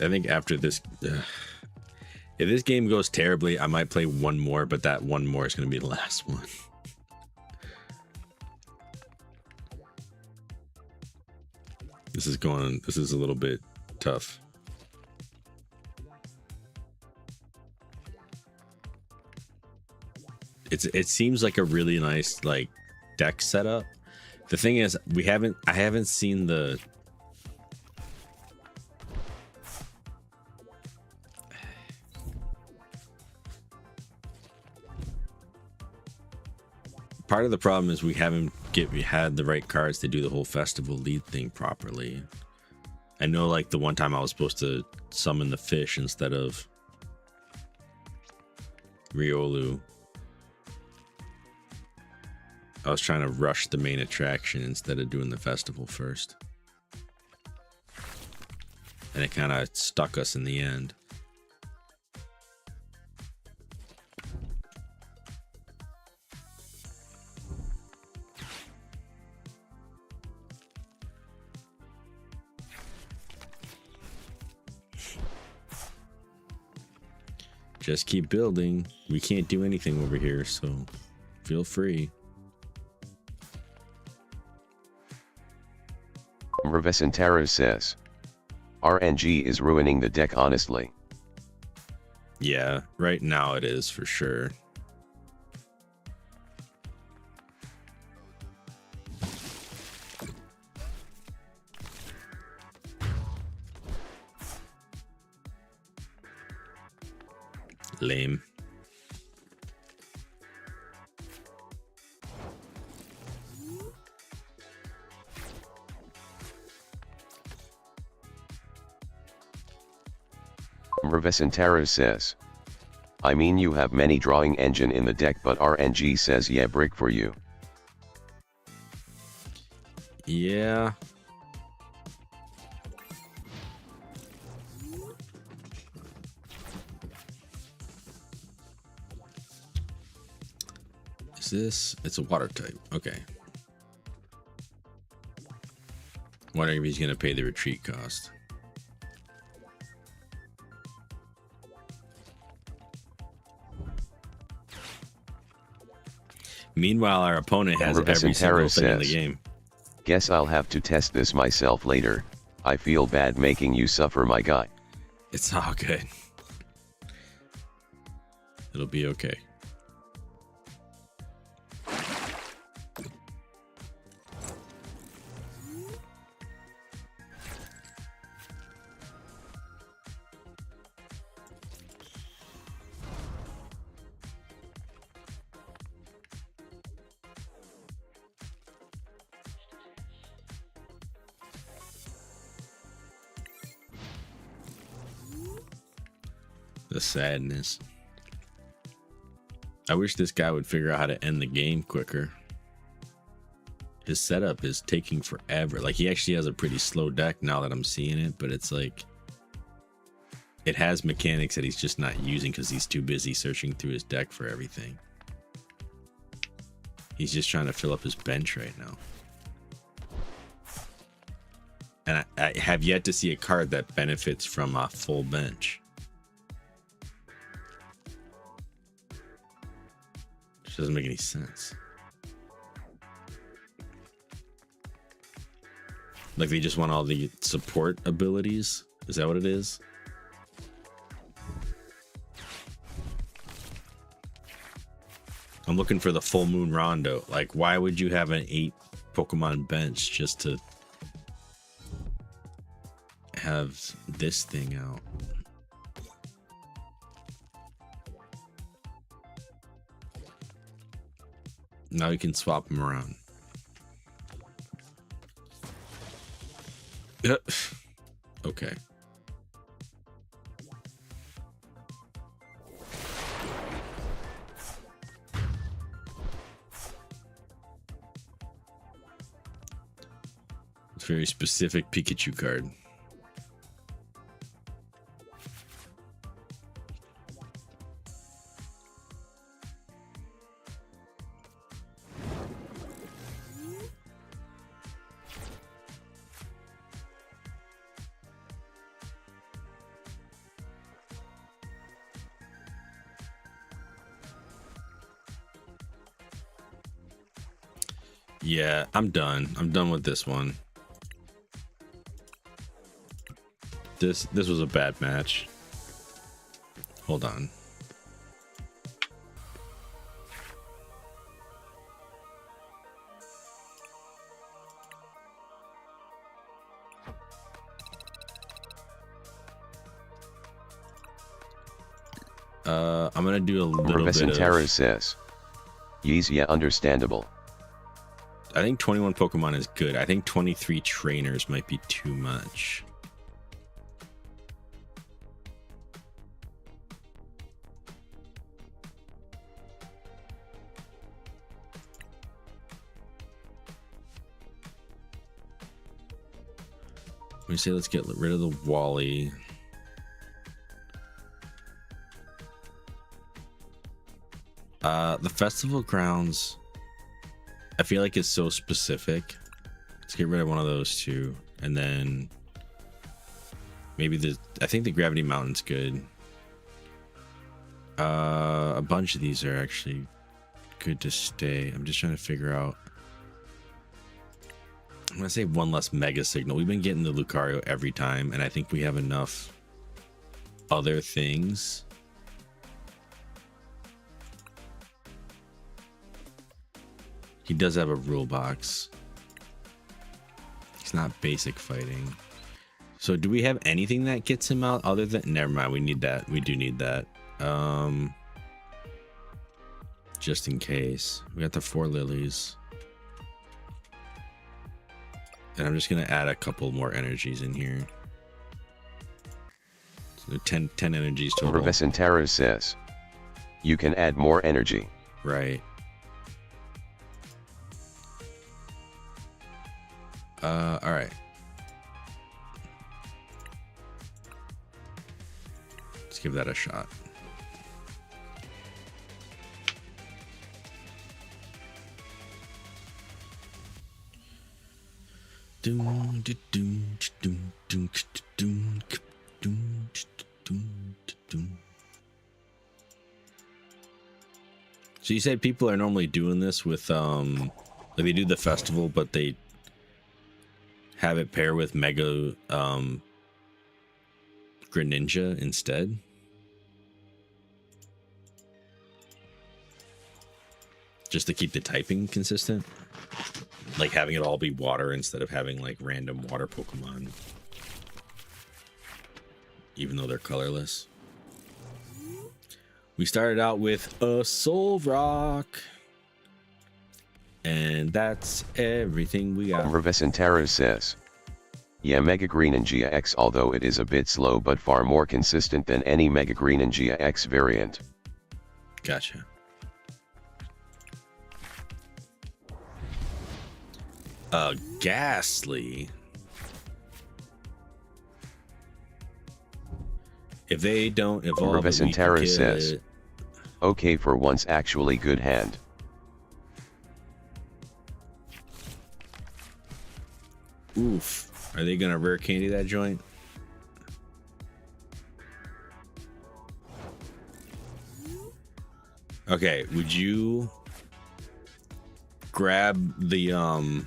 I think after this, if this game goes terribly, I might play one more, but that one more is going to be the last one. This is a little bit tough. It seems like a really nice deck setup. The thing is, I haven't seen the part of the problem is we haven't had the right cards to do the whole festival lead thing properly. I know the one time I was supposed to summon the fish instead of Riolu. I was trying to rush the main attraction instead of doing the festival first. And it kind of stuck us in the end. Just keep building. We can't do anything over here, so feel free. Revesentaro says, RNG is ruining the deck, honestly. Yeah, right now it is for sure. Lame. Revesentaro says, I mean, you have many drawing engine in the deck, but RNG says yeah, brick for you. Yeah. It's a water type. Okay. Wondering if he's gonna pay the retreat cost. Meanwhile, our opponent has every single thing in the game. Guess I'll have to test this myself later. I feel bad making you suffer, my guy. It's all good. It'll be okay. The sadness. I wish this guy would figure out how to end the game quicker. His setup is taking forever. Like, he actually has a pretty slow deck now that I'm seeing it, but it's like it has mechanics that he's just not using because he's too busy searching through his deck for everything. He's just trying to fill up his bench right now. And I have yet to see a card that benefits from a full bench. Which doesn't make any sense. Like, they just want all the support abilities? Is that what it is? I'm looking for the full moon rondo. Like, why would you have an 8 Pokemon bench just to have this thing out? Now you can swap them around. Okay. It's a very specific Pikachu card. Yeah, I'm done. I'm done with this one. This was a bad match. Hold on. I'm gonna do a little bit of... says, yeah, understandable. I think 21 Pokemon is good. I think 23 trainers might be too much. We say let's get rid of the Wally. The festival grounds, I feel like it's so specific. Let's get rid of one of those two, and then maybe I think the Gravity Mountain's good. A bunch of these are actually good to stay. I'm just trying to figure out. I'm gonna say one less Mega Signal. We've been getting the Lucario every time, and I think we have enough other things. He does have a rule box. He's not basic fighting. So do we have anything that gets him out other than... Never mind, we need that. We do need that. Just in case. We got the 4 lilies. And I'm just going to add a couple more energies in here. So 10 energies total. Revescentaro says, you can add more energy. Right. All right. Let's give that a shot. So you said people are normally doing this with like they do the festival, but they have it pair with Mega Greninja instead. Just to keep the typing consistent. Like having it all be water instead of having like random water Pokemon. Even though they're colorless. We started out with a Soul Rock. And that's everything we got. Revescentaro says, Yeah, Mega Greninja X, although it is a bit slow but far more consistent than any Mega Greninja X variant. Gotcha. Ghastly. If they don't evolve it, we can Revesentara kill says, it. okay, for once actually good hand. Oof. Are they gonna rare candy that joint? Okay, would you grab the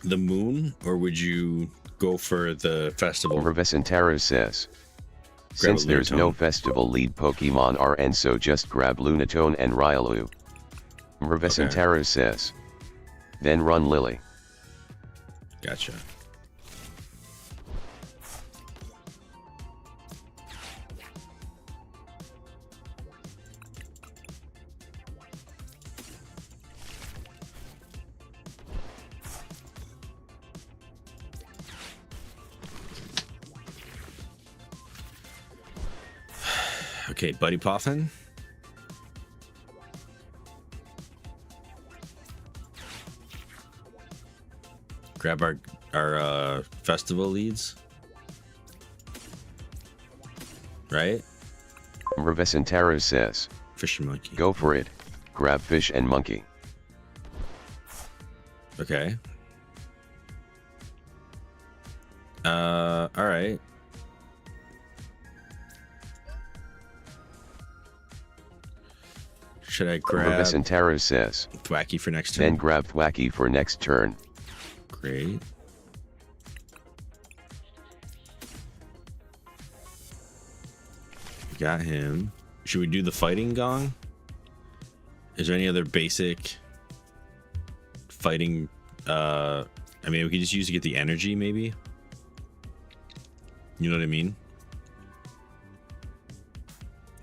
moon, or would you go for the festival? Revesentara says, Grab since a there's no Lunatone. festival lead Pokemon RN, so just grab Lunatone and Riolu. Revesentara says, then run Lily. Gotcha. Okay, Buddy Poffin. Grab our festival leads. Right? Revesentara says, Fish and monkey. go for it, grab fish and monkey. Okay. Alright. Should I grab Revesentara says, Thwacky for next turn? then grab Thwacky for next turn. Great. Got him. Should we do the fighting gong? Is there any other basic fighting? I mean, we could just use to get the energy, maybe. You know what I mean?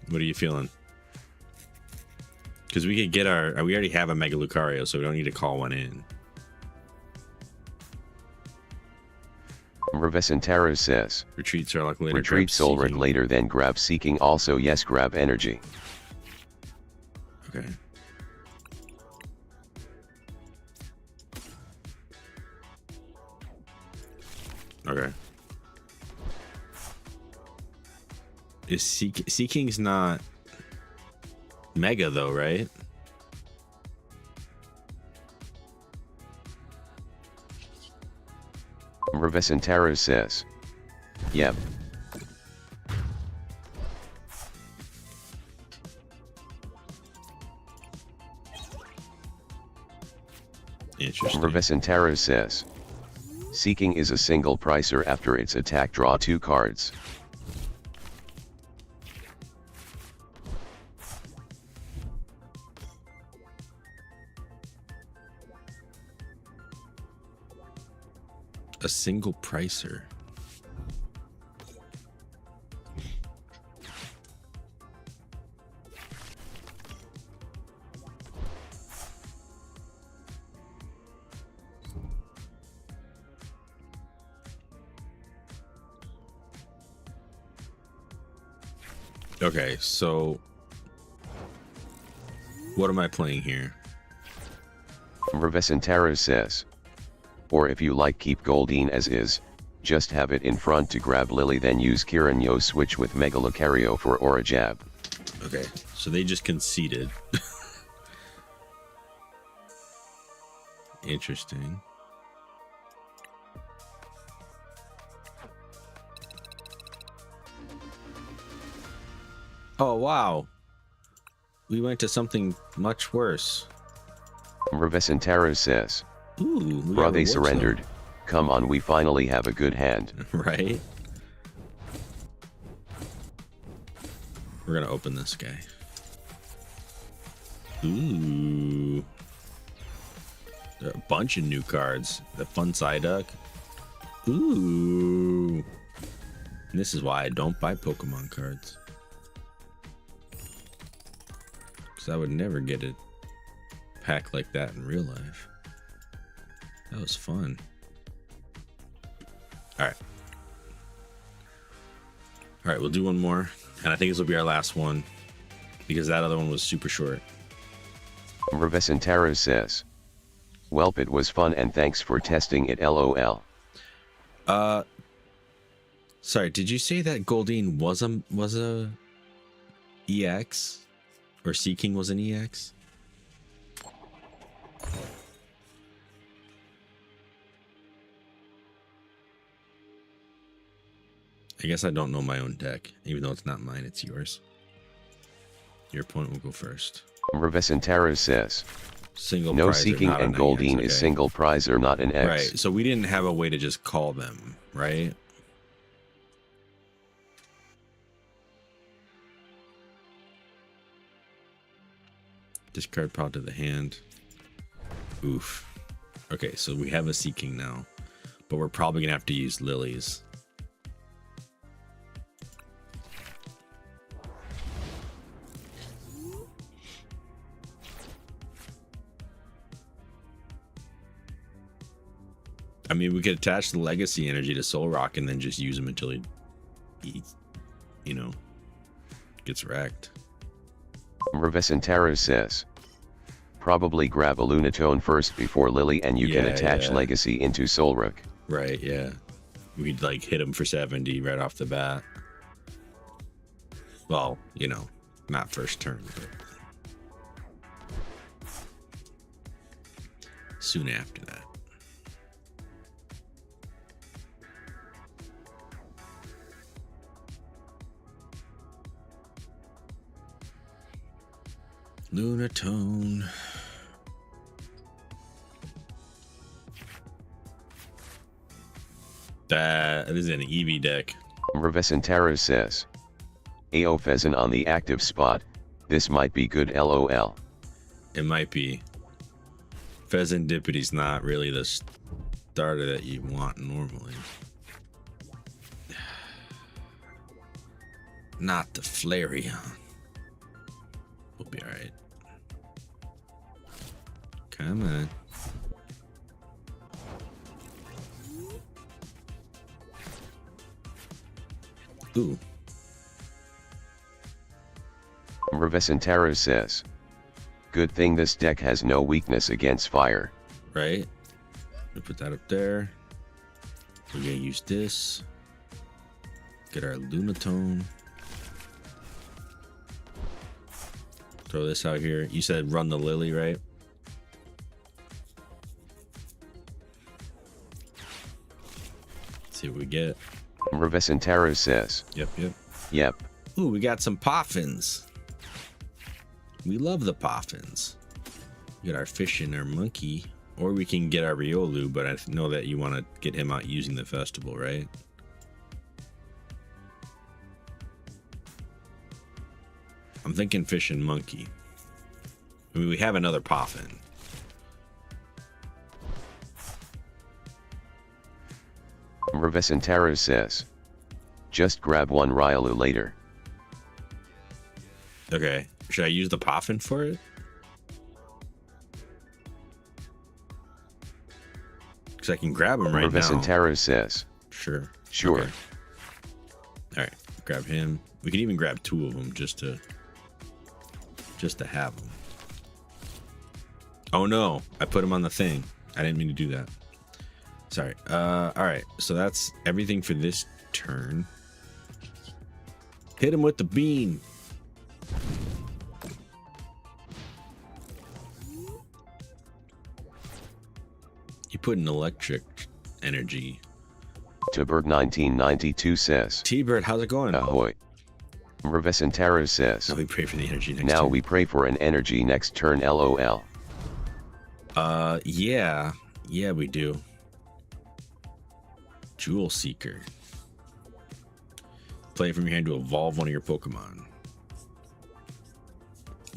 What are you feeling? Because we could get our. We already have a Mega Lucario, so we don't need to call one in. Revesentara says, Retreat Solric later. retreat grab Solric Seeking. later, then grab Seeking. Also yes, grab energy. Okay. Okay. Is Seeking's not Mega though, right? Revesentara says, yep. Interesting. Revesentara says, Seeking is a single pricer. After its attack, draw 2 cards. A single pricer. Okay, so what am I playing here? Revesentara says, or if you like, keep Goldeen as is, just have it in front to grab Lily, then use Kiranyo switch with Mega Lucario for Aura Jab. Okay, so they just conceded. Interesting. Oh, wow. We went to something much worse. Revesentara says, Ooh, we bruh, got they rewards, surrendered. Come on, we finally have a good hand. though. Right? We're gonna open this guy. Ooh. There are a bunch of new cards. The Fun Psyduck. Ooh. And this is why I don't buy Pokemon cards. Because I would never get a pack like that in real life. That was fun. All right. All right, we'll do one more. And I think this will be our last one because that other one was super short. Revesentaro says, "Welp, it was fun and thanks for testing it, lol." Sorry, did you say that Goldeen was a EX? Or Seeking was an EX? I guess I don't know my own deck. Even though it's not mine, it's yours. Your opponent will go first. Revesentaro says, Single "No, prize or Seeking not and an Goldeen EX, is okay. single prize or not an X." Right, so we didn't have a way to just call them, right? Discard pile to the hand. Oof. Okay, so we have a Seeking now, but we're probably gonna have to use Lilies. I mean, we could attach the Legacy energy to Soul Rock and then just use him until he you know, gets wrecked. Revesentaro says, "Probably grab a Lunatone first before Lily and you can attach Legacy into Solrook." Right, yeah. We'd like hit him for 70 right off the bat. Well, you know, not first turn, but soon after that. Lunatone. That is an EV deck. Revesentaro says, "AO Pheasant on the active spot, this might be good, lol." It might be. Pheasant Dippity's not really the starter that you want normally. Not the Flareon. We'll be alright. Come on. Ooh. Revesentaro says, "Good thing this deck has no weakness against fire." Right? We'll put that up there. We're gonna use this. Get our Lunatone. Throw this out here. You said run the Lily, right? Let's see what we get. Revesentaro says, Yep. Ooh, we got some Poffins. We love the Poffins. We got our fish and our monkey. Or we can get our Riolu, but I know that you want to get him out using the festival, right? I'm thinking fish and monkey. I mean, we have another Poffin. Revesentaro says, "Just grab one Riolu later." Okay. Should I use the Poffin for it? Because I can grab him right now. Revesentaro says, Sure. "Sure." Okay. All right. Grab him. We can even grab two of them just to have them. Oh no, I put him on the thing. I didn't mean to do that. Sorry. All right. So that's everything for this turn. Hit him with the beam. You put an electric energy. Tberg 1992 says, T-Bird, how's it going? "Ahoy." Revesentaro says, Now we pray for the energy next "Now turn. we pray for an energy next turn, lol." Yeah. Yeah, we do. Jewel Seeker. Play it from your hand to evolve one of your Pokemon.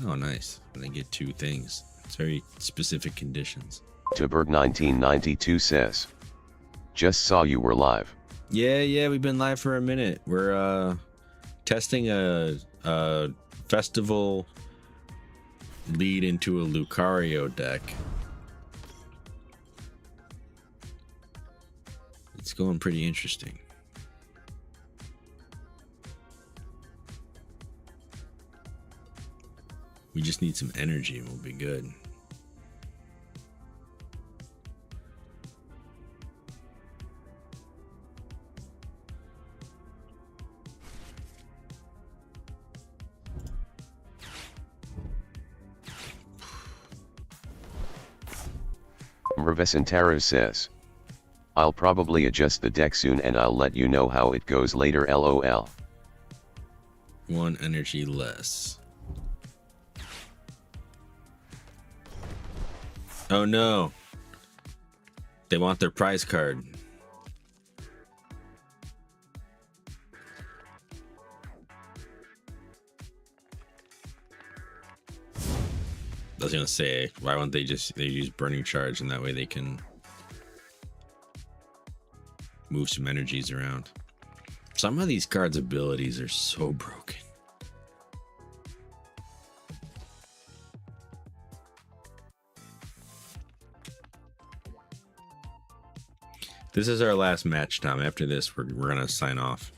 Oh, nice. And then get two things. It's very specific conditions. Tberg 1992 says, "Just saw you were live." Yeah, we've been live for a minute. We're testing a festival lead into a Lucario deck. It's going pretty interesting. We just need some energy and we'll be good. Revesentaro says, I'll probably adjust the deck soon and I'll let you know how it goes later, lol. 1 energy less. Oh no. They want their prize card. I was gonna say, why won't they use burning charge, and that way they can move some energies around. Some of these cards' abilities are so broken. This is our last match, Tom. After this, we're gonna sign off.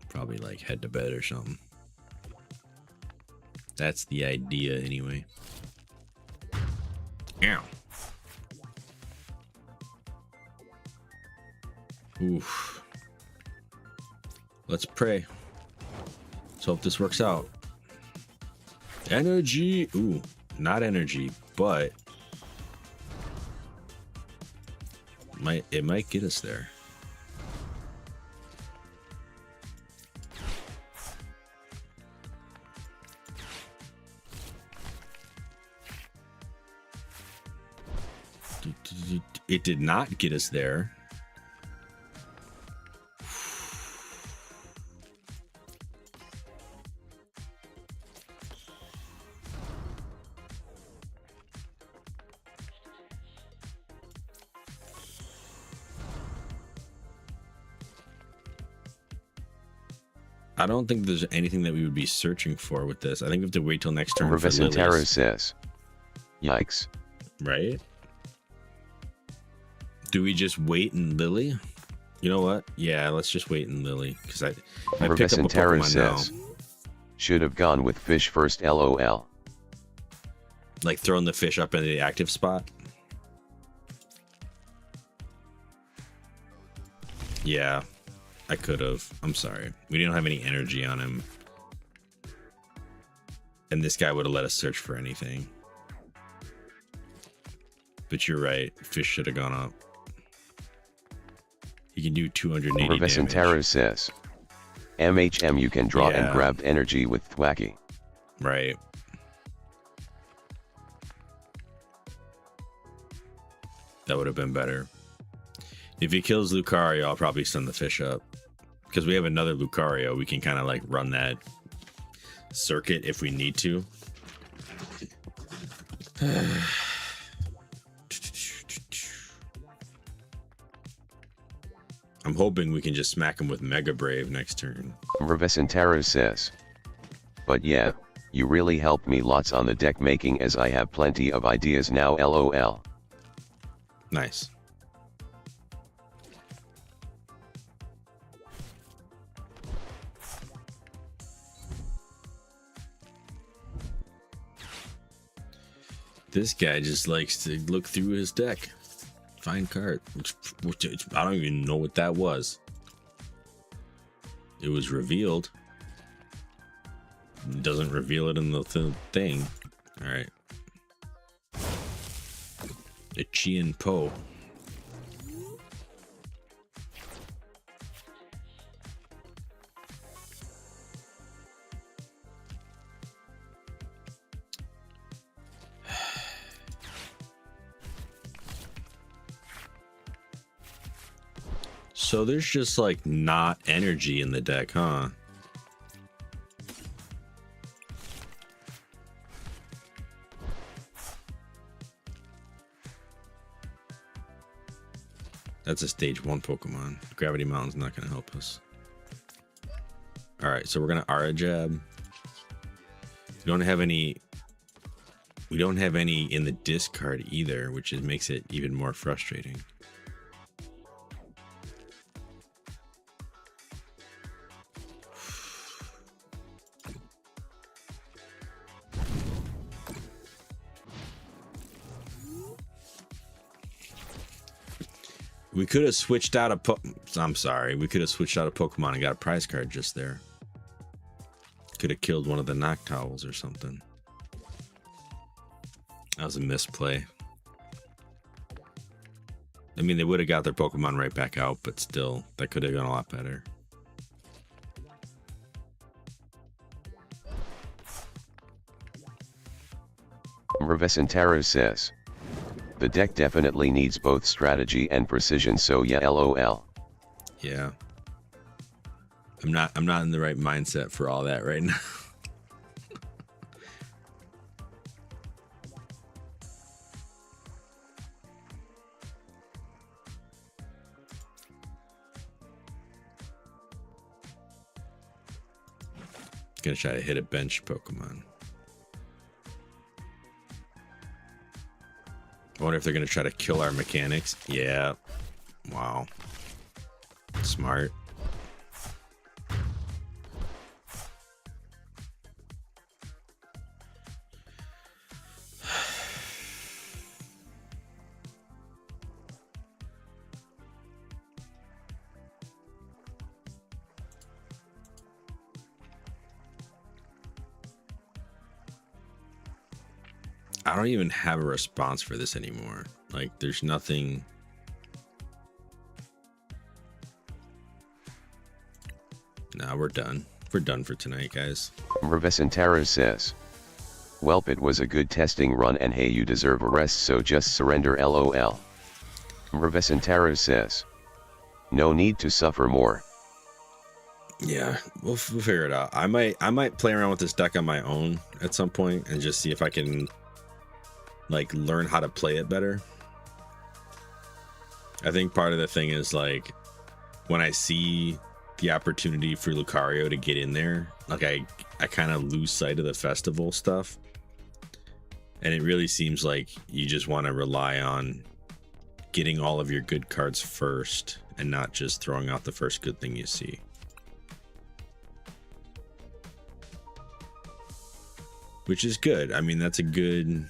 Probably like head to bed or something. That's the idea anyway. Ow. Oof. Let's pray. Let's hope this works out. Energy. Ooh, not energy, but it might get us there. It did not get us there. I don't think there's anything that we would be searching for with this. I think we have to wait till next turn. Revesentaro says, yikes. Right? Do we just wait in Lily? You know what? Yeah, let's just wait in Lily. Because I pick up a Pokemon says, now. Should have gone with fish first, lol. Like throwing the fish up into the active spot? Yeah, I could have. I'm sorry. We didn't have any energy on him. And this guy would have let us search for anything. But you're right. Fish should have gone up. He can do 280 damage. Revesentaro says, MHM you can draw and grab energy with Thwacky. Right. That would have been better. If he kills Lucario, I'll probably send the fish up. Because we have another Lucario, we can kind of like run that circuit if we need to. I'm hoping we can just smack him with Mega Brave next turn. Revesentaro says, but yeah, you really helped me lots on the deck making as I have plenty of ideas now, lol. Nice. This guy just likes to look through his deck. Find card. I don't even know what that was. It was revealed. It doesn't reveal it in the thing. All right. A Chien Po. So there's just like not energy in the deck, huh? That's a stage 1 Pokemon. Gravity Mountain's not going to help us. All right, so we're going to Aura Jab. We don't have any in the discard either, which makes it even more frustrating. We could have switched out a I'm sorry. We could have switched out a Pokemon and got a prize card just there. Could have killed one of the Noctowls or something. That was a misplay. I mean, they would have got their Pokemon right back out, but still, that could have gone a lot better. Revesentaro says, the deck definitely needs both strategy and precision, so yeah, lol. Yeah. I'm not in the right mindset for all that right now. Gonna try to hit a bench Pokemon. I wonder if they're gonna try to kill our mechanics. Yeah. Wow. Smart. I don't even have a response for this anymore. Like, there's nothing. Nah, we're done. We're done for tonight, guys. Revesentaro says, welp, it was a good testing run and hey, you deserve a rest, so just surrender, lol. Revesentaro says, no need to suffer more. Yeah, we'll figure it out. I might play around with this deck on my own at some point and just see if I can like learn how to play it better. I think part of the thing is like when I see the opportunity for Lucario to get in there, like I kind of lose sight of the festival stuff, and it really seems like you just want to rely on getting all of your good cards first and not just throwing out the first good thing you see. Which is good. I mean, that's a good,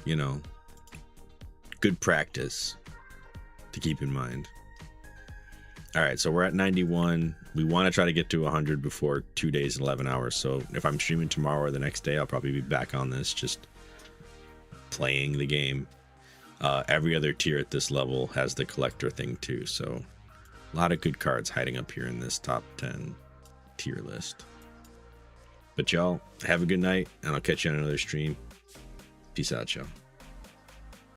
you know, good practice to keep in mind. All right, so we're at 91. We want to try to get to 100 before 2 days and 11 hours. So if I'm streaming tomorrow or the next day, I'll probably be back on this, just playing the game. Every other tier at this level has the collector thing too. So a lot of good cards hiding up here in this top 10 tier list. But y'all, have a good night, and I'll catch you on another stream. Peace out, y'all.